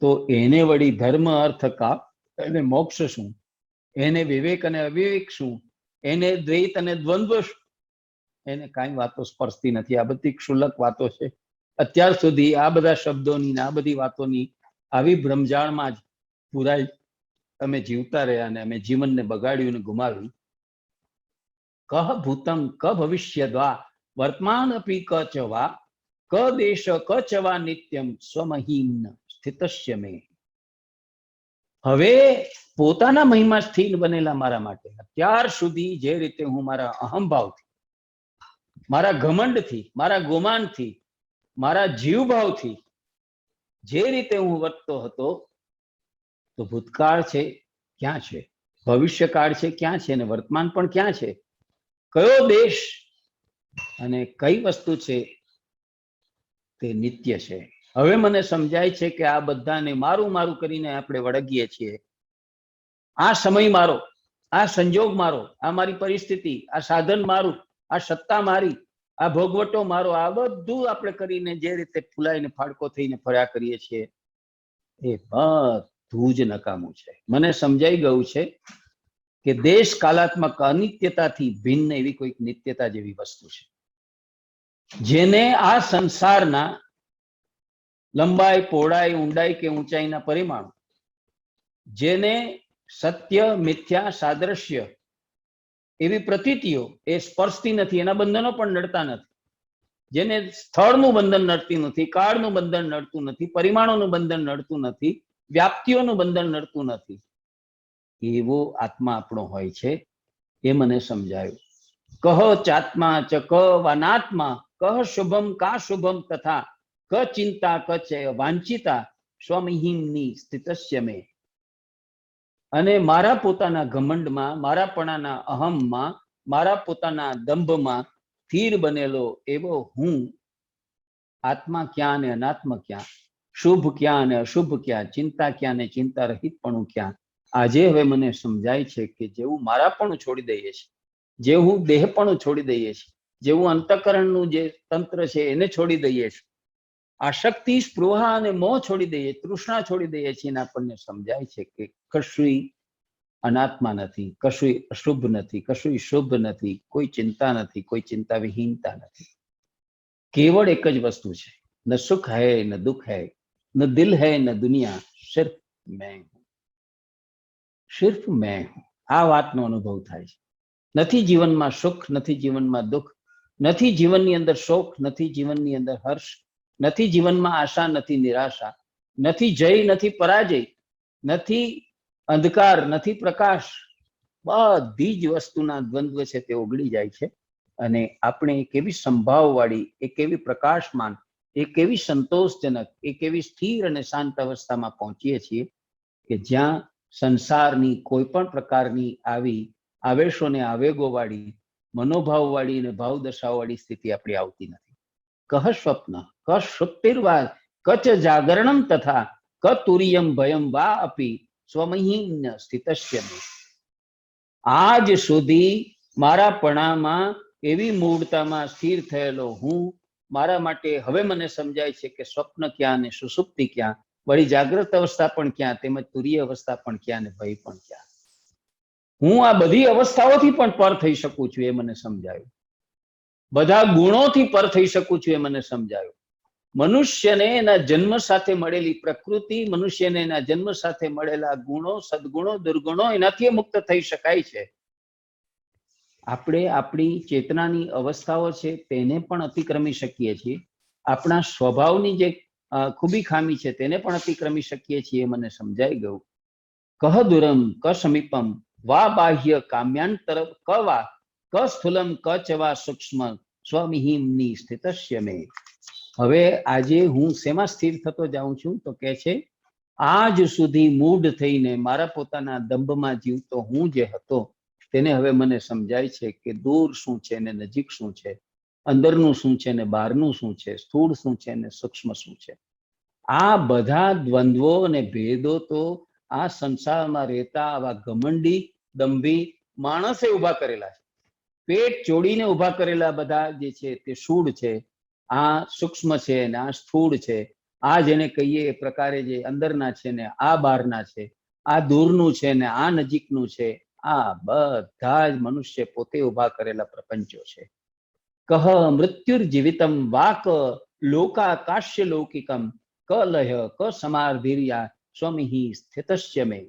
તો એને વળી ધર્મ, અર્થ, કામ અને મોક્ષ શું, એને વિવેક અને અવિવેક શું, એને દ્વૈત અને દ્વંદ્વ શું, એને કાંઈ વાતો સ્પર્શતી નથી. આ બધી ક્ષુલ્લક વાતો છે. અત્યાર સુધી આ બધા શબ્દોની, આ બધી વાતોની આવી ભ્રમજાળમાં જ પુરાઈ અમે જીવતા રહ્યા અને અમે જીવનને બગાડ્યું અને ગુમાવ્યું. કહ ભૂતમ, ક ભવિષ્યદ્વા, વર્તમાન અપી ક ચ વા, ક દેશ, ક ચ વા નિત્યમ સ્વમહિમ્ન સ્થિતસ્ય મે. હવે પોતાના મહિમા સ્થિર બનેલા મારા માટે અત્યાર સુધી જે રીતે હું મારા અહંભાવથી, મારા ઘમંડથી, મારા ગોમાનથી, મારા જીવભાવથી જે રીતે હું વર્તતો હતો, તો ભૂતકાળ છે ક્યાં છે, ભવિષ્યકાળ છે ક્યાં છે, અને વર્તમાન પણ ક્યાં છે, કયો દેશ અને કઈ વસ્તુ છે તે નિત્ય છે. હવે મને સમજાય છે કે આ બધાને મારું મારું કરીને આપણે વળગીએ છીએ. આ સમય મારો, આ સંજોગ મારો, આ મારી પરિસ્થિતિ, આ સાધન મારું, આ સત્તા મારી, આ ભોગવટો મારો, આ બધું આપણે કરીને જે રીતે ફૂલાઈને ફાડકો થઈને ફર્યા કરીએ છીએ, એ બધું જ નકામું છે. મને સમજાઈ ગયું છે કે દેશ કાલાત્મક અનિત્યતાથી ભિન્ન એવી કોઈક નિત્યતા જેવી વસ્તુ છે, જેને આ સંસારના લંબાઈ, પહોળાઈ, ઊંડાઈ કે ઊંચાઈના પરિમાણો, જેને સત્ય, મિથ્યા, સાદ્રશ્ય એવી પ્રતીતિઓ એ સ્પર્શતી નથી, એના બંધનો પણ નડતા નથી, જેને સ્થળનું બંધન નડતું નથી, કાળનું બંધન નડતું નથી, પરિમાણોનું બંધન નડતું નથી, વ્યાપ્તિઓનું બંધન નડતું નથી, એવો આત્મા આપણો હોય છે. એ મને સમજાયું. કહ ચાત્મા ચ ક વાનાત્મા, કહ શુભમ કા શુભમ તથા ક ચિંતા ક ચ વાંચિતા સ્વમહિમ્ની સ્થિતસ્ય મે. અને મારા પોતાના ઘમંડમાં, મારાપણાના અહમમાં, મારા પોતાના દંભમાં સ્થિર બનેલો એવો હું આત્મા ક્યાં અને અનાત્મ ક્યાં, શુભ ક્યાં અને અશુભ ક્યાં, ચિંતા ક્યાં ને ચિંતા રહિતપણું ક્યાં, આજે હવે મને સમજાય છે કે જેવું મારાપણું છોડી દઈએ છીએ, જેવું દેહપણું છોડી દઈએ છીએ, જેવું અંતઃકરણનું જે તંત્ર છે એને છોડી દઈએ છીએ, આશક્તિ, સ્પૃહા અને મોહ છોડી દઈએ, તૃષ્ણા છોડી દઈએ છીએ, અને આપણને સમજાય છે કે કશું અનાત્મા નથી, કશું અશુભ નથી, કશું શુભ નથી, કોઈ ચિંતા નથી, કોઈ ચિંતા વિહીનતા નથી. केवल एक ज वस्तु है, न सुख है न दुख है, न दिल है न दुनिया, सिर्फ मैं हूं, सिर्फ मैं हूं. આ વાતનો અનુભવ થાય છે. નથી જીવનમાં સુખ, નથી જીવનમાં દુઃખ, નથી જીવનની અંદર શોક, નથી જીવનની અંદર હર્ષ, નથી જીવનમાં આશા, નથી નિરાશા, નથી જય નથી પરાજય, નથી અંધકાર નથી પ્રકાશ. બધી જ વસ્તુના દ્વંદ્વ છે તે ઓગળી જાય છે અને આપણે એક એવી સંભાવવાળી, એક એવી પ્રકાશમાન, એક એવી સંતોષજનક, એક એવી સ્થિર અને શાંત અવસ્થામાં પહોંચીએ છીએ કે જ્યાં સંસારની કોઈ પણ પ્રકારની આવી આવેશોને આવેગોવાળી, મનોભાવવાળી અને ભાવદશાવાળી સ્થિતિ આપણી આવતી નથી. કહ સ્વપ્ન ક સુપ્તિર્વા કચ જાગરણમ તથા ક તુર્યમ ભયમ વા અપી સ્વમહિમ્ન સ્થિતસ્ય મે. આજ સુધી મારા પણામાં એવી મૂળતામાં સ્થિર થયેલો હું, મારા માટે હવે મને સમજાય છે કે સ્વપ્ન ક્યાં ને સુષુપ્તિ ક્યાં, વળી જાગ્રત અવસ્થા પણ ક્યાં, તેમજ તુરીય અવસ્થા પણ ક્યાં ને ભય પણ ક્યાં. હું આ બધી અવસ્થાઓથી પણ પર થઈ શકું છું એ મને સમજાયું. બધા ગુણોથી પર થઈ શકું છું એ મને સમજાયું. મનુષ્યને એના જન્મ સાથે મળેલી પ્રકૃતિ, મનુષ્યને એના જન્મ સાથે મળેલા ગુણો, સદગુણો, દુર્ગુણો, એનાથી મુક્ત થઈ શકાય છે. આપણે આપણી ચેતનાની અવસ્થાઓ છે તેને પણ અતિક્રમી શકીએ છીએ. આપણા સ્વભાવની જે ખૂબી ખામી છે તેને પણ અતિક્રમી શકીએ છીએ, મને સમજાઈ ગયું. કહ દુરમ ક સમીપમ વા બાહ્ય કામ્યાંતર ક વા ક સ્થૂલમ ક ચવા સૂક્ષ્મ સ્વમિહિમની સ્થિતસ્ય મે. હવે આજે હું શેમાં સ્થિર થતો જાઉં છું તો કે છે, આજ સુધી મૂઢ થઈને મારા પોતાના દંભમાં જીવતો હું જે હતો તેને હવે મને સમજાય છે કે દૂર શું છે ને નજીક શું છે, અંદરનું શું છે ને બહારનું શું છે, સ્થૂળ શું છે ને સૂક્ષ્મ શું છે. આ બધા દ્વંદ્વો અને ભેદો તો આ સંસારમાં રહેતા આવા ઘમંડી દંભી માણસે ઉભા કરેલા છે. પેટ ચોડીને ઉભા કરેલા બધા જે છે તે સૂળ છે, આ સૂક્ષ્મ છે ને આ સ્થૂળ છે. આ જેને કહીએ એ પ્રકારે જે અંદરના છે ને આ બહારના છે, આ દૂરનું છે ને આ નજીકનું છે. આ બધા જ મનુષ્ય પોતે ઉભા કરેલા પ્રપંચો છે. કહ મૃત્યુર્જીવિતમ વાક લોકાકાશ્ય લૌકિકમ ક લય ક સમાધિર્યા સ્વમિહિ સ્થિતસ્ય મે.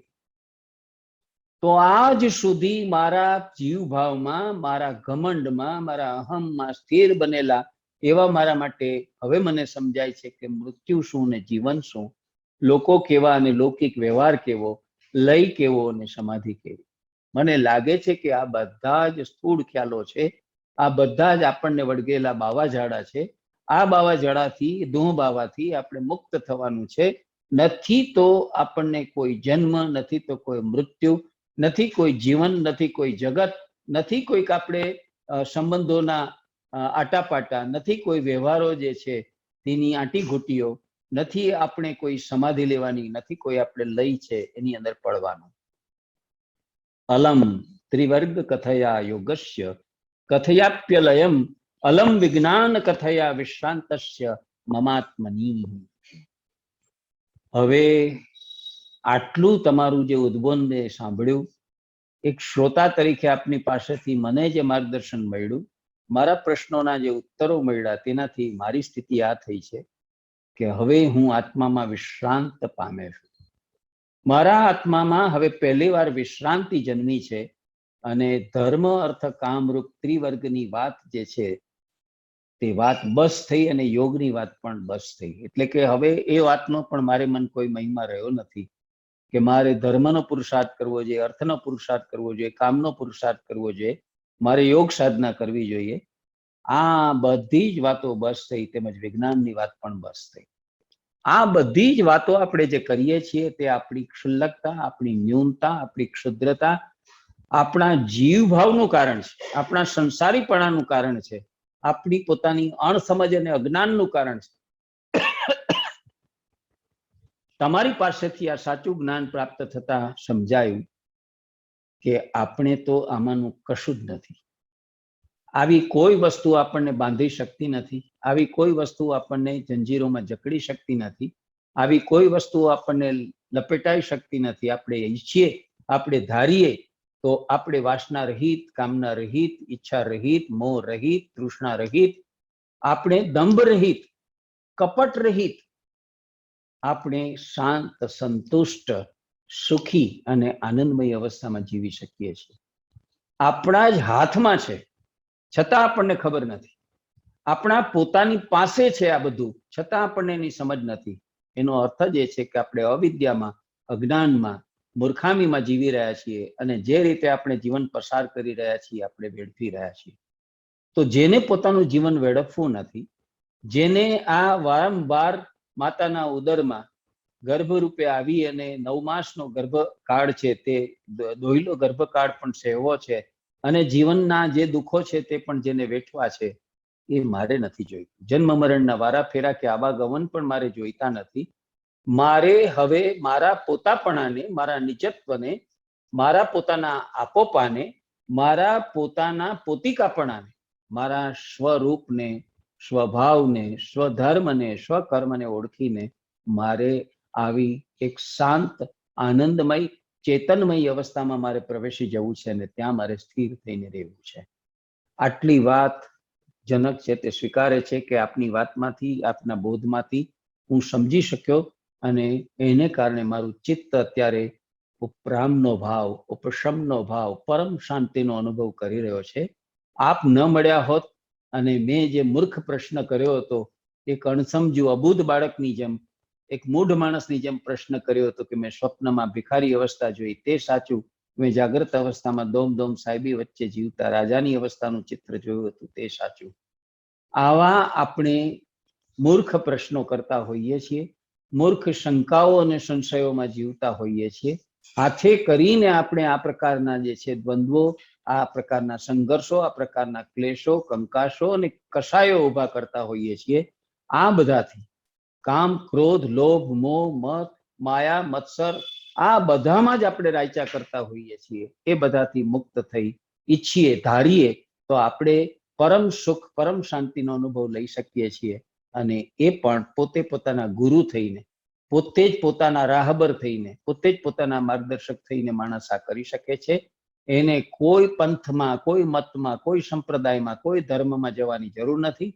તો આજ સુધી મારા જીવભાવમાં, મારા ઘમંડમાં, મારા અહમમાં સ્થિર બનેલા એવા મારા માટે હવે મને સમજાય છે કે મૃત્યુ શું ને જીવન શું, લોકો કેવા અને લૌકિક વ્યવહાર કેવો, લય કેવો અને સમાધિ કેવી. મને લાગે છે કે આ બધા જ સ્થૂળ ખ્યાલો છે, આ બધા જ આપણને વળગેલા બાવાઝાડા છે. આ બાવાઝાડાથી, દુઃ બાવાથી આપણે મુક્ત થવાનું છે. નથી તો આપણને કોઈ જન્મ, નથી તો કોઈ મૃત્યુ, નથી કોઈ જીવન, નથી કોઈ જગત, નથી કોઈક આપણે સંબંધોના આટાપાટા, નથી કોઈ વ્યવહારો જે છે તેની આંટી ઘૂંટીઓ, નથી આપણે કોઈ સમાધિ લેવાની, નથી કોઈ આપણે લઈ છે એની અંદર પડવાનું. અલમ ત્રિવર્ગ કથયા યોગસ્ય કથયાપ્યલયમ અલમ વિજ્ઞાન કથયા વિશ્રાંતસ્ય મમાત્મની. હવે આટલું તમારું જે ઉદ્બોધન સાંભળ્યું, એક શ્રોતા તરીકે આપની પાસેથી મને જે માર્ગદર્શન મળ્યું, મારા પ્રશ્નોના જે ઉત્તરો મળ્યા, તેનાથી મારી સ્થિતિ આ થઈ છે કે હવે હું આત્મામાં વિશ્રાંત પામે છું. મારા આત્મામાં હવે પહેલી વાર વિશ્રાંતિ જન્મી છે અને ધર્મ અર્થ કામરૂપ ત્રિવર્ગની વાત જે છે તે વાત બસ થઈ અને યોગની વાત પણ બસ થઈ. એટલે કે હવે એ વાતનો પણ મારે મન કોઈ મહિમા રહ્યો નથી કે મારે ધર્મનો પુરુષાર્થ કરવો જોઈએ, અર્થનો પુરુષાર્થ કરવો જોઈએ, કામનો પુરુષાર્થ કરવો જોઈએ, મારે યોગ સાધના કરવી જોઈએ. આ બધી જ વાતો બસ થઈ, તેમજ વિજ્ઞાનની વાત પણ બસ થઈ. આ બધી જ વાતો આપણે જે કરીએ છીએ તે આપણી ક્ષુલ્લકતા, આપણી ન્યૂનતા, આપણી ક્ષુદ્રતા, આપણા જીવભાવનું કારણ છે, આપણા સંસારીપણાનું કારણ છે, આપણી પોતાની અણસમજ અને અજ્ઞાનનું કારણ છે. તમારી પાસેથી આ સાચું જ્ઞાન પ્રાપ્ત થતા સમજાયું કે આપણે તો આમાંનું કશું જ નથી. આવી કોઈ વસ્તુ આપણને બાંધી શકતી નથી, આવી કોઈ વસ્તુ આપણને જંજીરોમાં જકડી શકતી નથી, આવી કોઈ વસ્તુ આપણને લપેટાઈ શકતી નથી. આપણે ઈચ્છીએ આપણે ધારીએ તો આપણે વાસના રહિત, કામના રહિત, ઈચ્છા રહિત, મોહ રહિત, તૃષ્ણા રહિત, આપણે દંભ રહિત, કપટ રહિત, આપણે શાંત, સંતુષ્ટ, સુખી અને આનંદમય અવસ્થામાં જીવી શકીએ છીએ. આપણા જ હાથમાં છે, છતાં આપણને ખબર નથી. આપણા પોતાની પાસે છે આ બધું, છતાં આપણને એની સમજ નથી. એનો અર્થ જ એ છે કે આપણે અવિદ્યામાં, અજ્ઞાનમાં, મૂર્ખામીમાં જીવી રહ્યા છીએ અને જે રીતે આપણે જીવન પસાર કરી રહ્યા છીએ, આપણે વેડફી રહ્યા છીએ. તો જેને પોતાનું જીવન વેડફવું નથી, જેને આ વારંવાર માતાના ઉદરમાં ગર્ભરૂપે આવી અને 9 માસનો ગર્ભકાળ છે, તે દોહિલો ગર્ભકાળ પણ સહેવો છે અને જીવનના જે દુઃખો છે તે પણ જેને વેઠવા છે, એ મારે નથી જોઈતું. જન્મ મરણના વારા ફેરા કે આવાગમન પણ મારે જોઈતા નથી. મારે હવે મારા પોતાપણાને, મારા નિજત્વને, મારા પોતાના આપોપાને, મારા પોતાના પોતિકાપણાને, મારા સ્વરૂપને, સ્વભાવને, સ્વધર્મને, સ્વકર્મને ઓળખીને મારે આવી એક શાંત, આનંદમય, ચેતનમય અવસ્થામાં મારે પ્રવેશી જવું છે અને ત્યાં મારે સ્થિર થઈને રહેવું છે. આટલી વાત જનક છે તે સ્વીકારે છે કે આપની વાતમાંથી, આપના બોધમાંથી હું સમજી શક્યો અને એને કારણે મારું ચિત્ત અત્યારે ઉપરામનો ભાવ, ઉપશમનો ભાવ, પરમ શાંતિનો અનુભવ કરી રહ્યો છે. આપ ન મળ્યા હોત અને મેં જે મૂર્ખ પ્રશ્ન કર્યો હતો, એક અણસમજુ અબૂધ બાળકની જેમ, એક મૂઢ માણસની જેમ પ્રશ્ન કર્યો હતો કે મેં સ્વપ્નમાં ભિખારી અવસ્થા જોઈ, તે સાચું. મેં જાગ્રત અવસ્થામાં દોમ સાહેબી વચ્ચે જીવતા રાજાની અવસ્થાનું ચિત્ર જોયું હતું, તે સાચું. આવા આપણે મૂર્ખ પ્રશ્નો કરતા હોઈએ છીએ, મૂર્ખ શંકાઓ અને સંશયોમાં જીવતા હોઈએ છીએ. હાથે કરીને આપણે આ પ્રકારના જે છે દ્વંદ્વો, આ પ્રકારના સંઘર્ષો, આ પ્રકારના ક્લેશો, કંકાશો અને કષાયો ઊભા કરતા હોઈએ છીએ. આ બધાથી, કામ, ક્રોધ, લોભ, મોહ, મત, માયા, મત્સર, આ બધામાં જ આપણે રાયચા કરતા હોઈએ છીએ. એ બધાથી મુક્ત થઈ ઈચ્છીએ, ધારીએ તો આપણે પરમ સુખ, પરમ શાંતિનો અનુભવ લઈ શકીએ છીએ. અને એ પણ પોતે પોતાના ગુરુ થઈને, પોતે જ પોતાના રાહબર થઈને, પોતે જ પોતાના માર્ગદર્શક થઈને માણસ આ કરી શકે છે. એને કોઈ પંથમાં, કોઈ મતમાં, કોઈ સંપ્રદાયમાં, કોઈ ધર્મમાં જવાની જરૂર નથી.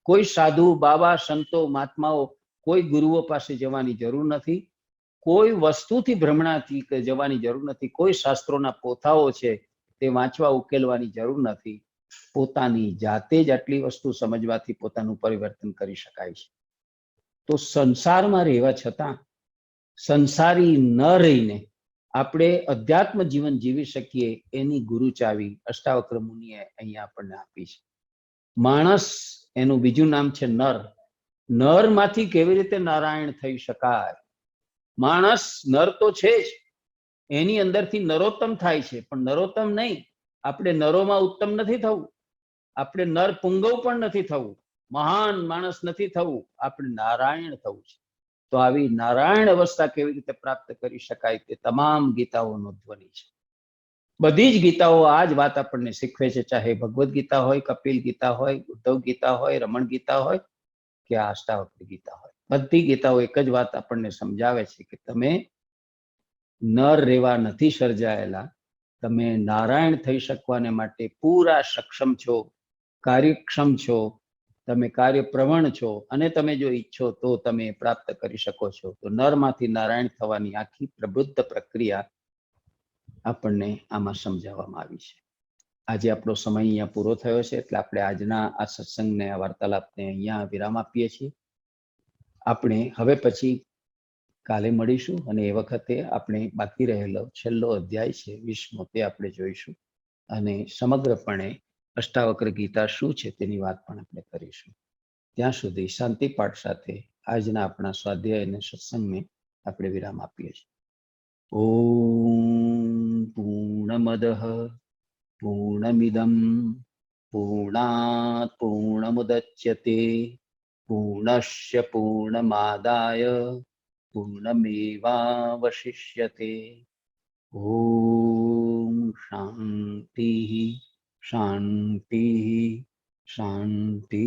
કોઈ સાધુ, બાબા, સંતો, મહાત્માઓ, કોઈ ગુરુઓ પાસે જવાની જરૂર નથી. કોઈ વસ્તુથી ભ્રમણાથી જવાની જરૂર નથી. કોઈ શાસ્ત્રોના પોથાઓ છે તે વાંચવા ઉકેલવાની જરૂર નથી. પોતાની જાતે જ આટલી વસ્તુ સમજવાથી પોતાનું પરિવર્તન કરી શકાય છે. તો સંસારમાં રહેવા છતાં સંસારી ન રહીને આપણે અધ્યાત્મ જીવન જીવી શકીએ એની ગુરુ ચાવી અષ્ટાવક્ર મુનિએ અહીંયા આપણને આપી છે. માણસ, એનું બીજું નામ છે નર. નરમાંથી કેવી રીતે નારાયણ થઈ શકાય? માણસ નર તો છે જ, એની અંદરથી નરોત્તમ થાય છે, પણ નરોત્તમ નહીં. આપણે નરોમાં ઉત્તમ નથી થવું, આપણે નર પુંગવ પણ નથી થવું, મહાન માણસ નથી થવું, આપણે નારાયણ થવું છે. તો આવી નારાયણ અવસ્થા કેવી રીતે પ્રાપ્ત કરી શકાય તે તમામ ગીતાઓનો ધ્વનિ છે. બધી જ ગીતાઓ આ જ વાત આપણને શીખવે છે, ચાહે ભગવદ્ ગીતા હોય, કપિલ ગીતા હોય, ઉદ્ધવ ગીતા હોય, રમણ ગીતા હોય કે આ અષ્ટાવક્ર ગીતા હોય. બધી ગીતાઓ એક જ વાત આપણને સમજાવે છે કે તમે નર રેવા નથી સર્જાયેલા, તમે નારાયણ થઈ શકવાને માટે પૂરા સક્ષમ છો, કાર્યક્ષમ છો, તમે કાર્યપ્રવણ છો અને તમે જો ઈચ્છો તો તમે પ્રાપ્ત કરી શકો છો. તો નરમાંથી નારાયણ થવાની આખી પ્રબુદ્ધ પ્રક્રિયા આપણને આમાં સમજાવવામાં આવી છે. આજે આપણો સમય અહીંયા પૂરો થયો છે, એટલે આપણે આજના આ સત્સંગને, આ વાર્તાલાપને અહીંયા વિરામ આપીએ છીએ. આપણે હવે પછી કાલે મળીશું અને એ વખતે આપણે બાકી રહેલો છેલ્લો અધ્યાય છે 20મો, તે આપણે જોઈશું અને સમગ્રપણે અષ્ટાવક્ર ગીતા શું છે તેની વાત પણ આપણે કરીશું. ત્યાં સુધી શાંતિ પાઠ સાથે આજના આપણા સ્વાધ્યાય અને સત્સંગને આપણે વિરામ આપીએ છીએ. ઓમ પૂર્ણમદઃ પૂર્ણમિદં પૂર્ણાત પૂર્ણમુદચ્યતે પૂર્ણસ્ય પૂર્ણમાદાય પૂર્ણમેવાવશિષ્યતે. ઓમ શાંતિ શાંતિ શાંતિ.